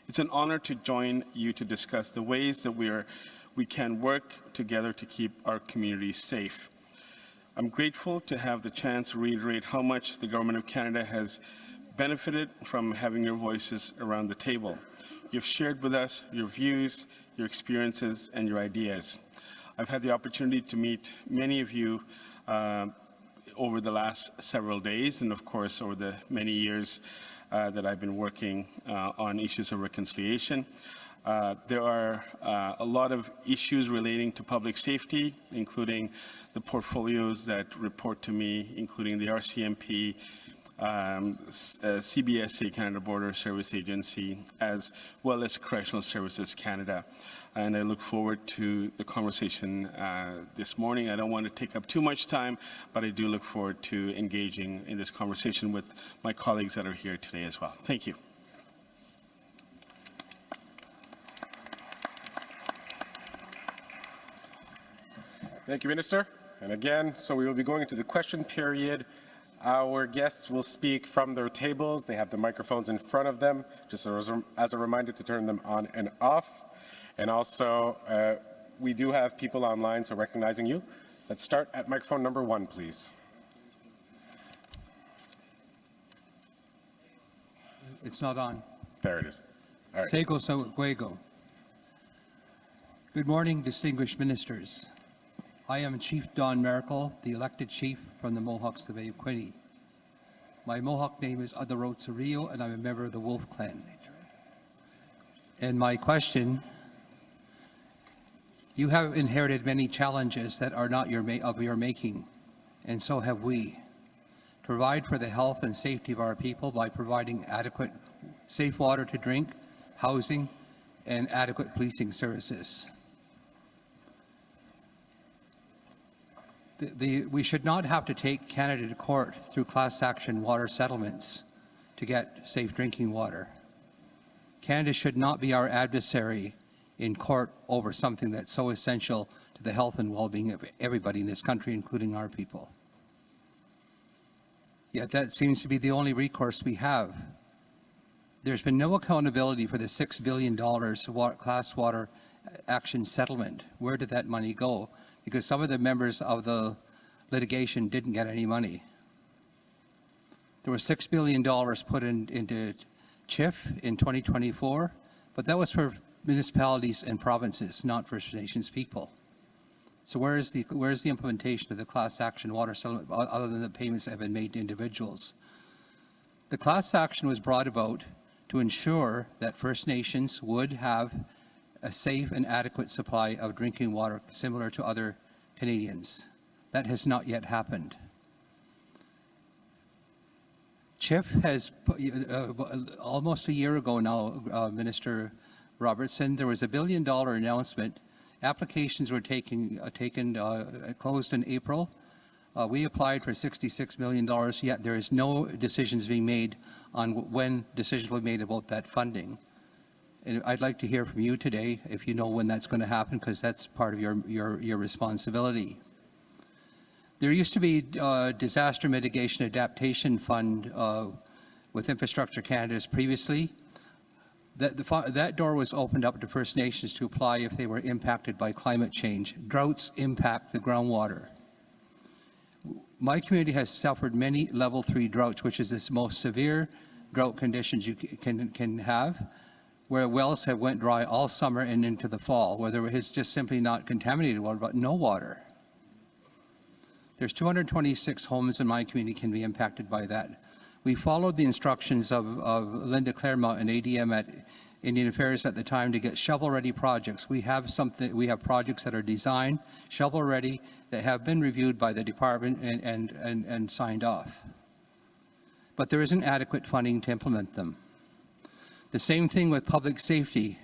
Speaker 5: It's an honor to join you to discuss the ways that we can work together to keep our communities safe. I'm grateful to have the chance to reiterate how much the Government of Canada has benefited from having your voices around the table. You've shared with us your views, your experiences, and your ideas. I've had the opportunity to meet many of you over the last several days, and of course over the many years that I've been working on issues of reconciliation. There are a lot of issues relating to public safety, including the portfolios that report to me, including the RCMP, CBSA, Canada Border Service Agency, as well as Correctional Services Canada. And I look forward to the conversation this morning. I don't want to take up too much time, but I do look forward to engaging in this conversation with my colleagues that are here today as well. Thank you.
Speaker 4: Thank you, Minister. And again, so we will be going into the question period. Our guests will speak from their tables. They have the microphones in front of them, just as a reminder to turn them on and off. And also, we do have people online, so recognizing you. Let's start at microphone number 1, please.
Speaker 10: It's not on.
Speaker 4: There it is. All right.
Speaker 10: Sego Saguego. Good morning, distinguished ministers. I am Chief Don Merkel, the elected chief from the Mohawks of the Bay of Quinte. My Mohawk name is Robertson, and I'm a member of the Wolf Clan. And my question, you have inherited many challenges that are not of your making, and so have we. To provide for the health and safety of our people by providing adequate, safe water to drink, housing, and adequate policing services. We should not have to take Canada to court through class action water settlements to get safe drinking water. Canada should not be our adversary in court over something that's so essential to the health and well-being of everybody in this country, including our people. Yet that seems to be the only recourse we have. There's been no accountability for the $6 billion class water action settlement. Where did that money go? Because some of the members of the litigation didn't get any money. There was $6 billion put into CHIF in 2024, but that was for municipalities and provinces, not First Nations people. So where is the implementation of the class action water settlement other than the payments that have been made to individuals? The class action was brought about to ensure that First Nations would have a safe and adequate supply of drinking water similar to other Canadians. That has not yet happened. CHIF has, almost a year ago now, Minister Robertson, there was a $1 billion announcement. Applications were closed in April. We applied for $66 million, yet there is no decisions being made on when decisions will be made about that funding. And I'd like to hear from you today if you know when that's going to happen, because that's part of your responsibility. There used to be a disaster mitigation adaptation fund with Infrastructure Canada's previously. That door was opened up to First Nations to apply if they were impacted by climate change. Droughts impact the groundwater. My community has suffered many level 3 droughts, which is the most severe drought conditions you can have, where wells have went dry all summer and into the fall, where there is just simply not contaminated water, but no water. There's 226 homes in my community can be impacted by that. We followed the instructions of Linda Claremont and ADM at Indian Affairs at the time to get shovel-ready projects. We have projects that are designed, shovel-ready, that have been reviewed by the department and signed off. But there isn't adequate funding to implement them. The same thing with public safety.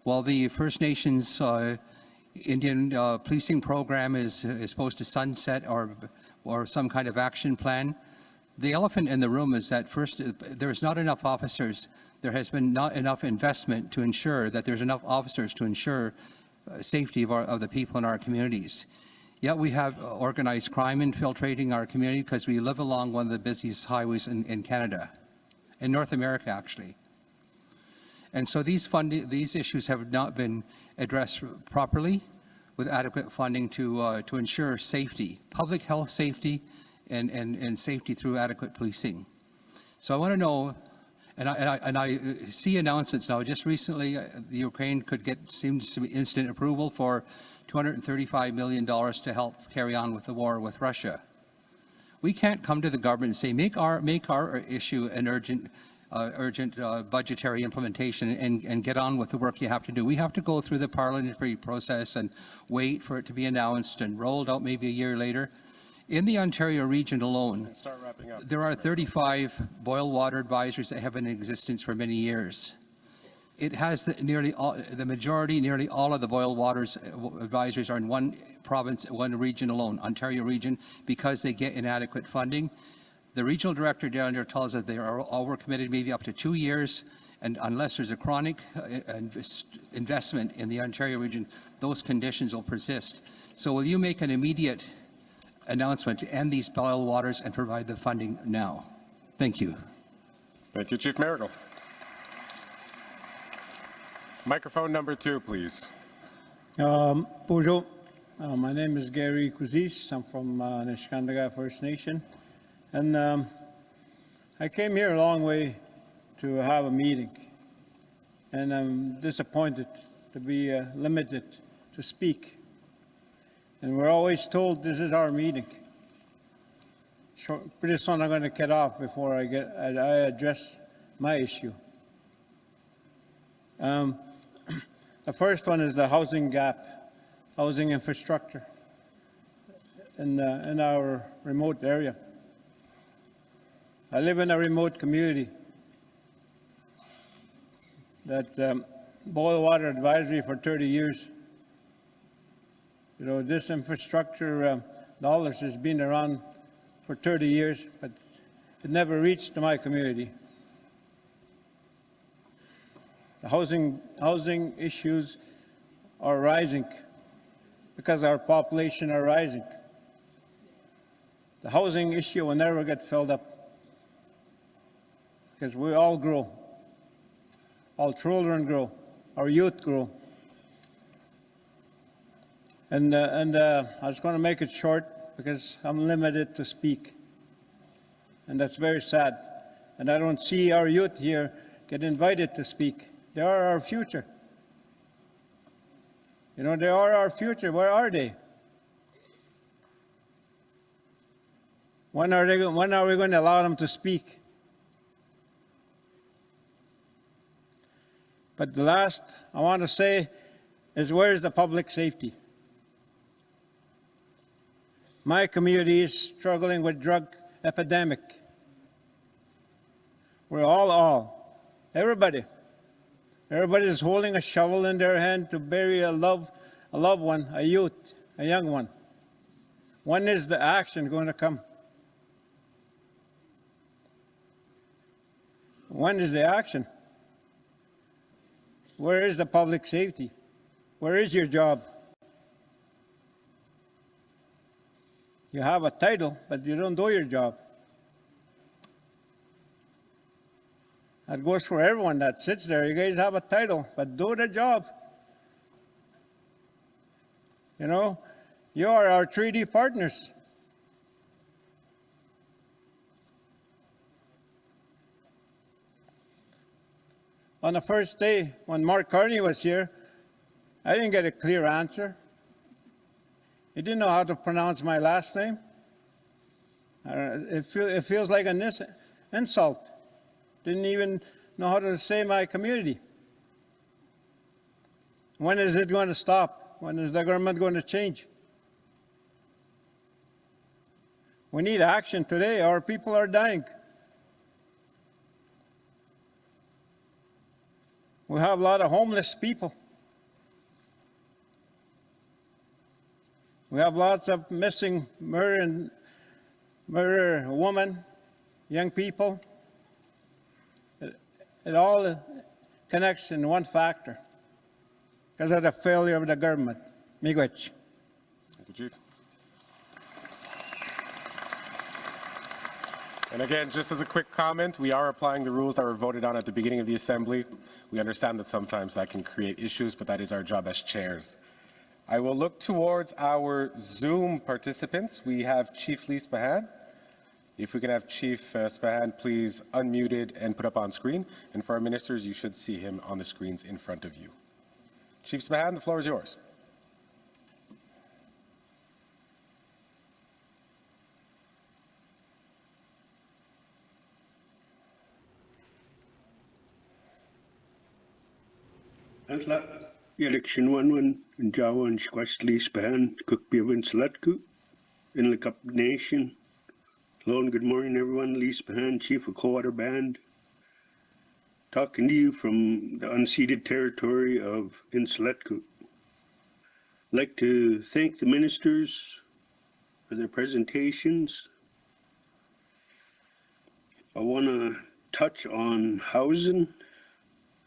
Speaker 10: While the First Nations Indian policing program is supposed to sunset or some kind of action plan, the elephant in the room is that first, there's not enough officers. There has been not enough investment to ensure that there's enough officers to ensure safety of the people in our communities. Yet we have organized crime infiltrating our community because we live along one of the busiest highways in Canada, in North America actually. And so these issues have not been addressed properly with adequate funding to ensure safety, public health safety, and safety through adequate policing. So I want to know, and I see announcements now. Just recently, the Ukraine seems to be instant approval for $235 million to help carry on with the war with Russia. We can't come to the government and say, make our issue an urgent budgetary implementation and get on with the work you have to do. We have to go through the parliamentary process and wait for it to be announced and rolled out maybe a year later. In the Ontario region alone, there are 35 boil water advisories that have been in existence for many years. It has nearly all of the boil waters advisories are in one province, one region alone, Ontario region, because they get inadequate funding. The regional director down there tells us they are overcommitted maybe up to 2 years, and unless there's a chronic investment in the Ontario region, those conditions will persist. So will you make an immediate announcement to end these boil waters and provide the funding now. Thank you.
Speaker 4: Thank you, Chief Marigal. Microphone number 2, please.
Speaker 11: Bonjour. My name is Gary Kuzis. I'm from Niskandaga First Nation. And I came here a long way to have a meeting. And I'm disappointed to be limited to speak. And we're always told this is our meeting. Pretty soon I'm going to get off before I address my issue. The first one is the housing gap, housing infrastructure in our remote area. I live in a remote community that boil water advisory for 30 years. You know, this infrastructure dollars has been around for 30 years, but it never reached my community. The housing issues are rising because our population are rising. The housing issue will never get filled up because we all grow. All children grow. Our youth grow. And I was going to make it short because I'm limited to speak. And that's very sad. And I don't see our youth here get invited to speak. They are our future. You know, they are our future. Where are they? When are we going to allow them to speak? But the last I want to say is, where is the public safety? My community is struggling with drug epidemic. We're everybody is holding a shovel in their hand to bury a loved one, a youth, a young one. When is the action going to come? When is the action? Where is the public safety? Where is your job? You have a title, but you don't do your job. That goes for everyone that sits there. You guys have a title, but do the job. You know, you are our treaty partners. On the first day, when Mark Carney was here, I didn't get a clear answer. He didn't know how to pronounce my last name. It feels like an insult. Didn't even know how to say my community. When is it going to stop? When is the government going to change? We need action today. Our people are dying. We have a lot of homeless people. We have lots of missing murder women, young people. It all connects in one factor, because of the failure of the government. Miigwech.
Speaker 4: Thank you, Chief. And again, just as a quick comment, we are applying the rules that were voted on at the beginning of the Assembly. We understand that sometimes that can create issues, but that is our job as chairs. I will look towards our Zoom participants. We have Chief Lee Spahan. If we can have Chief Spahan please unmuted and put up on screen. And for our ministers, you should see him on the screens in front of you. Chief Spahan, the floor is yours.
Speaker 22: Election 1-1 in Jawa and Squashley Spahan, Cookbevan Salatku, in the Cup Nation. Hello and good morning, everyone. Lee Spahan, Chief of Coldwater Band, talking to you from the unceded territory of Insuletku. I'd like to thank the ministers for their presentations. I want to touch on housing.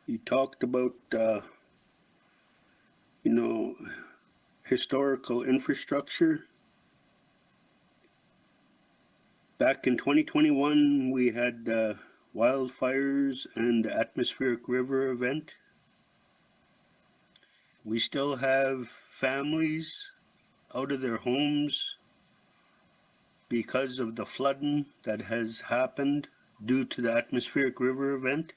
Speaker 22: You talked about historical infrastructure. Back in 2021, we had wildfires and the atmospheric river event. We still have families out of their homes because of the flooding that has happened due to the atmospheric river event.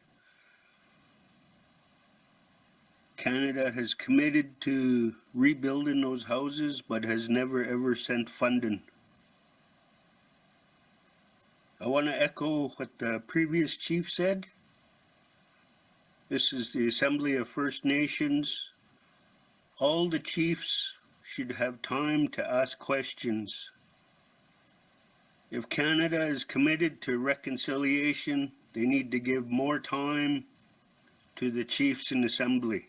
Speaker 22: Canada has committed to rebuilding those houses, but has never ever sent funding. I want to echo what the previous chief said. This is the Assembly of First Nations. All the chiefs should have time to ask questions. If Canada is committed to reconciliation, they need to give more time to the chiefs in Assembly.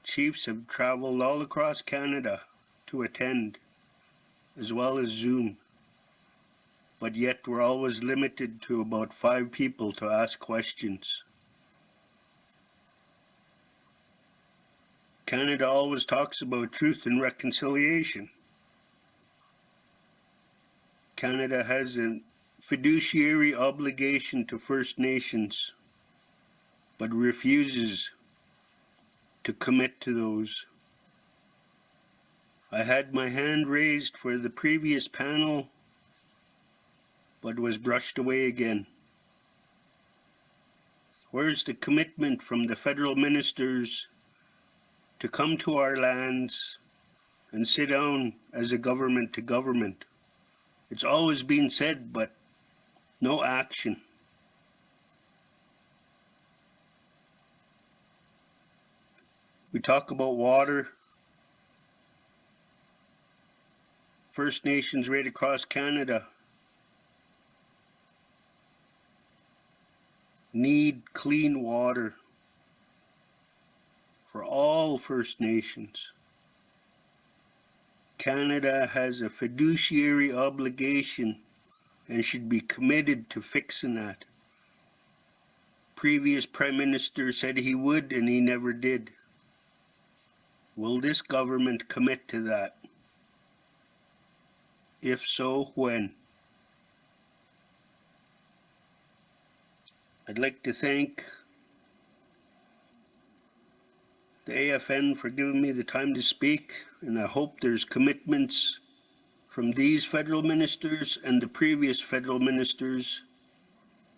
Speaker 22: Chiefs have traveled all across Canada to attend, as well as Zoom. But yet we're always limited to about 5 people to ask questions. Canada always talks about truth and reconciliation. Canada has a fiduciary obligation to First Nations, but refuses to commit to those. I had my hand raised for the previous panel, but was brushed away again. Where's the commitment from the federal ministers to come to our lands and sit down as a government to government? It's always been said, but no action. We talk about water. First Nations right across Canada need clean water for all First Nations. Canada has a fiduciary obligation and should be committed to fixing that. Previous Prime Minister said he would, and he never did. Will this government commit to that? If so, when? I'd like to thank the AFN for giving me the time to speak, and I hope there's commitments from these federal ministers and the previous federal ministers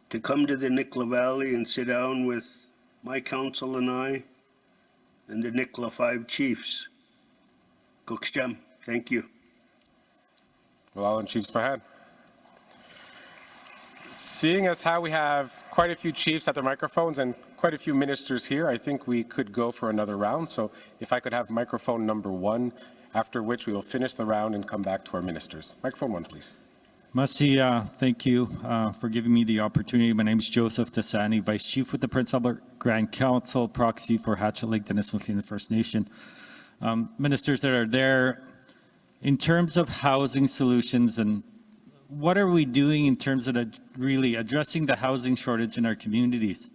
Speaker 22: to come to the Nicola Valley and sit down with my council and I and the Nicola 5 chiefs. Kuksjam, thank you.
Speaker 4: Well, and Chief Spahan. Seeing as how we have quite a few chiefs at the microphones and quite a few ministers here, I think we could go for another round. So if I could have microphone number 1, after which we will finish the round and come back to our ministers. Microphone 1, please.
Speaker 14: Masi, thank you for giving me the opportunity. My name is Joseph Tassani, Vice Chief with the Prince Albert Grand Council, proxy for Hatchet Lake Dennis-Muslin First Nation. Ministers that are there, in terms of housing solutions, and what are we doing in terms of really addressing the housing shortage in our communities?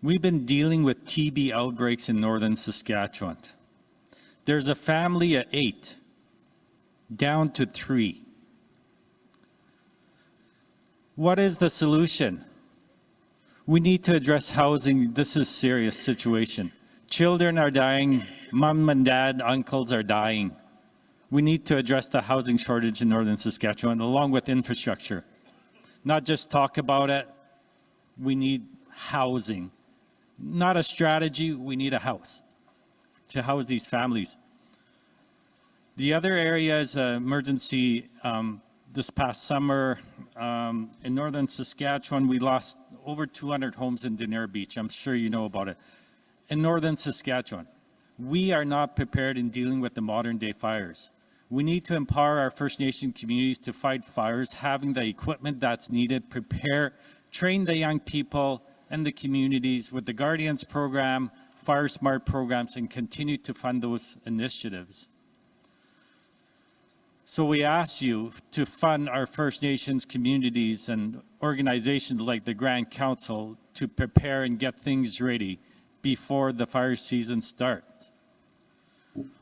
Speaker 14: We've been dealing with TB outbreaks in northern Saskatchewan. There's a family of 8, down to 3. What is the solution? We need to address housing. This is a serious situation. Children are dying. Mom and dad, uncles are dying. We need to address the housing shortage in northern Saskatchewan along with infrastructure. Not just talk about it. We need housing. Not a strategy, we need a house to house these families. The other area is emergency. This past summer in northern Saskatchewan, we lost over 200 homes in Denier Beach. I'm sure you know about it. In northern Saskatchewan, we are not prepared in dealing with the modern day fires. We need to empower our First Nation communities to fight fires, having the equipment that's needed, prepare, train the young people and the communities with the Guardians program, Fire Smart programs, and continue to fund those initiatives. So we ask you to fund our First Nations communities and organizations like the Grand Council to prepare and get things ready before the fire season starts.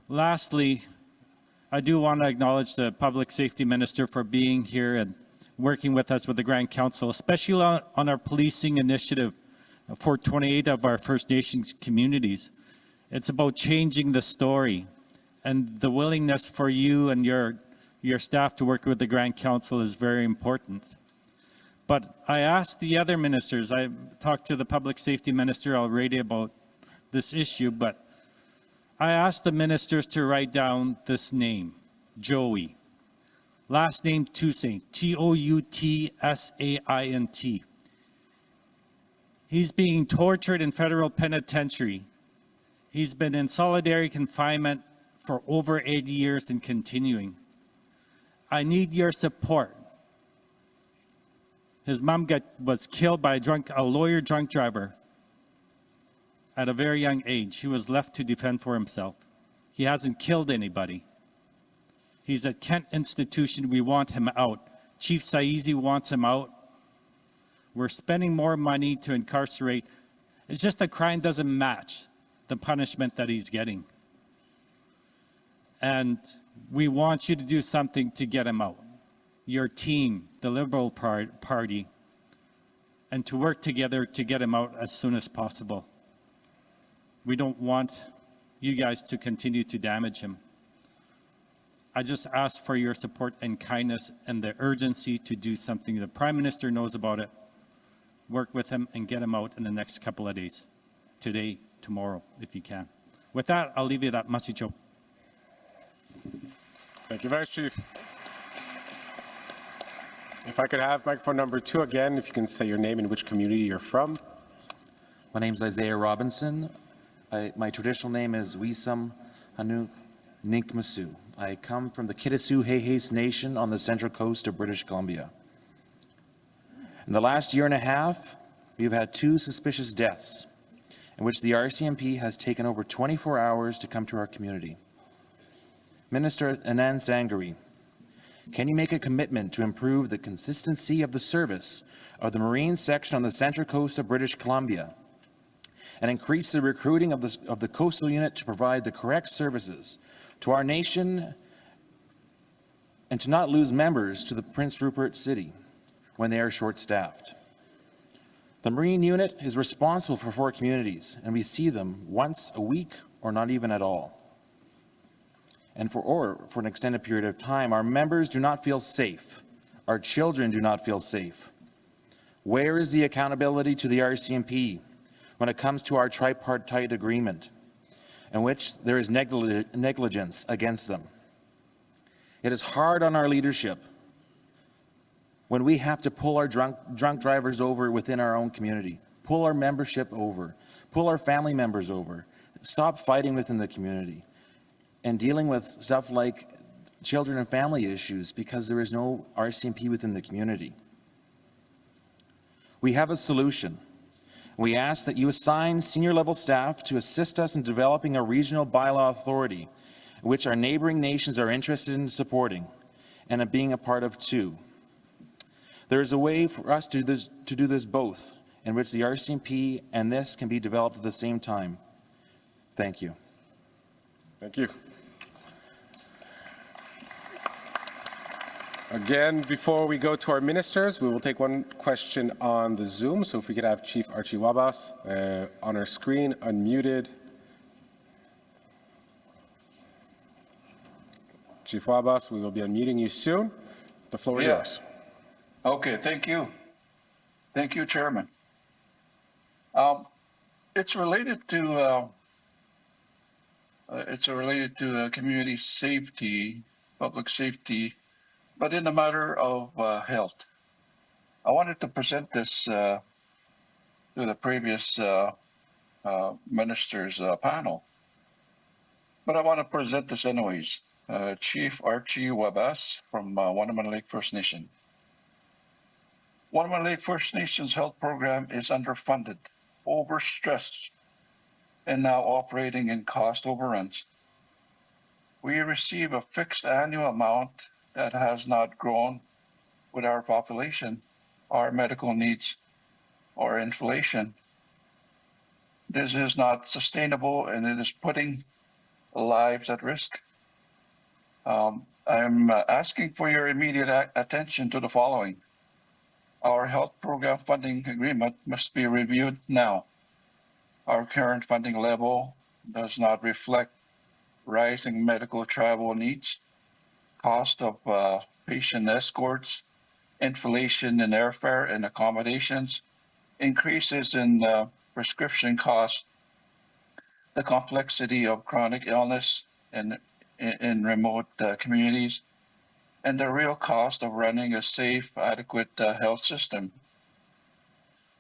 Speaker 14: Lastly, I do want to acknowledge the Public Safety Minister for being here and working with us with the Grand Council, especially on our policing initiative for 28 of our First Nations communities. It's about changing the story, and the willingness for you and your staff to work with the Grand Council is very important. But I asked the other ministers, I talked to the Public Safety Minister already about this issue, but I asked the ministers to write down this name, Joey. Last name Toussaint, T-O-U-T-S-A-I-N-T. He's being tortured in federal penitentiary. He's been in solitary confinement for over 80 years and continuing. I need your support. His mom was killed by a lawyer drunk driver at a very young age. He was left to defend for himself. He hasn't killed anybody. He's at Kent Institution. We want him out. Chief Saizi wants him out. We're spending more money to incarcerate. It's just the crime doesn't match the punishment that he's getting. And we want you to do something to get him out. Your team, the Liberal Party, and to work together to get him out as soon as possible. We don't want you guys to continue to damage him. I just ask for your support and kindness and the urgency to do something. The Prime Minister knows about it. Work with him and get him out in the next couple of days. Today, tomorrow, if you can. With that, I'll leave you that. Masicho.
Speaker 4: Thank you, Vice Chief. If I could have microphone number 2 again, if you can say your name and which community you're from.
Speaker 12: My name is Isaiah Robinson. My traditional name is Wisam Hanuk Ninkmasu. I come from the Kitasoo-Hayhais Nation on the central coast of British Columbia. In the last year and a half, we've had 2 suspicious deaths in which the RCMP has taken over 24 hours to come to our community. Minister Anan Zanguri, can you make a commitment to improve the consistency of the service of the Marine section on the central coast of British Columbia and increase the recruiting of the coastal unit to provide the correct services to our nation and to not lose members to the Prince Rupert City when they are short-staffed? The Marine unit is responsible for 4 communities, and we see them once a week or not even at all. And for an extended period of time, our members do not feel safe. Our children do not feel safe. Where is the accountability to the RCMP when it comes to our tripartite agreement, in which there is negligence against them? It is hard on our leadership when we have to pull our drunk drivers over within our own community, pull our membership over, pull our family members over, stop fighting within the community, and dealing with stuff like children and family issues because there is no RCMP within the community. We have a solution. We ask that you assign senior level staff to assist us in developing a regional bylaw authority, which our neighboring nations are interested in supporting and in being a part of too. There is a way for us to do this both, in which the RCMP and this can be developed at the same time. Thank you.
Speaker 4: Thank you. Again, before we go to our ministers, we will take one question on the Zoom. So if we could have Chief Archie Wabas on our screen, unmuted. Chief Wabas, we will be unmuting you soon. The floor is yours.
Speaker 18: Okay, thank you. Thank you, Chairman. It's related to community safety, public safety, but in the matter of health. I wanted to present this to the previous minister's panel, but I want to present this anyways. Chief Archie Wabas from Wannaman Lake First Nation. Wannaman Lake First Nation's health program is underfunded, overstressed, and now operating in cost overruns. We receive a fixed annual amount that has not grown with our population, our medical needs, or inflation. This is not sustainable, and it is putting lives at risk. I'm asking for your immediate attention to the following. Our health program funding agreement must be reviewed now. Our current funding level does not reflect rising medical travel needs, cost of patient escorts, inflation in airfare and accommodations, increases in prescription costs, the complexity of chronic illness in remote communities, and the real cost of running a safe, adequate health system.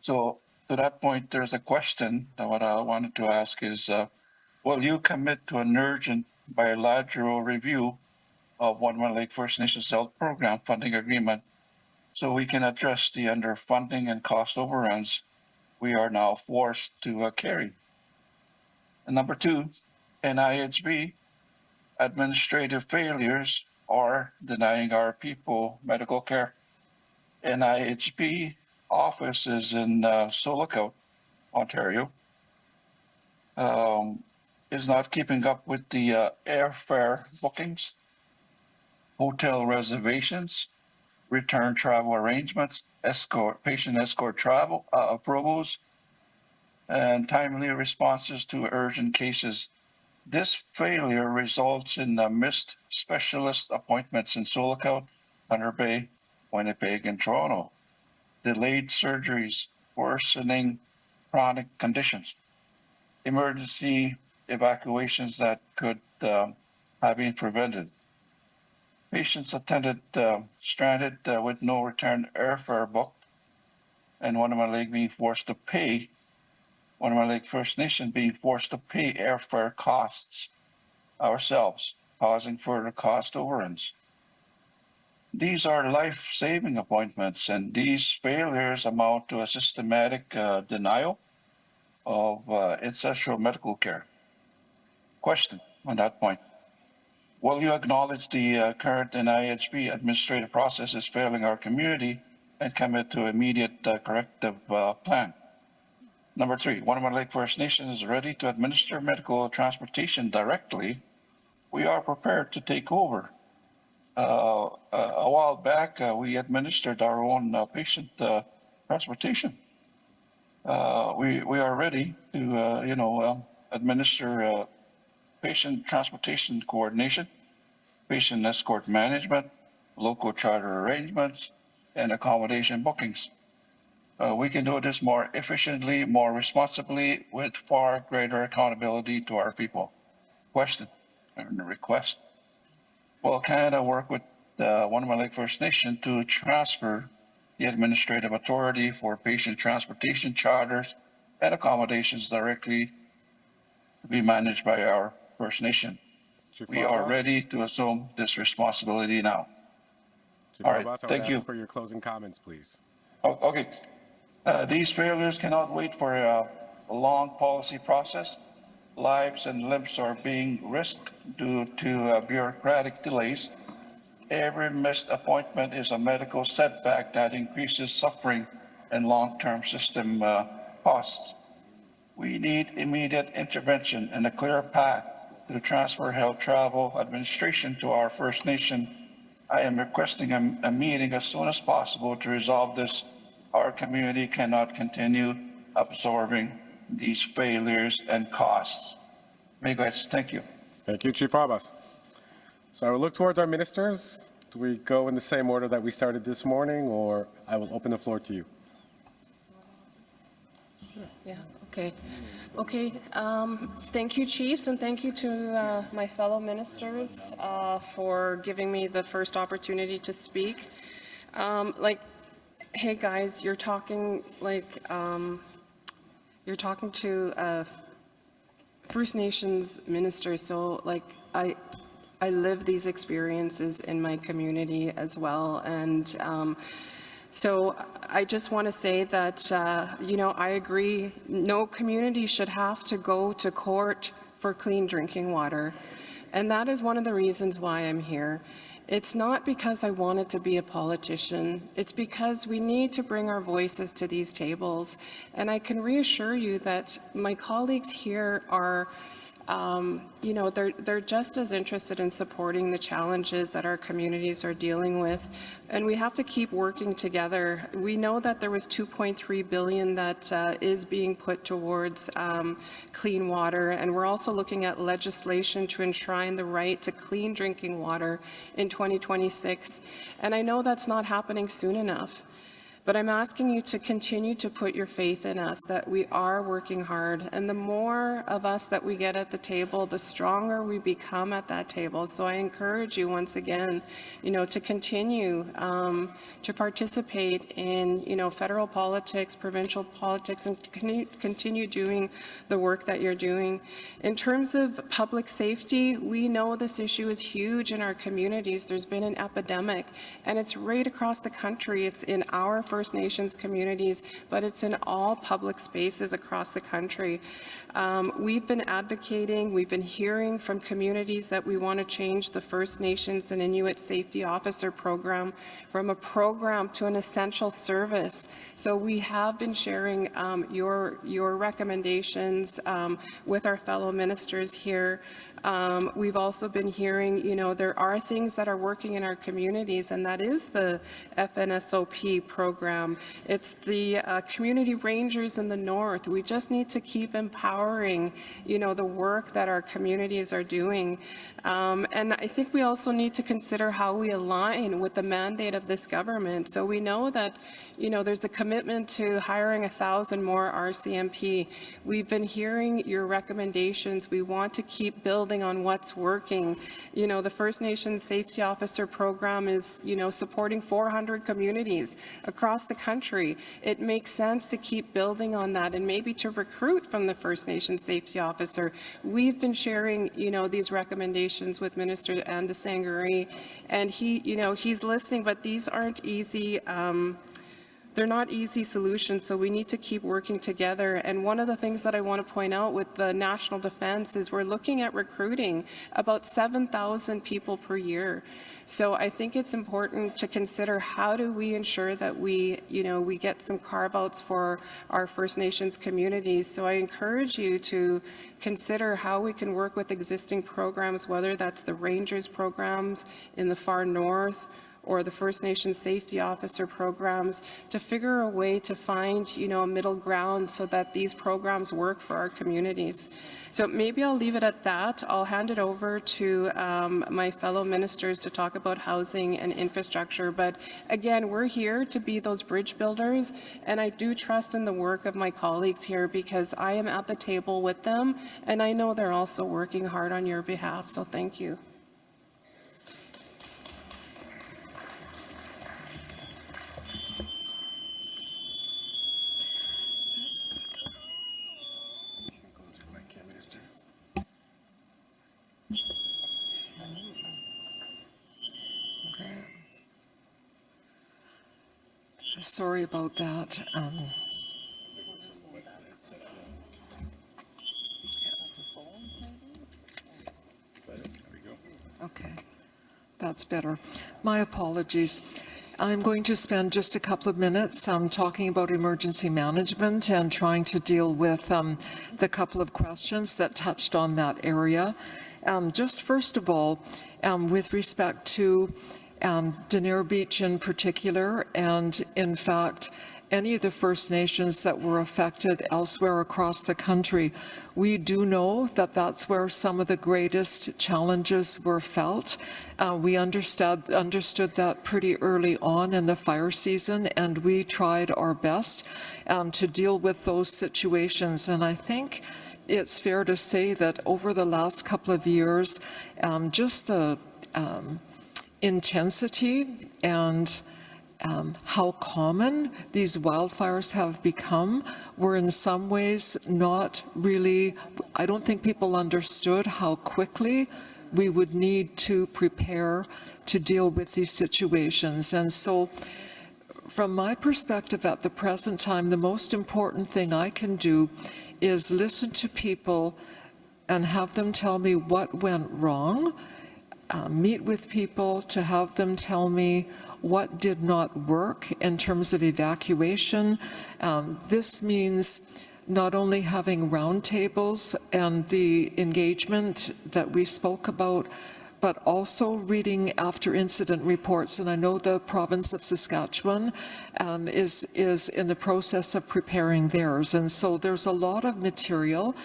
Speaker 18: So to that point, there's a question that what I wanted to ask is, will you commit to an urgent bilateral review of One Lake First Nations Health Program funding agreement so we can address the underfunding and cost overruns we are now forced to carry? And number two, NIHB administrative failures are denying our people medical care. NIHB office is in Solihull, Ontario, is not keeping up with the airfare bookings, hotel reservations, return travel arrangements, patient escort travel approvals, and timely responses to urgent cases. This failure results in missed specialist appointments in Solihull, Thunder Bay, Winnipeg, and Toronto, delayed surgeries, worsening chronic conditions, emergency evacuations that could have been prevented. Patients attended stranded with no return airfare booked, and One Lake being forced to pay, One Lake First Nation being forced to pay airfare costs ourselves, causing further cost overruns. These are life-saving appointments, and these failures amount to a systematic denial of essential medical care. Question on that point. Will you acknowledge the current NIHB administrative process is failing our community and commit to immediate corrective plan? Number three, One Lake First Nation is ready to administer medical transportation directly. We are prepared to take over. A while back, we administered our own patient transportation. We are ready to, administer patient transportation coordination, patient escort management, local charter arrangements, and accommodation bookings. We can do this more efficiently, more responsibly, with far greater accountability to our people. Question and request. Will Canada work with One Lake First Nation to transfer the administrative authority for patient transportation charters and accommodations directly to be managed by our First Nation? We are ready to assume this responsibility now. All right, thank you.
Speaker 4: For your closing comments, please.
Speaker 18: Okay. These failures cannot wait for a long policy process. Lives and limbs are being risked due to bureaucratic delays. Every missed appointment is a medical setback that increases suffering and long-term system costs. We need immediate intervention and a clear path to transfer health travel administration to our First Nation. I am requesting a meeting as soon as possible to resolve this. Our community cannot continue absorbing these failures and costs. Thank you.
Speaker 4: Thank you, Chief Abbas. So I will look towards our ministers. Do we go in the same order that we started this morning, or I will open the floor to you?
Speaker 1: Yeah, okay. Okay, thank you, Chiefs, and thank you to my fellow ministers for giving me the first opportunity to speak. Hey guys, you're talking to a First Nations minister, so I live these experiences in my community as well, and so I just want to say that, I agree, no community should have to go to court for clean drinking water. And that is one of the reasons why I'm here. It's not because I wanted to be a politician. It's because we need to bring our voices to these tables. And I can reassure you that my colleagues here are you know, they're just as interested in supporting the challenges that our communities are dealing with, and we have to keep working together. We know that there was $2.3 billion that is being put towards clean water, and we're also looking at legislation to enshrine the right to clean drinking water in 2026. And I know that's not happening soon enough. But I'm asking you to continue to put your faith in us, that we are working hard. And the more of us that we get at the table, the stronger we become at that table. So I encourage you once again, you know, to continue to participate in, you know, federal politics, provincial politics, and continue doing the work that you're doing. In terms of public safety, we know this issue is huge in our communities. There's been an epidemic, and it's right across the country. It's in our First Nations communities, but it's in all public spaces across the country. We've been advocating, we've been hearing from communities that we want to change the First Nations and Inuit Safety Officer program from a program to an essential service. So we have been sharing your recommendations with our fellow ministers here. We've also been hearing, you know, there are things that are working in our communities, and that is the FNSOP program. It's the community rangers in the north. We just need to keep empowering, you know, the work that our communities are doing. And I think we also need to consider how we align with the mandate of this government. So we know that, you know, there's a commitment to hiring 1,000 more RCMP. We've been hearing your recommendations. We want to keep building on what's working. You know, the First Nations Safety Officer program is, you know, supporting 400 communities across the country. It makes sense to keep building on that and maybe to recruit from the First Nations Safety Officer. We've been sharing, you know, these recommendations with Minister Anan Zanguri, and he, you know, he's listening, but these aren't easy. They're not easy solutions, so we need to keep working together. And one of the things that I want to point out with the national defense is we're looking at recruiting about 7,000 people per year. So I think it's important to consider how do we ensure that we, you know, we get some carve-outs for our First Nations communities. So I encourage you to consider how we can work with existing programs, whether that's the Rangers programs in the far north, or the First Nations Safety Officer programs, to figure a way to find, you know, a middle ground so that these programs work for our communities. So maybe I'll leave it at that. I'll hand it over to my fellow ministers to talk about housing and infrastructure. But again, we're here to be those bridge builders, and I do trust in the work of my colleagues here because I am at the table with them, and I know they're also working hard on your behalf. So thank you.
Speaker 2: Sorry about that. Okay, that's better. My apologies. I'm going to spend just a couple of minutes talking about emergency management and trying to deal with the couple of questions that touched on that area. Just first of all, with respect to Denier Beach in particular, and in fact, any of the First Nations that were affected elsewhere across the country, we do know that that's where some of the greatest challenges were felt. We understood that pretty early on in the fire season, and we tried our best to deal with those situations. And I think it's fair to say that over the last couple of years, just the intensity and how common these wildfires have become were in some ways not really, I don't think people understood how quickly we would need to prepare to deal with these situations. And so from my perspective at the present time, the most important thing I can do is listen to people and have them tell me what went wrong, meet with people to have them tell me what did not work in terms of evacuation. This means not only having roundtables and the engagement that we spoke about, but also reading after incident reports. And I know the province of Saskatchewan is in the process of preparing theirs. And so there's a lot of material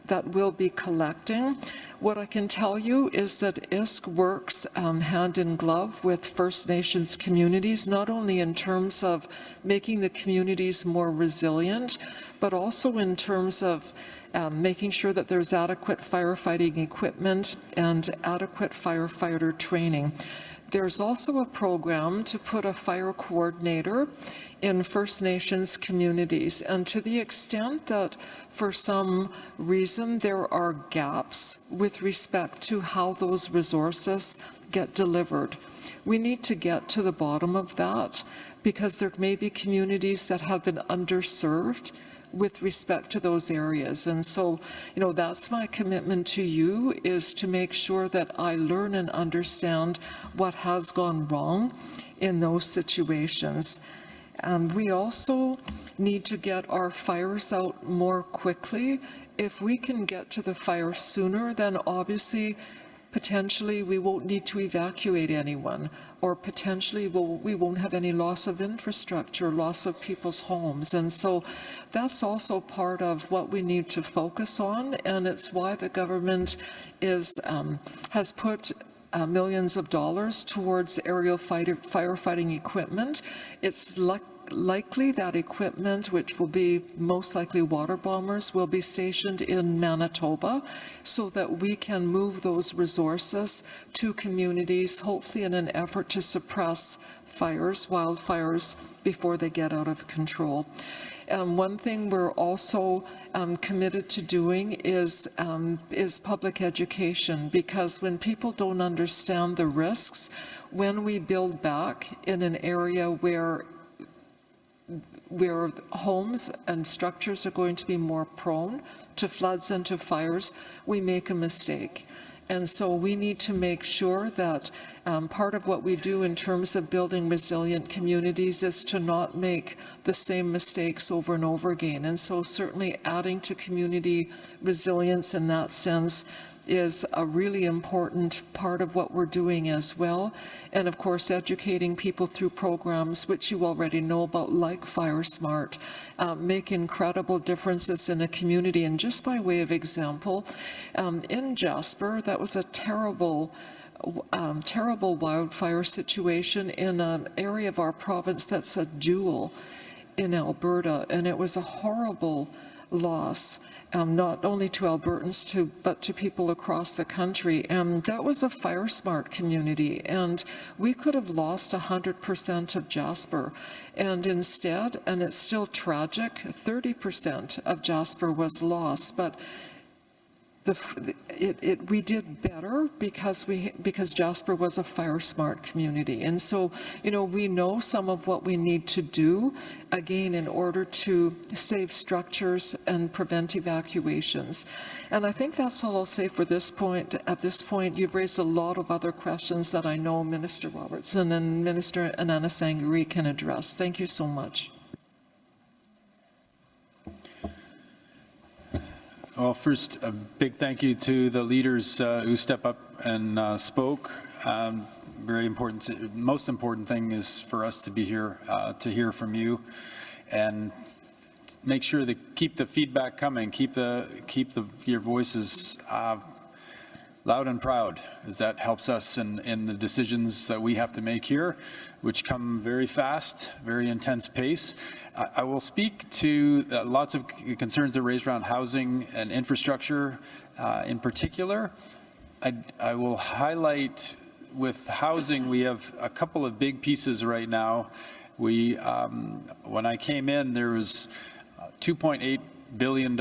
Speaker 2: that we'll be collecting. What I can tell you is that ISK works hand in glove with First Nations communities, not only in terms of making the communities more resilient, but also in terms of making sure that there's adequate firefighting equipment and adequate firefighter training. There's also a program to put a fire coordinator in First Nations communities, and to the extent that for some reason there are gaps with respect to how those resources get delivered, we need to get to the bottom of that, because there may be communities that have been underserved with respect to those areas. And so, you know, that's my commitment to you, is to make sure that I learn and understand what has gone wrong in those situations. We also need to get our fires out more quickly. If we can get to the fire sooner, then obviously potentially we won't need to evacuate anyone, or potentially we won't have any loss of infrastructure, loss of people's homes. And so that's also part of what we need to focus on, and it's why the government has put millions of dollars towards aerial firefighting equipment. It's likely that equipment, which will be most likely water bombers, will be stationed in Manitoba so that we can move those resources to communities, hopefully in an effort to suppress wildfires, before they get out of control. One thing we're also committed to doing is public education, because when people don't understand the risks, when we build back in an area where homes and structures are going to be more prone to floods and to fires, we make a mistake. And so we need to make sure that part of what we do in terms of building resilient communities is to not make the same mistakes over and over again. And so certainly adding to community resilience in that sense is a really important part of what we're doing as well. And of course, educating people through programs which you already know about, like Fire Smart, make incredible differences in a community. And just by way of example, in Jasper, that was a terrible wildfire situation in an area of our province that's a jewel in Alberta, and it was a horrible loss. Not only to Albertans, but to people across the country. And that was a Fire Smart community, and we could have lost 100% of Jasper. And instead, and it's still tragic, 30% of Jasper was lost. But we did better because Jasper was a Fire Smart community. And so, you know, we know some of what we need to do, again, in order to save structures and prevent evacuations. And I think that's all I'll say for this point. At this point, you've raised a lot of other questions that I know Minister Robertson and Minister Anan Zanguri can address. Thank you so much.
Speaker 21: Well, first, a big thank you to the leaders who stepped up and spoke. Very important. Most important thing is for us to be here to hear from you, and make sure to keep the feedback coming. Keep your voices loud and proud, as that helps us in the decisions that we have to make here, which come very fast, very intense pace. I will speak to lots of concerns that are raised around housing and infrastructure in particular. I will highlight with housing, we have a couple of big pieces right now. When I came in, there was $2.8 billion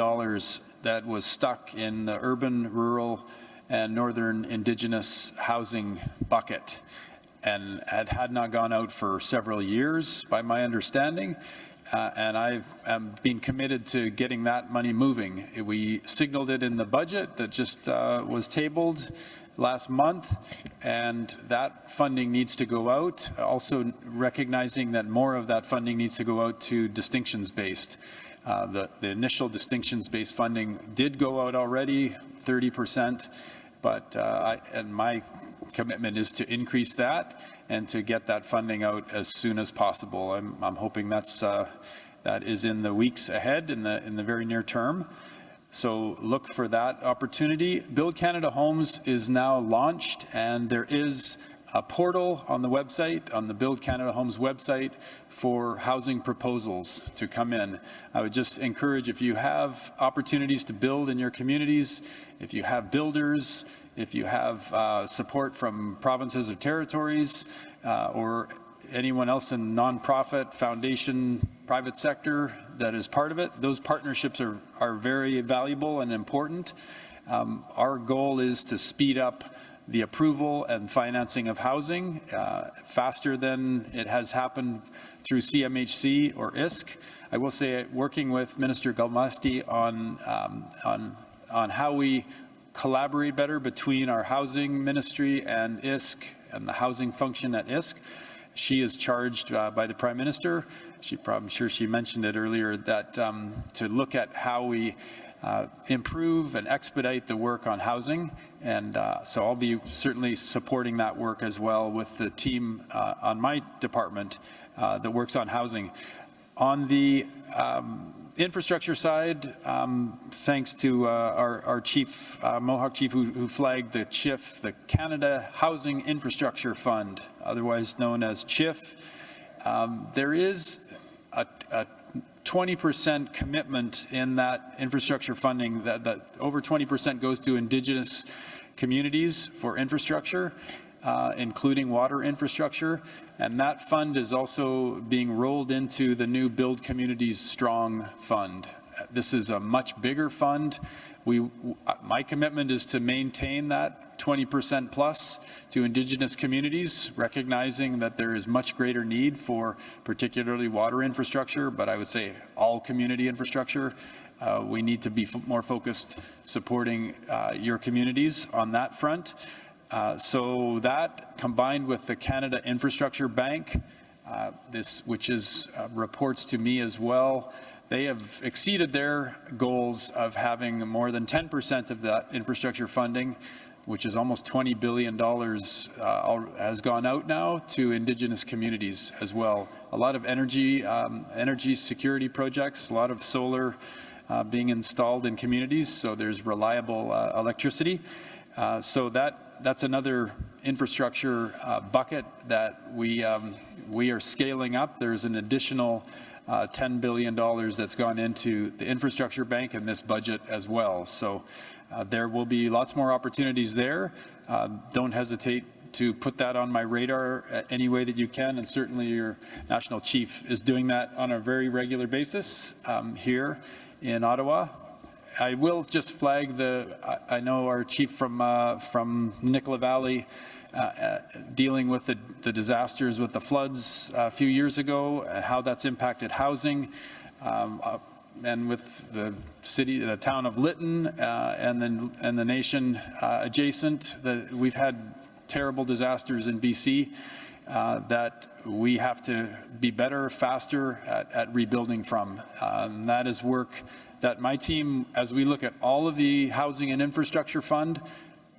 Speaker 21: that was stuck in the urban, rural, and northern Indigenous housing bucket, and had not gone out for several years, by my understanding. And I've been committed to getting that money moving. We signaled it in the budget that just was tabled last month, and that funding needs to go out. Also recognizing that more of that funding needs to go out to distinctions-based The initial distinctions-based funding did go out already, 30%, but and my commitment is to increase that and to get that funding out as soon as possible. I'm hoping that is in the weeks ahead, in the very near term. So look for that opportunity. Build Canada Homes is now launched, and there is a portal on the website, on the Build Canada Homes website, for housing proposals to come in. I would just encourage, if you have opportunities to build in your communities, if you have builders, if you have support from provinces or territories, or anyone else in nonprofit, foundation, private sector that is part of it, those partnerships are very valuable and important. Our goal is to speed up the approval and financing of housing faster than it has happened through CMHC or ISK. I will say, working with Minister GMasti on how we collaborate better between our housing ministry and ISK and the housing function at ISK. She is charged by the Prime Minister. I'm sure she mentioned it earlier, that to look at how we improve and expedite the work on housing. And so I'll be certainly supporting that work as well with the team on my department that works on housing. On the infrastructure side, thanks to our chief, Mohawk chief, who flagged the CHIF, the Canada Housing Infrastructure Fund, otherwise known as CHIF. There is a 20% commitment in that infrastructure funding, that over 20% goes to Indigenous communities for infrastructure, including water infrastructure. And that fund is also being rolled into the new Build Communities Strong Fund. This is a much bigger fund. My commitment is to maintain that 20% plus to Indigenous communities, recognizing that there is much greater need for particularly water infrastructure, but I would say all community infrastructure. We need to be more focused supporting your communities on that front. So that, combined with the Canada Infrastructure Bank, which reports to me as well, they have exceeded their goals of having more than 10% of that infrastructure funding, which is almost $20 billion, has gone out now to Indigenous communities as well. A lot of energy security projects, a lot of solar being installed in communities, so there's reliable electricity. So that's another infrastructure bucket that we are scaling up. There's an additional $10 billion that's gone into the infrastructure bank in this budget as well. So there will be lots more opportunities there. Don't hesitate to put that on my radar any way that you can, and certainly your national chief is doing that on a very regular basis here in Ottawa. I will just flag I know our chief from Nicola Valley dealing with the disasters with the floods a few years ago, and how that's impacted housing, and with the town of Lytton and the nation adjacent. We've had terrible disasters in BC that we have to be better, faster at rebuilding from. And that is work that my team, as we look at all of the housing and infrastructure fund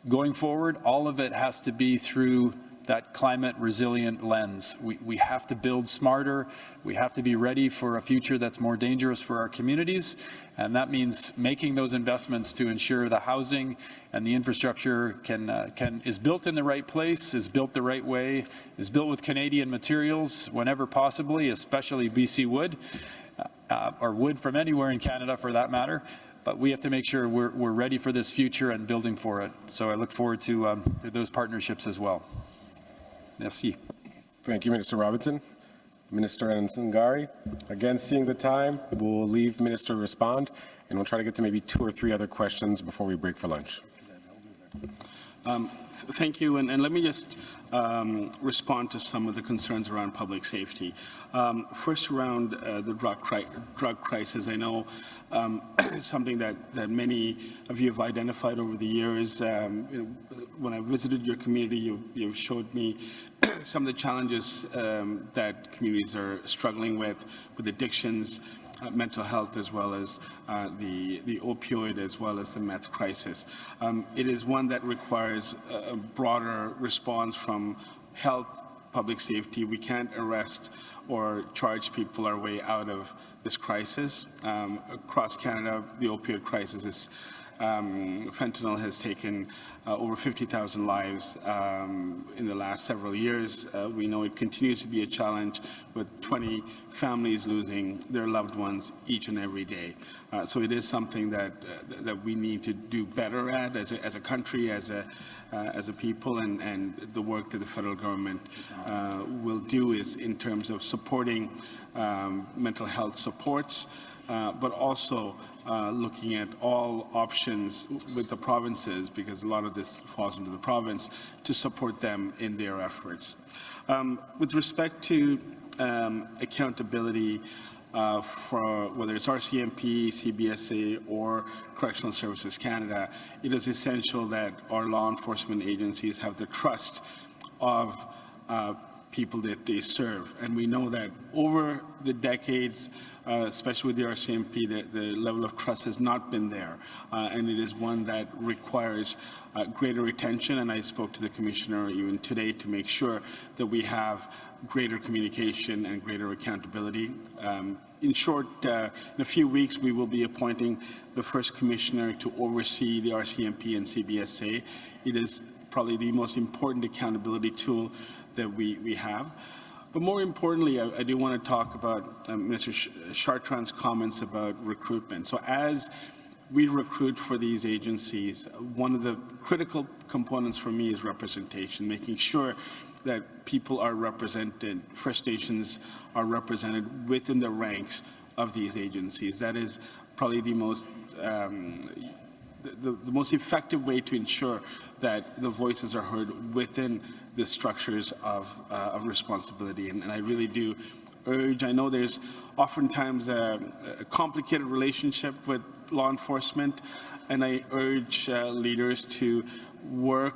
Speaker 21: going forward, all of it has to be through that climate resilient lens. We have to build smarter. We have to be ready for a future that's more dangerous for our communities. And that means making those investments to ensure the housing and the infrastructure is built in the right place, is built the right way, is built with Canadian materials whenever possibly, especially BC wood, or wood from anywhere in Canada for that matter. But we have to make sure we're ready for this future and building for it. So I look forward to those partnerships as well. Merci.
Speaker 4: Thank you, Minister Robertson. Minister Anan Zanguri. Again, seeing the time, we'll leave Minister respond, and we'll try to get to maybe 2 or 3 other questions before we break for lunch.
Speaker 5: Thank you, and let me just respond to some of the concerns around public safety. First, around the drug crisis, I know something that many of you have identified over the years. When I visited your community, you showed me some of the challenges that communities are struggling with addictions, mental health as well as the opioid as well as the meth crisis. It is one that requires a broader response from health, public safety. We can't arrest or charge people our way out of this crisis. Across Canada, the opioid crisis is fentanyl has taken over 50,000 lives in the last several years. We know it continues to be a challenge, with 20 families losing their loved ones each and every day. So it is something that we need to do better at as a country, as a people, and the work that the federal government will do is in terms of supporting mental health supports, but also looking at all options with the provinces, because a lot of this falls into the province, to support them in their efforts. With respect to accountability for whether it's RCMP, CBSA, or Correctional Services Canada, it is essential that our law enforcement agencies have the trust of people that they serve. And we know that over the decades, especially with the RCMP, the level of trust has not been there. And it is one that requires greater attention. And I spoke to the Commissioner even today to make sure that we have greater communication and greater accountability. In short, in a few weeks, we will be appointing the first Commissioner to oversee the RCMP and CBSA. It is probably the most important accountability tool that we have. But more importantly, I do want to talk about Mr. Chartrand's comments about recruitment. So as we recruit for these agencies, one of the critical components for me is representation, making sure that people are represented, First Nations are represented within the ranks of these agencies. That is probably the most the most effective way to ensure that the voices are heard within the structures of responsibility. And I really do urge, I know there's oftentimes a complicated relationship with law enforcement, and I urge leaders to work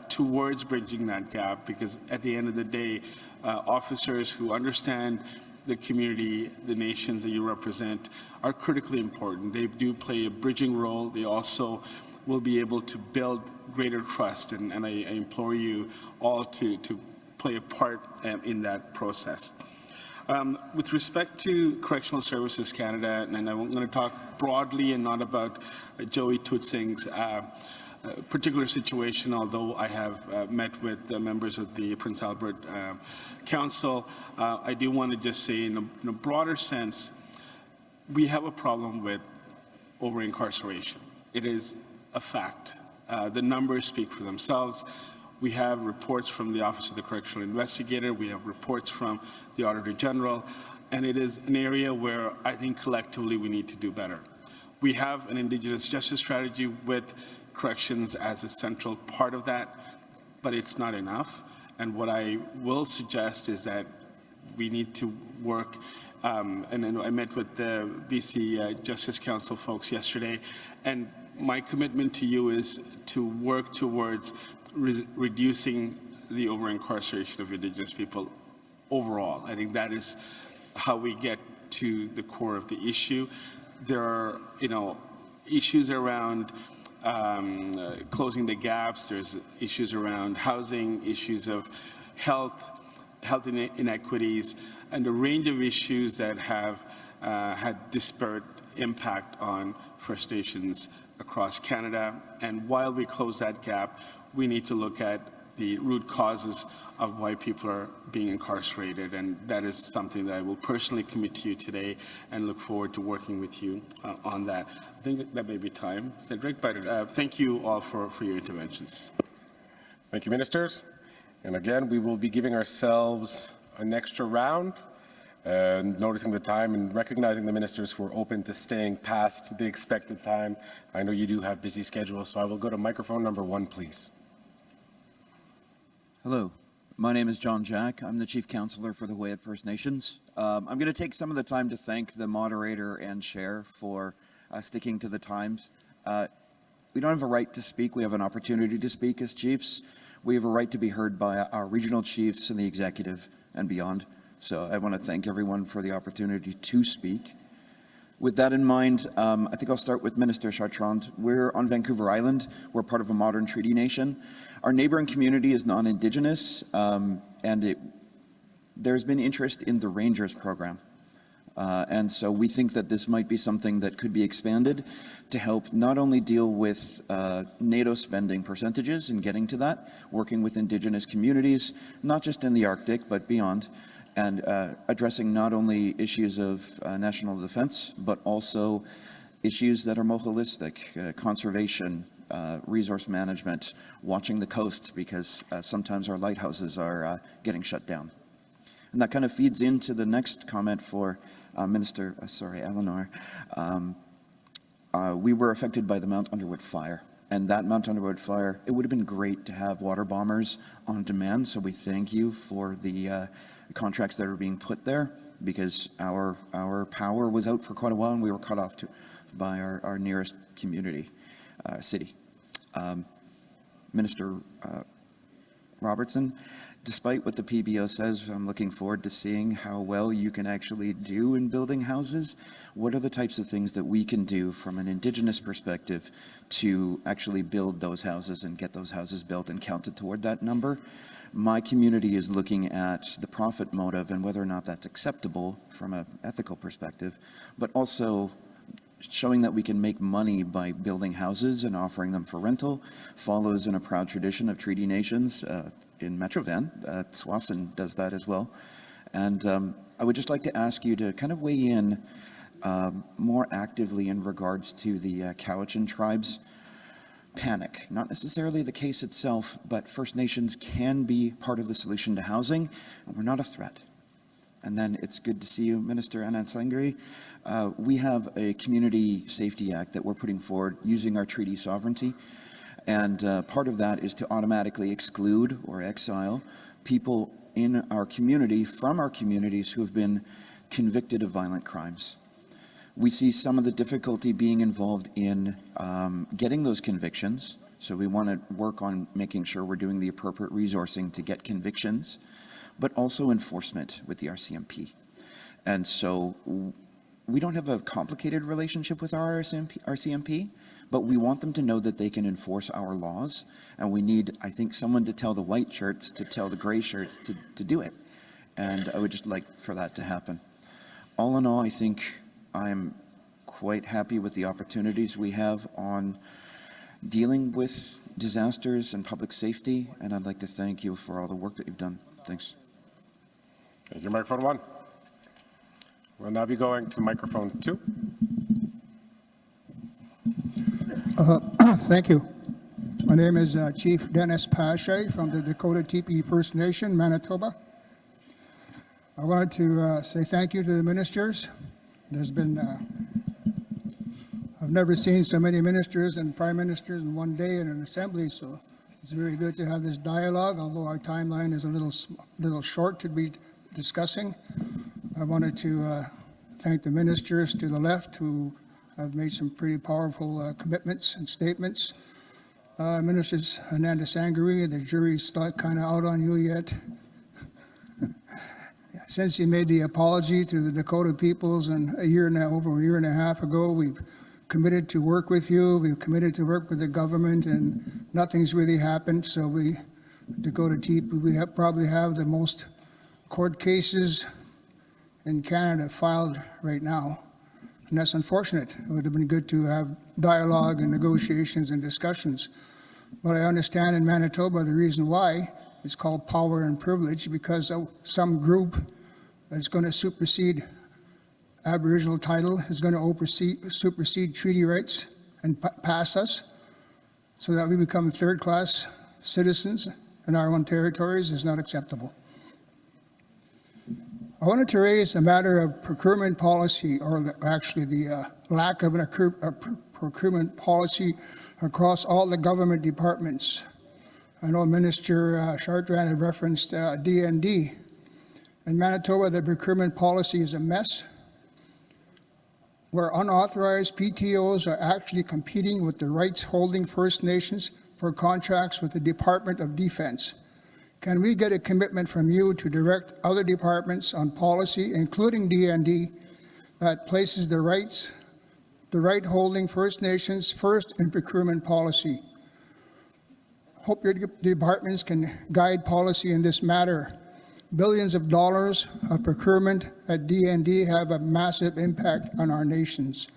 Speaker 5: towards bridging that gap, because at the end of the day, officers who understand the community, the nations that you represent, are critically important. They do play a bridging role. They also will be able to build greater trust, and I implore you all to play a part in that process. With respect to Correctional Services Canada, and I'm going to talk broadly and not about Joey Tutsing's particular situation, although I have met with members of the Prince Albert Council, I do want to just say in a broader sense, we have a problem with over-incarceration. It is a fact. The numbers speak for themselves. We have reports from the Office of the Correctional Investigator. We have reports from the Auditor General. And it is an area where I think collectively we need to do better. We have an Indigenous justice strategy with corrections as a central part of that, but it's not enough. And what I will suggest is that we need to work, and then I met with the BC Justice Council folks yesterday, and my commitment to you is to work towards reducing the over-incarceration of Indigenous people overall. I think that is how we get to the core of the issue. There are, issues around closing the gaps. There's issues around housing, issues of health inequities, and a range of issues that have had disparate impact on First Nations across Canada. And while we close that gap, we need to look at the root causes of why people are being incarcerated, and that is something that I will personally commit to you today and look forward to working with you on that. I think that may be time, Cedric, but thank you all for your interventions.
Speaker 4: Thank you, Ministers. And again, we will be giving ourselves an extra round, noticing the time and recognizing the Ministers who are open to staying past the expected time. I know you do have busy schedules, so I will go to microphone number 1, please.
Speaker 13: Hello, my name is John Jack. I'm the Chief Counselor for the Hooyat First Nations. I'm going to take some of the time to thank the moderator and chair for sticking to the times. We don't have a right to speak. We have an opportunity to speak as chiefs. We have a right to be heard by our regional chiefs and the executive and beyond. So I want to thank everyone for the opportunity to speak. With that in mind, I think I'll start with Minister Chartra. We're on Vancouver Island. We're part of a modern treaty nation. Our neighboring community is non-Indigenous, and there's been interest in the Rangers program. And so we think that this might be something that could be expanded to help not only deal with NATO spending percentages and getting to that, working with Indigenous communities, not just in the Arctic, but beyond, and addressing not only issues of national defense, but also issues that are more holistic, conservation, resource management, watching the coasts, because sometimes our lighthouses are getting shut down. And that kind of feeds into the next comment for Eleanor. We were affected by the Mount Underwood fire. And that Mount Underwood fire, it would have been great to have water bombers on demand. So we thank you for the contracts that are being put there, because our power was out for quite a while and we were cut off by our nearest community, city. Minister Robertson, despite what the PBO says, I'm looking forward to seeing how well you can actually do in building houses. What are the types of things that we can do from an Indigenous perspective to actually build those houses and get those houses built and counted toward that number? My community is looking at the profit motive and whether or not that's acceptable from an ethical perspective, but also showing that we can make money by building houses and offering them for rental follows in a proud tradition of treaty nations. In Metro Van, Tsawwassen does that as well. And I would just like to ask you to kind of weigh in more actively in regards to the Cowichan tribes panic. Not necessarily the case itself, but First Nations can be part of the solution to housing, and we're not a threat. And then it's good to see you, Minister Anan Zanguri. We have a Community Safety Act that we're putting forward using our treaty sovereignty. And part of that is to automatically exclude or exile people in our community from our communities who have been convicted of violent crimes. We see some of the difficulty being involved in getting those convictions. So we want to work on making sure we're doing the appropriate resourcing to get convictions, but also enforcement with the RCMP. And so we don't have a complicated relationship with our RCMP, but we want them to know that they can enforce our laws. And we need, I think, someone to tell the white shirts to tell the gray shirts to do it. And I would just like for that to happen. All in all, I think I'm quite happy with the opportunities we have on dealing with disasters and public safety. And I'd like to thank you for all the work that you've done. Thanks.
Speaker 4: Thank you, microphone 1. We'll now be going to microphone 2.
Speaker 15: Thank you. My name is Chief Dennis Pache from the Dakota Teepee First Nation, Manitoba. I wanted to say thank you to the ministers. There's been, I've never seen so many ministers and prime ministers in one day in an assembly, so it's very good to have this dialogue, although our timeline is a little short to be discussing. I wanted to thank the ministers to the left who have made some pretty powerful commitments and statements. Ministers Anan Zanguri, the jury's not kind of out on you yet. Since you made the apology to the Dakota peoples and over a year and a half ago, we've committed to work with you, we've committed to work with the government, and nothing's really happened. So Dakota Teepee, we probably have the most court cases in Canada filed right now. And that's unfortunate. It would have been good to have dialogue and negotiations and discussions. But I understand in Manitoba the reason why it's called power and privilege, because some group that's going to supersede Aboriginal title is going to supersede treaty rights and pass us so that we become third-class citizens in our own territories is not acceptable. I wanted to raise a matter of procurement policy, or actually the lack of a procurement policy across all the government departments. I know Minister Chartra had referenced D&D. In Manitoba, the procurement policy is a mess, where unauthorized PTOs are actually competing with the rights-holding First Nations for contracts with the Department of Defense. Can we get a commitment from you to direct other departments on policy, including D&D, that places the right holding First Nations first in procurement policy. Hope your departments can guide policy in this matter. Billions of dollars of procurement at DND have a massive impact on our nations.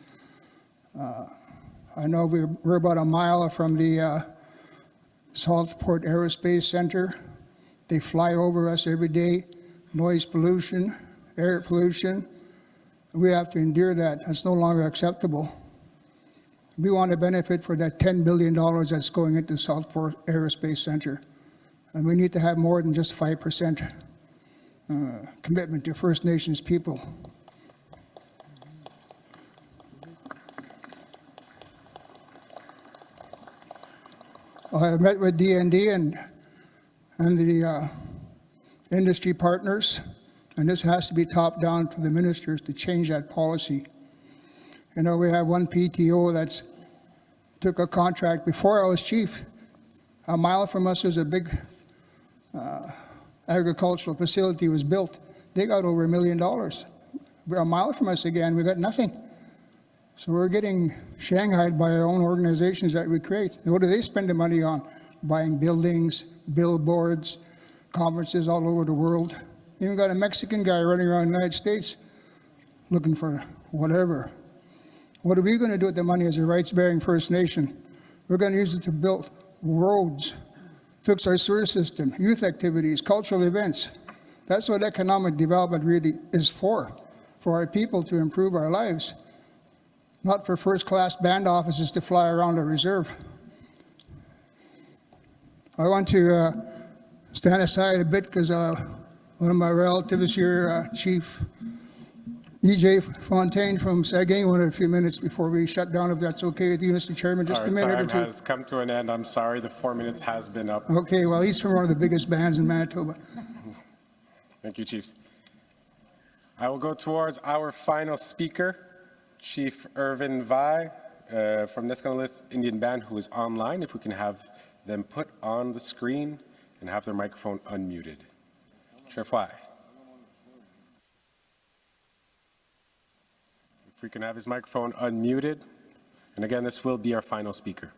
Speaker 15: I know we're about a mile from the Saltport Aerospace Center. They fly over us every day. Noise pollution, air pollution. We have to endure that. That's no longer acceptable. We want to benefit for that $10 billion that's going into Saltport Aerospace Center. And we need to have more than just 5% commitment to First Nations people. I have met with DND and the industry partners, and this has to be top down to the ministers to change that policy. You know, we have one PTO that's took a contract before I was chief. A mile from us was a big agricultural facility was built. They got over $1 million. We're a mile from us again, we got nothing. So we're getting shanghaied by our own organizations that we create. And what do they spend the money on? Buying buildings, billboards, conferences all over the world. Even got a Mexican guy running around the United States looking for whatever. What are we going to do with the money as a rights-bearing First Nation? We're going to use it to build roads, fix our sewer system, youth activities, cultural events. That's what economic development really is for our people to improve our lives, not for first-class band officers to fly around a reserve. I want to stand aside a bit because one of my relatives here, Chief E.J. Fontaine from Saguenay, wanted a few minutes before we shut down, if that's okay with you, Mr. Chairman, just a minute or two.
Speaker 4: Time has come to an end. I'm sorry, the 4 minutes has been up.
Speaker 15: Okay, well, he's from one of the biggest bands in Manitoba.
Speaker 4: Thank you, Chiefs. I will go towards our final speaker, Chief Irvin Vai from Niskanalith Indian Band, who is online. If we can have them put on the screen and have their microphone unmuted. Chief Vai. If we can have his microphone unmuted. And again, this will be our final speaker.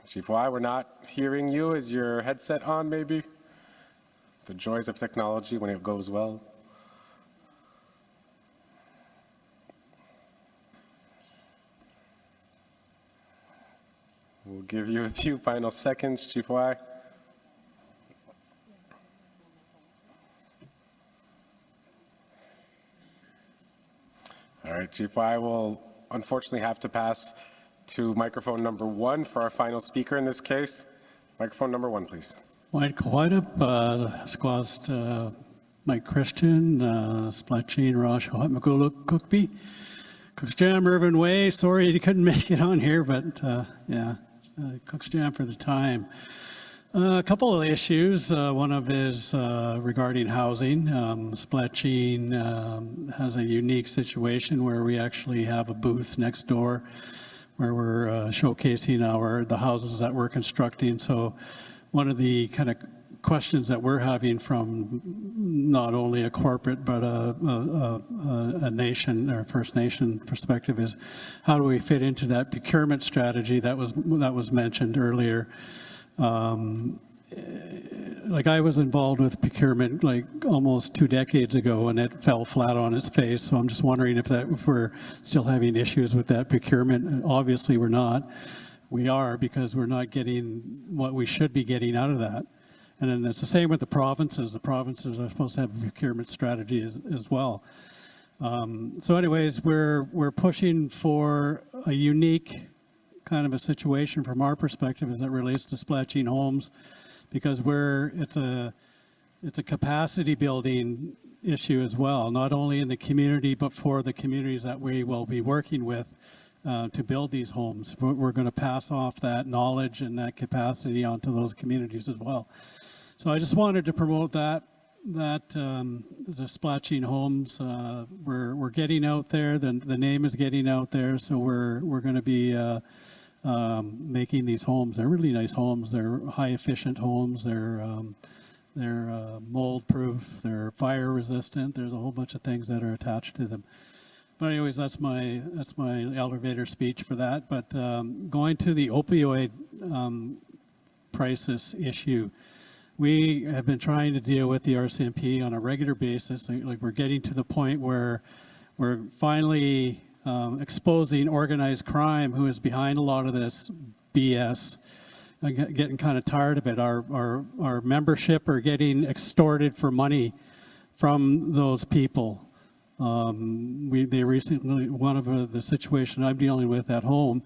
Speaker 4: Chief Vai, we're not hearing you. Is your headset on, maybe? The joys of technology when it goes well. We'll give you a few final seconds, Chief Vai. All right, Chief Vai will unfortunately have to pass to microphone number 1 for our final speaker in this case. Microphone number 1, please.
Speaker 16: White Kawaidup, Squast Mike Christian, Splatchin, Rosh, Maguluk, Cookby, Cook's Jam, Irvin Way. Sorry he couldn't make it on here, but yeah, Cook's Jam for the time. A couple of issues. One of is regarding housing. Splatchin has a unique situation where we actually have a booth next door where we're showcasing the houses that we're constructing. So one of the kind of questions that we're having from not only a corporate but a nation or First Nation perspective is how do we fit into that procurement strategy that was mentioned earlier. Like I was involved with procurement like almost 2 decades ago and it fell flat on its face. So I'm just wondering if we're still having issues with that procurement. Obviously we're not. We are, because we're not getting what we should be getting out of that. And then it's the same with the provinces. The provinces are supposed to have a procurement strategy as well. So anyways, we're pushing for a unique kind of a situation from our perspective as it relates to Splatchin Homes, because it's a capacity building issue as well, not only in the community, but for the communities that we will be working with to build these homes. We're going to pass off that knowledge and that capacity onto those communities as well. So I just wanted to promote that the Splatchin Homes, we're getting out there. The name is getting out there. So we're going to be making these homes. They're really nice homes. They're high efficient homes. They're mold proof, they're fire resistant. There's a whole bunch of things that are attached to them. But anyways, that's my elevator speech for that. But going to the opioid crisis issue, we have been trying to deal with the RCMP on a regular basis. Like we're getting to the point where we're finally exposing organized crime, who is behind a lot of this BS. I'm getting kind of tired of it. Our membership are getting extorted for money from those people. They recently, one of the situation I'm dealing with at home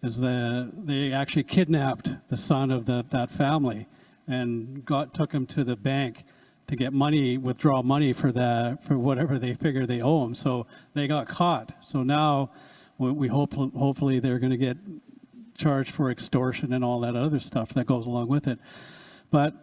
Speaker 16: is that they actually kidnapped the son of that family and took him to the bank to get money, withdraw money for whatever they figure they owe him. So they got caught. So now we hopefully they're going to get charged for extortion and all that other stuff that goes along with it. But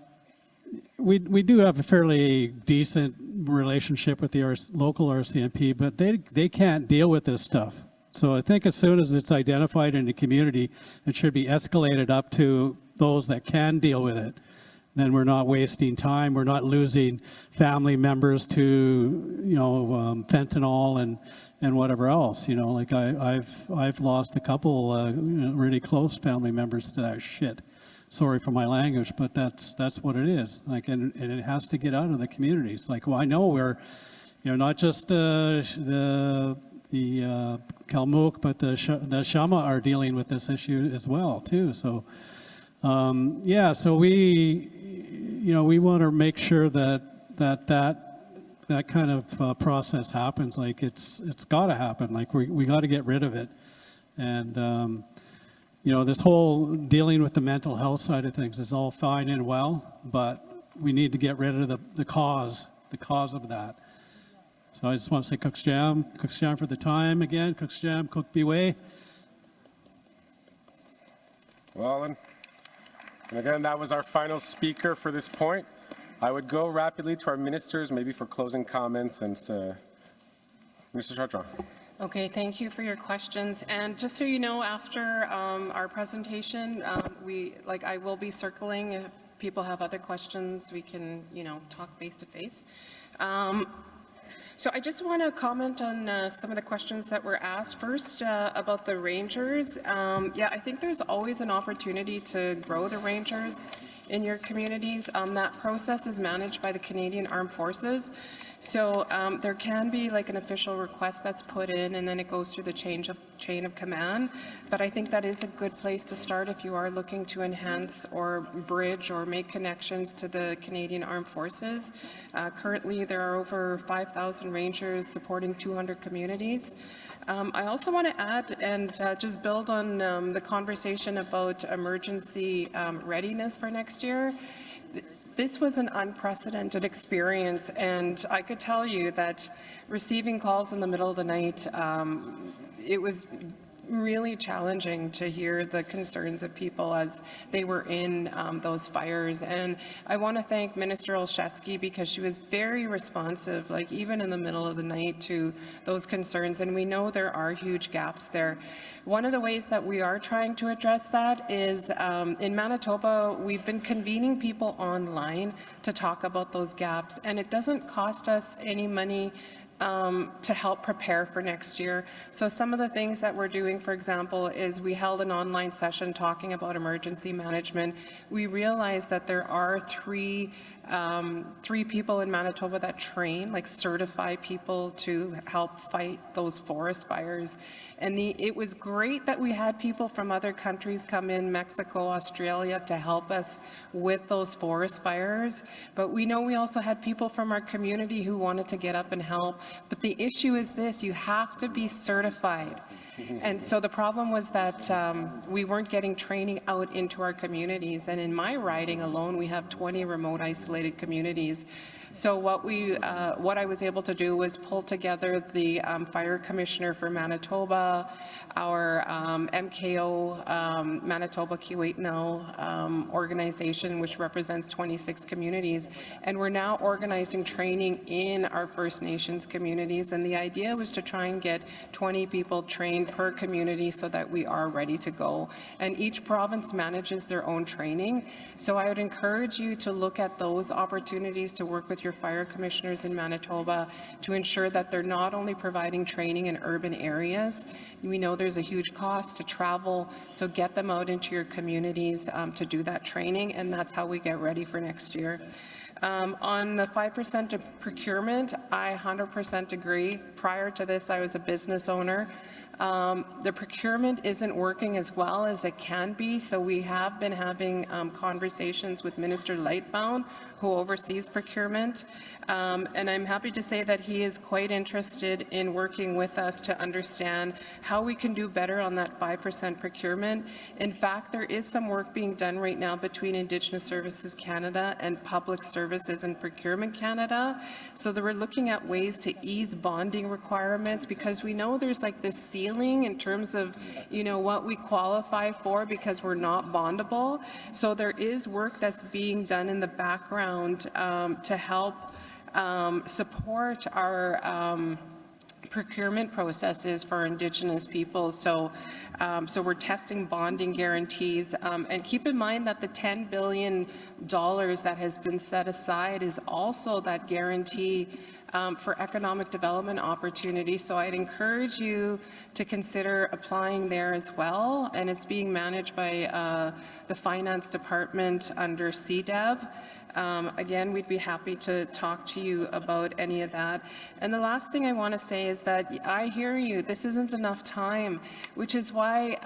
Speaker 16: we do have a fairly decent relationship with the local RCMP, but they can't deal with this stuff. So I think as soon as it's identified in the community, it should be escalated up to those that can deal with it. Then we're not wasting time. We're not losing family members to, fentanyl and whatever else. Like I've lost a couple really close family members to that shit. Sorry for my language, but that's what it is. Like, and it has to get out of the communities. Like, well, I know we're, not just the Kalmuk, but the Shama are dealing with this issue as well too. So, so we want to make sure that kind of process happens. Like it's got to happen. Like we got to get rid of it, and this whole dealing with the mental health side of things is all fine and well, but we need to get rid of the cause of that. So I just want to say Cook's Jam for the time again. Cook's Jam, Cook Biwe.
Speaker 4: Well, and again, that was our final speaker for this point. I would go rapidly to our ministers, maybe for closing comments, and Mr. Chartra.
Speaker 1: Okay, thank you for your questions. And just so you know, after our presentation, I will be circling. If people have other questions, we can, talk face to face. So I just want to comment on some of the questions that were asked. First, about the Rangers. I think there's always an opportunity to grow the Rangers in your communities. That process is managed by the Canadian Armed Forces. So there can be like an official request that's put in, and then it goes through the chain of command. But I think that is a good place to start if you are looking to enhance or bridge or make connections to the Canadian Armed Forces. Currently, there are over 5,000 Rangers supporting 200 communities. I also want to add and just build on the conversation about emergency readiness for next year. This was an unprecedented experience, and I could tell you that receiving calls in the middle of the night, it was really challenging to hear the concerns of people as they were in those fires. And I want to thank Minister Alchevki because she was very responsive, like even in the middle of the night, to those concerns. And we know there are huge gaps there. One of the ways that we are trying to address that is in Manitoba, we've been convening people online to talk about those gaps, and it doesn't cost us any money to help prepare for next year. So some of the things that we're doing, for example, is we held an online session talking about emergency management. We realized that there are three people in Manitoba that train, like certify people to help fight those forest fires. And it was great that we had people from other countries come in, Mexico, Australia, to help us with those forest fires. But we know we also had people from our community who wanted to get up and help. But the issue is this: you have to be certified. And so the problem was that we weren't getting training out into our communities. And in my riding alone, we have 20 remote isolated communities. So what I was able to do was pull together the fire commissioner for Manitoba, our MKO Manitoba Kiwetinow organization, which represents 26 communities, and we're now organizing training in our First Nations communities, and the idea was to try and get 20 people trained per community so that we are ready to go. And each province manages their own training, so I would encourage you to look at those opportunities to work with your fire commissioners in Manitoba to ensure that they're not only providing training in urban areas. We know there's a huge cost to travel, so get them out into your communities to do that training, and that's how we get ready for next year. On the 5% of procurement, I 100% agree. Prior to this, I was a business owner. The procurement isn't working as well as it can be, so we have been having conversations with Minister Lightbound, who oversees procurement, and I'm happy to say that he is quite interested in working with us to understand how we can do better on that 5% procurement. In fact, there is some work being done right now between Indigenous Services Canada and Public Services and Procurement Canada, so that we're looking at ways to ease bonding requirements, because we know there's like this ceiling in terms of, you know, what we qualify for because we're not bondable. So there is work that's being done in the background to help support our procurement processes for Indigenous peoples. So we're testing bonding guarantees, and keep in mind that the $10 billion that has been set aside is also that guarantee for economic development opportunities. So I'd encourage you to consider applying there as well, and it's being managed by the Finance Department under CDEV. Again, we'd be happy to talk to you about any of that. And the last thing I want to say is that I hear you, this isn't enough time, which is why,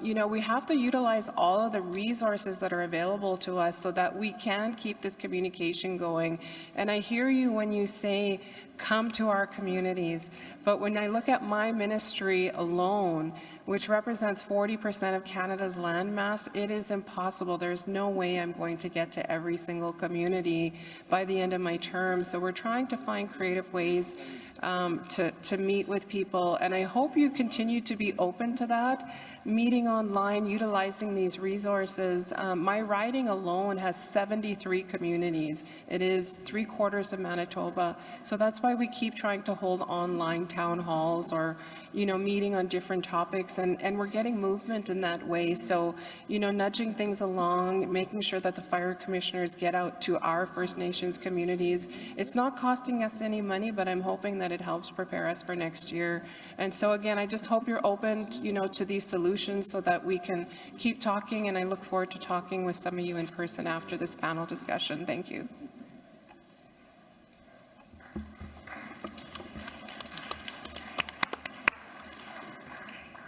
Speaker 1: you know, we have to utilize all of the resources that are available to us so that we can keep this communication going. And I hear you when you say, come to our communities. But when I look at my ministry alone, which represents 40% of Canada's landmass, it is impossible. There's no way I'm going to get to every single community by the end of my term. So we're trying to find creative ways to meet with people, and I hope you continue to be open to that, meeting online, utilizing these resources. My riding alone has 73 communities. It is 3/4 of Manitoba, so that's why we keep trying to hold online town halls or, you know, meeting on different topics, and we're getting movement in that way. So, you know, nudging things along, making sure that the fire commissioners get out to our First Nations communities. It's not costing us any money, but I'm hoping that it helps prepare us for next year. And so again, I just hope you're open, you know, to these solutions so that we can keep talking, and I look forward to talking with some of you in person after this panel discussion. Thank you.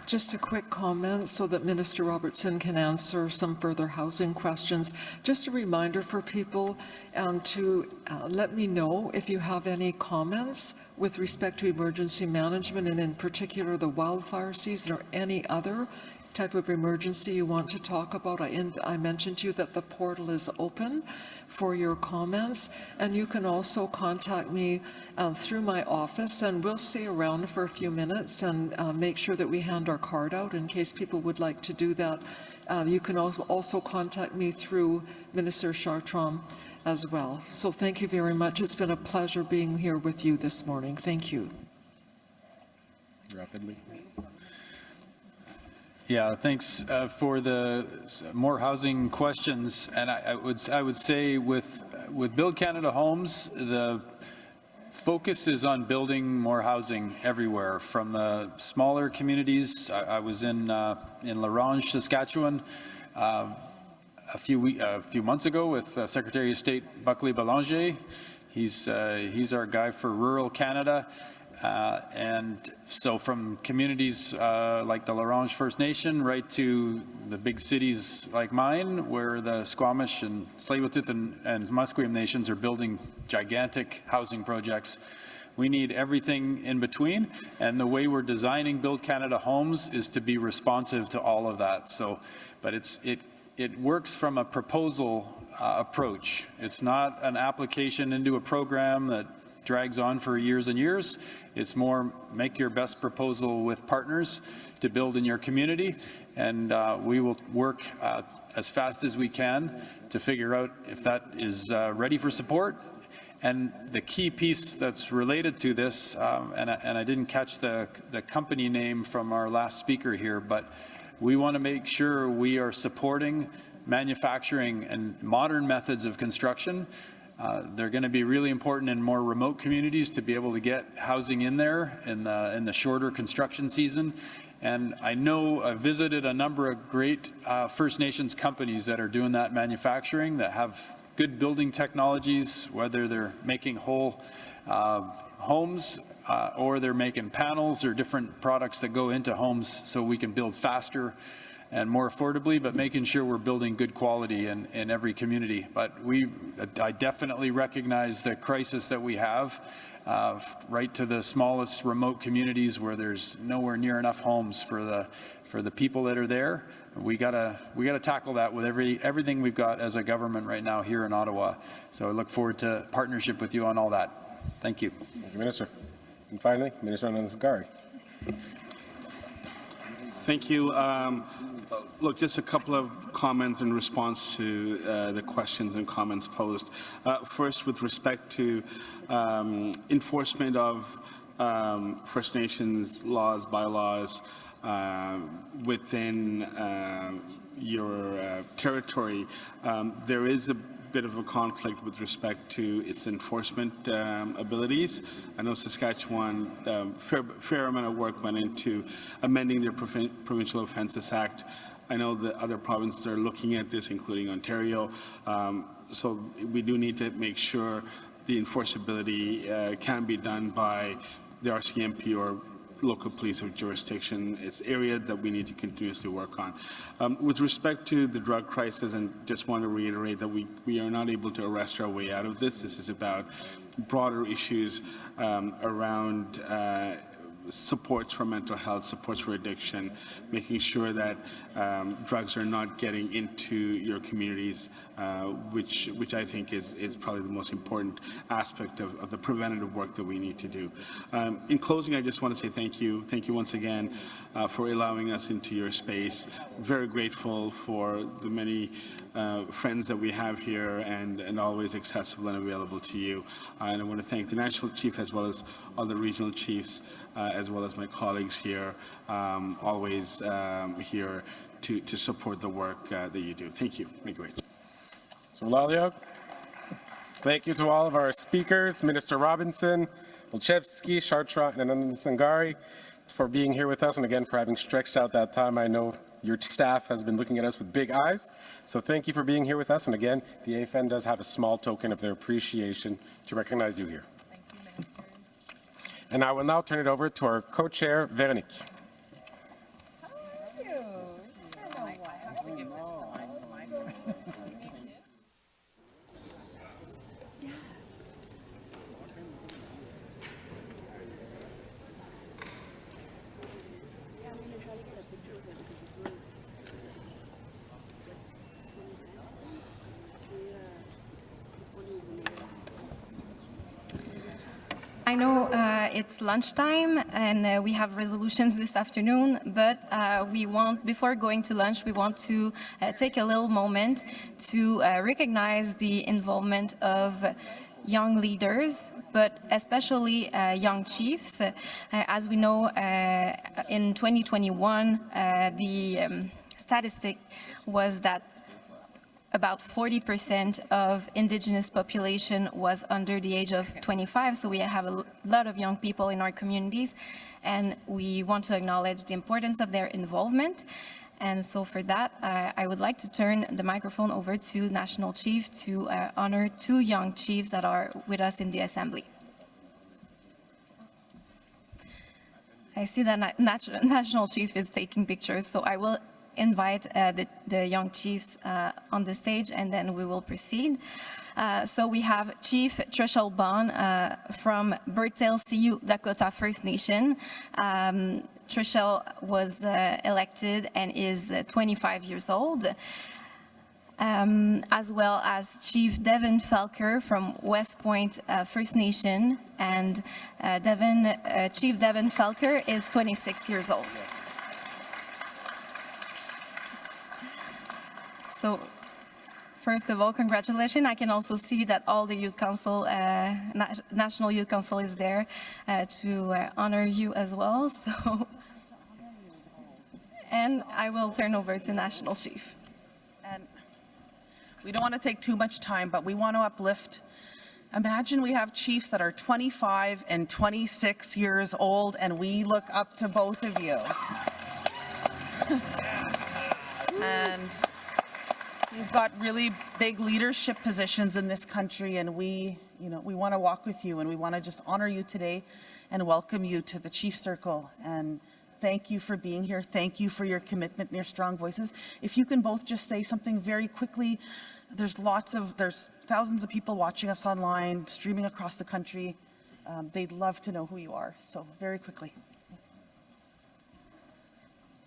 Speaker 2: Just a quick comment so that Minister Robertson can answer some further housing questions. Just a reminder for people to let me know if you have any comments with respect to emergency management, and in particular the wildfire season or any other type of emergency you want to talk about. I mentioned to you that the portal is open for your comments, and you can also contact me through my office, and we'll stay around for a few minutes and make sure that we hand our card out in case people would like to do that. You can also contact me through Minister Chartra as well. So thank you very much. It's been a pleasure being here with you this morning. Thank you.
Speaker 4: Rapidly.
Speaker 21: Yeah, thanks for the more housing questions. And I would say with Build Canada Homes, the focus is on building more housing everywhere, from the smaller communities. I was in La Ronge, Saskatchewan, a few months ago with Secretary of State Buckley Belanger. He's our guy for rural Canada. And so from communities like the La Ronge First Nation right to the big cities like mine, where the Squamish and Tsleil-Waututh and Musqueam nations are building gigantic housing projects. We need everything in between, and the way we're designing Build Canada Homes is to be responsive to all of that. So, but it works from a proposal approach. It's not an application into a program that drags on for years and years. It's more make your best proposal with partners to build in your community, and we will work as fast as we can to figure out if that is ready for support And the key piece that's related to this, and I didn't catch the company name from our last speaker here, but we want to make sure we are supporting manufacturing and modern methods of construction. They're going to be really important in more remote communities to be able to get housing in there in the shorter construction season. And I know I've visited a number of great First Nations companies that are doing that manufacturing, that have good building technologies, whether they're making whole homes or they're making panels or different products that go into homes so we can build faster and more affordably, but making sure we're building good quality in every community. But I definitely recognize the crisis that we have, right to the smallest remote communities where there's nowhere near enough homes for the people that are there. We gotta tackle that with everything we've got as a government right now here in Ottawa. So I look forward to partnership with you on all that. Thank you.
Speaker 4: Thank you, Minister. And finally, Minister Anan Zanguri.
Speaker 5: Thank you. Look, just a couple of comments in response to the questions and comments posed. First, with respect to enforcement of First Nations laws, bylaws, within your territory, there is a bit of a conflict with respect to its enforcement abilities. I know Saskatchewan, fair amount of work went into amending their Provincial Offences Act. I know that other provinces are looking at this, including Ontario. So we do need to make sure the enforceability can be done by the RCMP or local police of jurisdiction. It's area that we need to continuously work on. With respect to the drug crisis, and just want to reiterate that we are not able to arrest our way out of this. This is about broader issues around supports for mental health, supports for addiction, making sure that drugs are not getting into your communities, which I think is probably the most important aspect of the preventative work that we need to do. In closing, I just want to say thank you. Thank you once again for allowing us into your space. Very grateful for the many friends that we have here and always accessible and available to you. And I want to thank the National Chief as well as all the regional chiefs, as well as my colleagues here, always here to support the work that you do. Thank you. Great.
Speaker 4: So, Lalia, thank you to all of our speakers, Minister Robertson, Alchevki, Chartra, and Anan Zanguri, for being here with us, and again for having stretched out that time. I know your staff has been looking at us with big eyes, so thank you for being here with us. And again, the AFN does have a small token of their appreciation to recognize you here.
Speaker 7: Thank you, Minister.
Speaker 4: And I will now turn it over to our co-chair, Veronique.
Speaker 8: I know it's lunchtime and we have resolutions this afternoon, but before going to lunch, we want to take a little moment to recognize the involvement of young leaders, but especially young chiefs. As we know, in 2021, the statistic was that about 40% of Indigenous population was under the age of 25, so we have a lot of young people in our communities, and we want to acknowledge the importance of their involvement. And so for that, I would like to turn the microphone over to National Chief to honor two young chiefs that are with us in the Assembly. I see that National Chief is taking pictures, so I will invite the young chiefs on the stage, and then we will proceed. So we have Chief Trishul Bond from Birdtail Sioux Dakota First Nation. Trishul was elected and is 25 years old. As well as Chief Devin Felker from West Point First Nation, and Chief Devin Felker is 26 years old. So First of all, congratulations. I can also see that all the Youth Council, National Youth Council is there to honor you as well. So, and I will turn over to National Chief.
Speaker 17: And we don't want to take too much time, but we want to uplift. Imagine we have chiefs that are 25 and 26 years old, and we look up to both of you. And you've got really big leadership positions in this country, and we want to walk with you, and we want to just honor you today and welcome you to the Chief Circle. And thank you for being here. Thank you for your commitment and your strong voices. If you can both just say something very quickly. There's thousands of people watching us online, streaming across the country. They'd love to know who you are. So very quickly.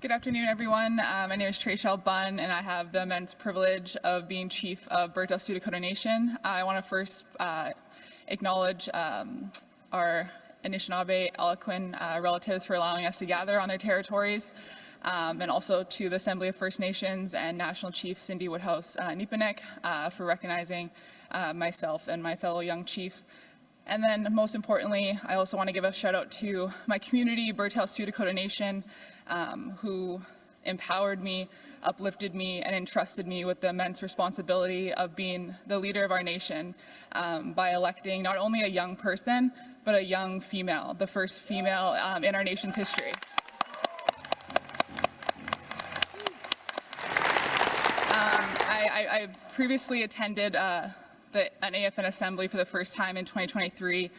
Speaker 19: Good afternoon, everyone. My name is Traishelle Bunn, and I have the immense privilege of being Chief of Bertel Sioux Dakota Nation. I want to first acknowledge our Anishinaabe, Algonquin relatives for allowing us to gather on their territories, and also to the Assembly of First Nations and National Chief Cindy Woodhouse Nipanek for recognizing myself and my fellow young chief. And then most importantly, I also want to give a shout out to my community, Bertel Sioux Dakota Nation, who empowered me, uplifted me, and entrusted me with the immense responsibility of being the leader of our nation by electing not only a young person, but a young female, the first female in our nation's history. I previously attended an AFN assembly for the first time in 2023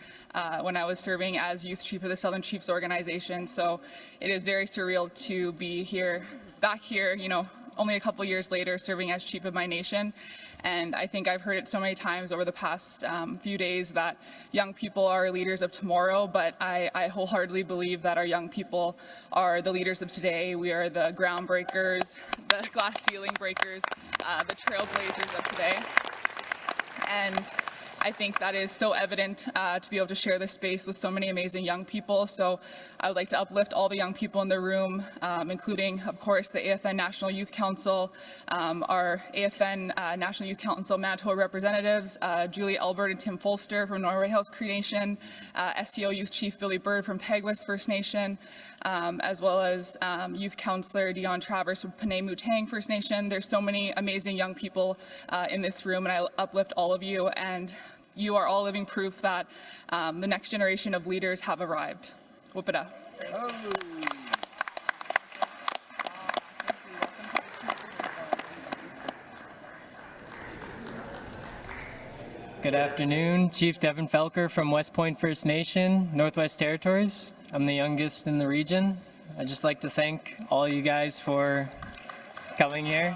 Speaker 19: when I was serving as youth chief of the Southern Chiefs organization. So it is very surreal to be back here, only a couple years later, serving as chief of my nation. And I think I've heard it so many times over the past few days that young people are leaders of tomorrow, but I wholeheartedly believe that our young people are the leaders of today. We are the groundbreakers, the glass ceiling breakers, the trailblazers of today. And I think that is so evident to be able to share this space with so many amazing young people. So I would like to uplift all the young people in the room, including, of course, the AFN National Youth Council, our AFN National Youth Council Manitoba representatives, Julie Albert and Tim Folster from Norway House Cree Nation, SCO Youth Chief Billy Bird from Peguis First Nation, as well as Youth Councillor Dion Travers from Panay Mutang First Nation. There's so many amazing young people in this room, and I uplift all of you. And you are all living proof that the next generation of leaders have arrived. Whoopida.
Speaker 23: Good afternoon, Chief Devin Felker from West Point First Nation, Northwest Territories. I'm the youngest in the region. I'd just like to thank all you guys for coming here.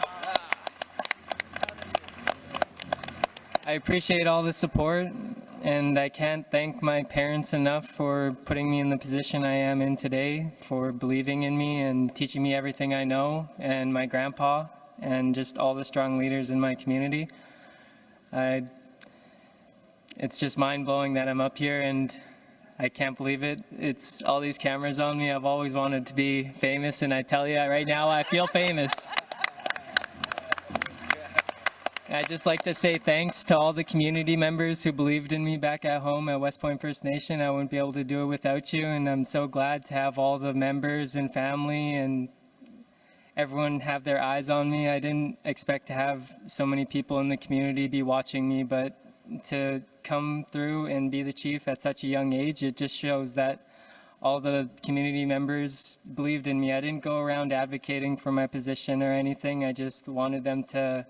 Speaker 23: I appreciate all the support, and I can't thank my parents enough for putting me in the position I am in today, for believing in me and teaching me everything I know, and my grandpa, and just all the strong leaders in my community. It's just mind-blowing that I'm up here, and I can't believe it. It's all these cameras on me. I've always wanted to be famous, and I tell you, right now I feel famous. I'd just like to say thanks to all the community members who believed in me back at home at West Point First Nation. I wouldn't be able to do it without you, and I'm so glad to have all the members and family and everyone have their eyes on me. I didn't expect to have so many people in the community be watching me, but to come through and be the chief at such a young age, it just shows that all the community members believed in me. I didn't go around advocating for my position or anything. I just wanted them to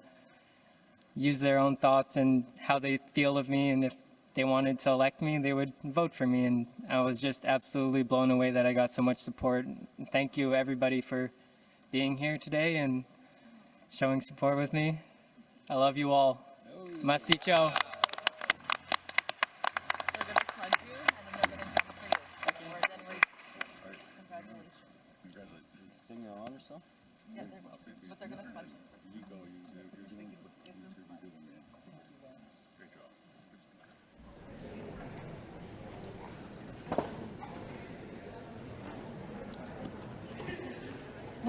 Speaker 23: use their own thoughts and how they feel of me, and if they wanted to elect me, they would vote for me. And I was just absolutely blown away that I got so much support. Thank you, everybody, for being here today and showing support with me. I love you all. Masicho.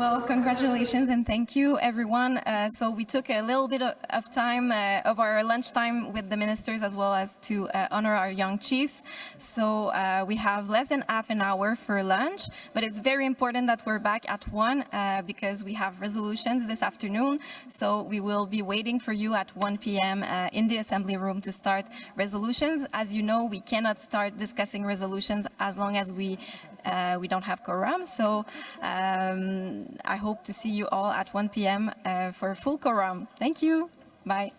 Speaker 8: Well, congratulations and thank you, everyone. So we took a little bit of time of our lunchtime with the ministers as well as to honor our young chiefs. So we have less than half an hour for lunch, but it's very important that we're back at 1 because we have resolutions this afternoon. So we will be waiting for you at 1 p.m. In the assembly room to start resolutions. As you know, we cannot start discussing resolutions as long as we don't have quorum. So I hope to see you all at 1 p.m. For full quorum. Thank you. Bye.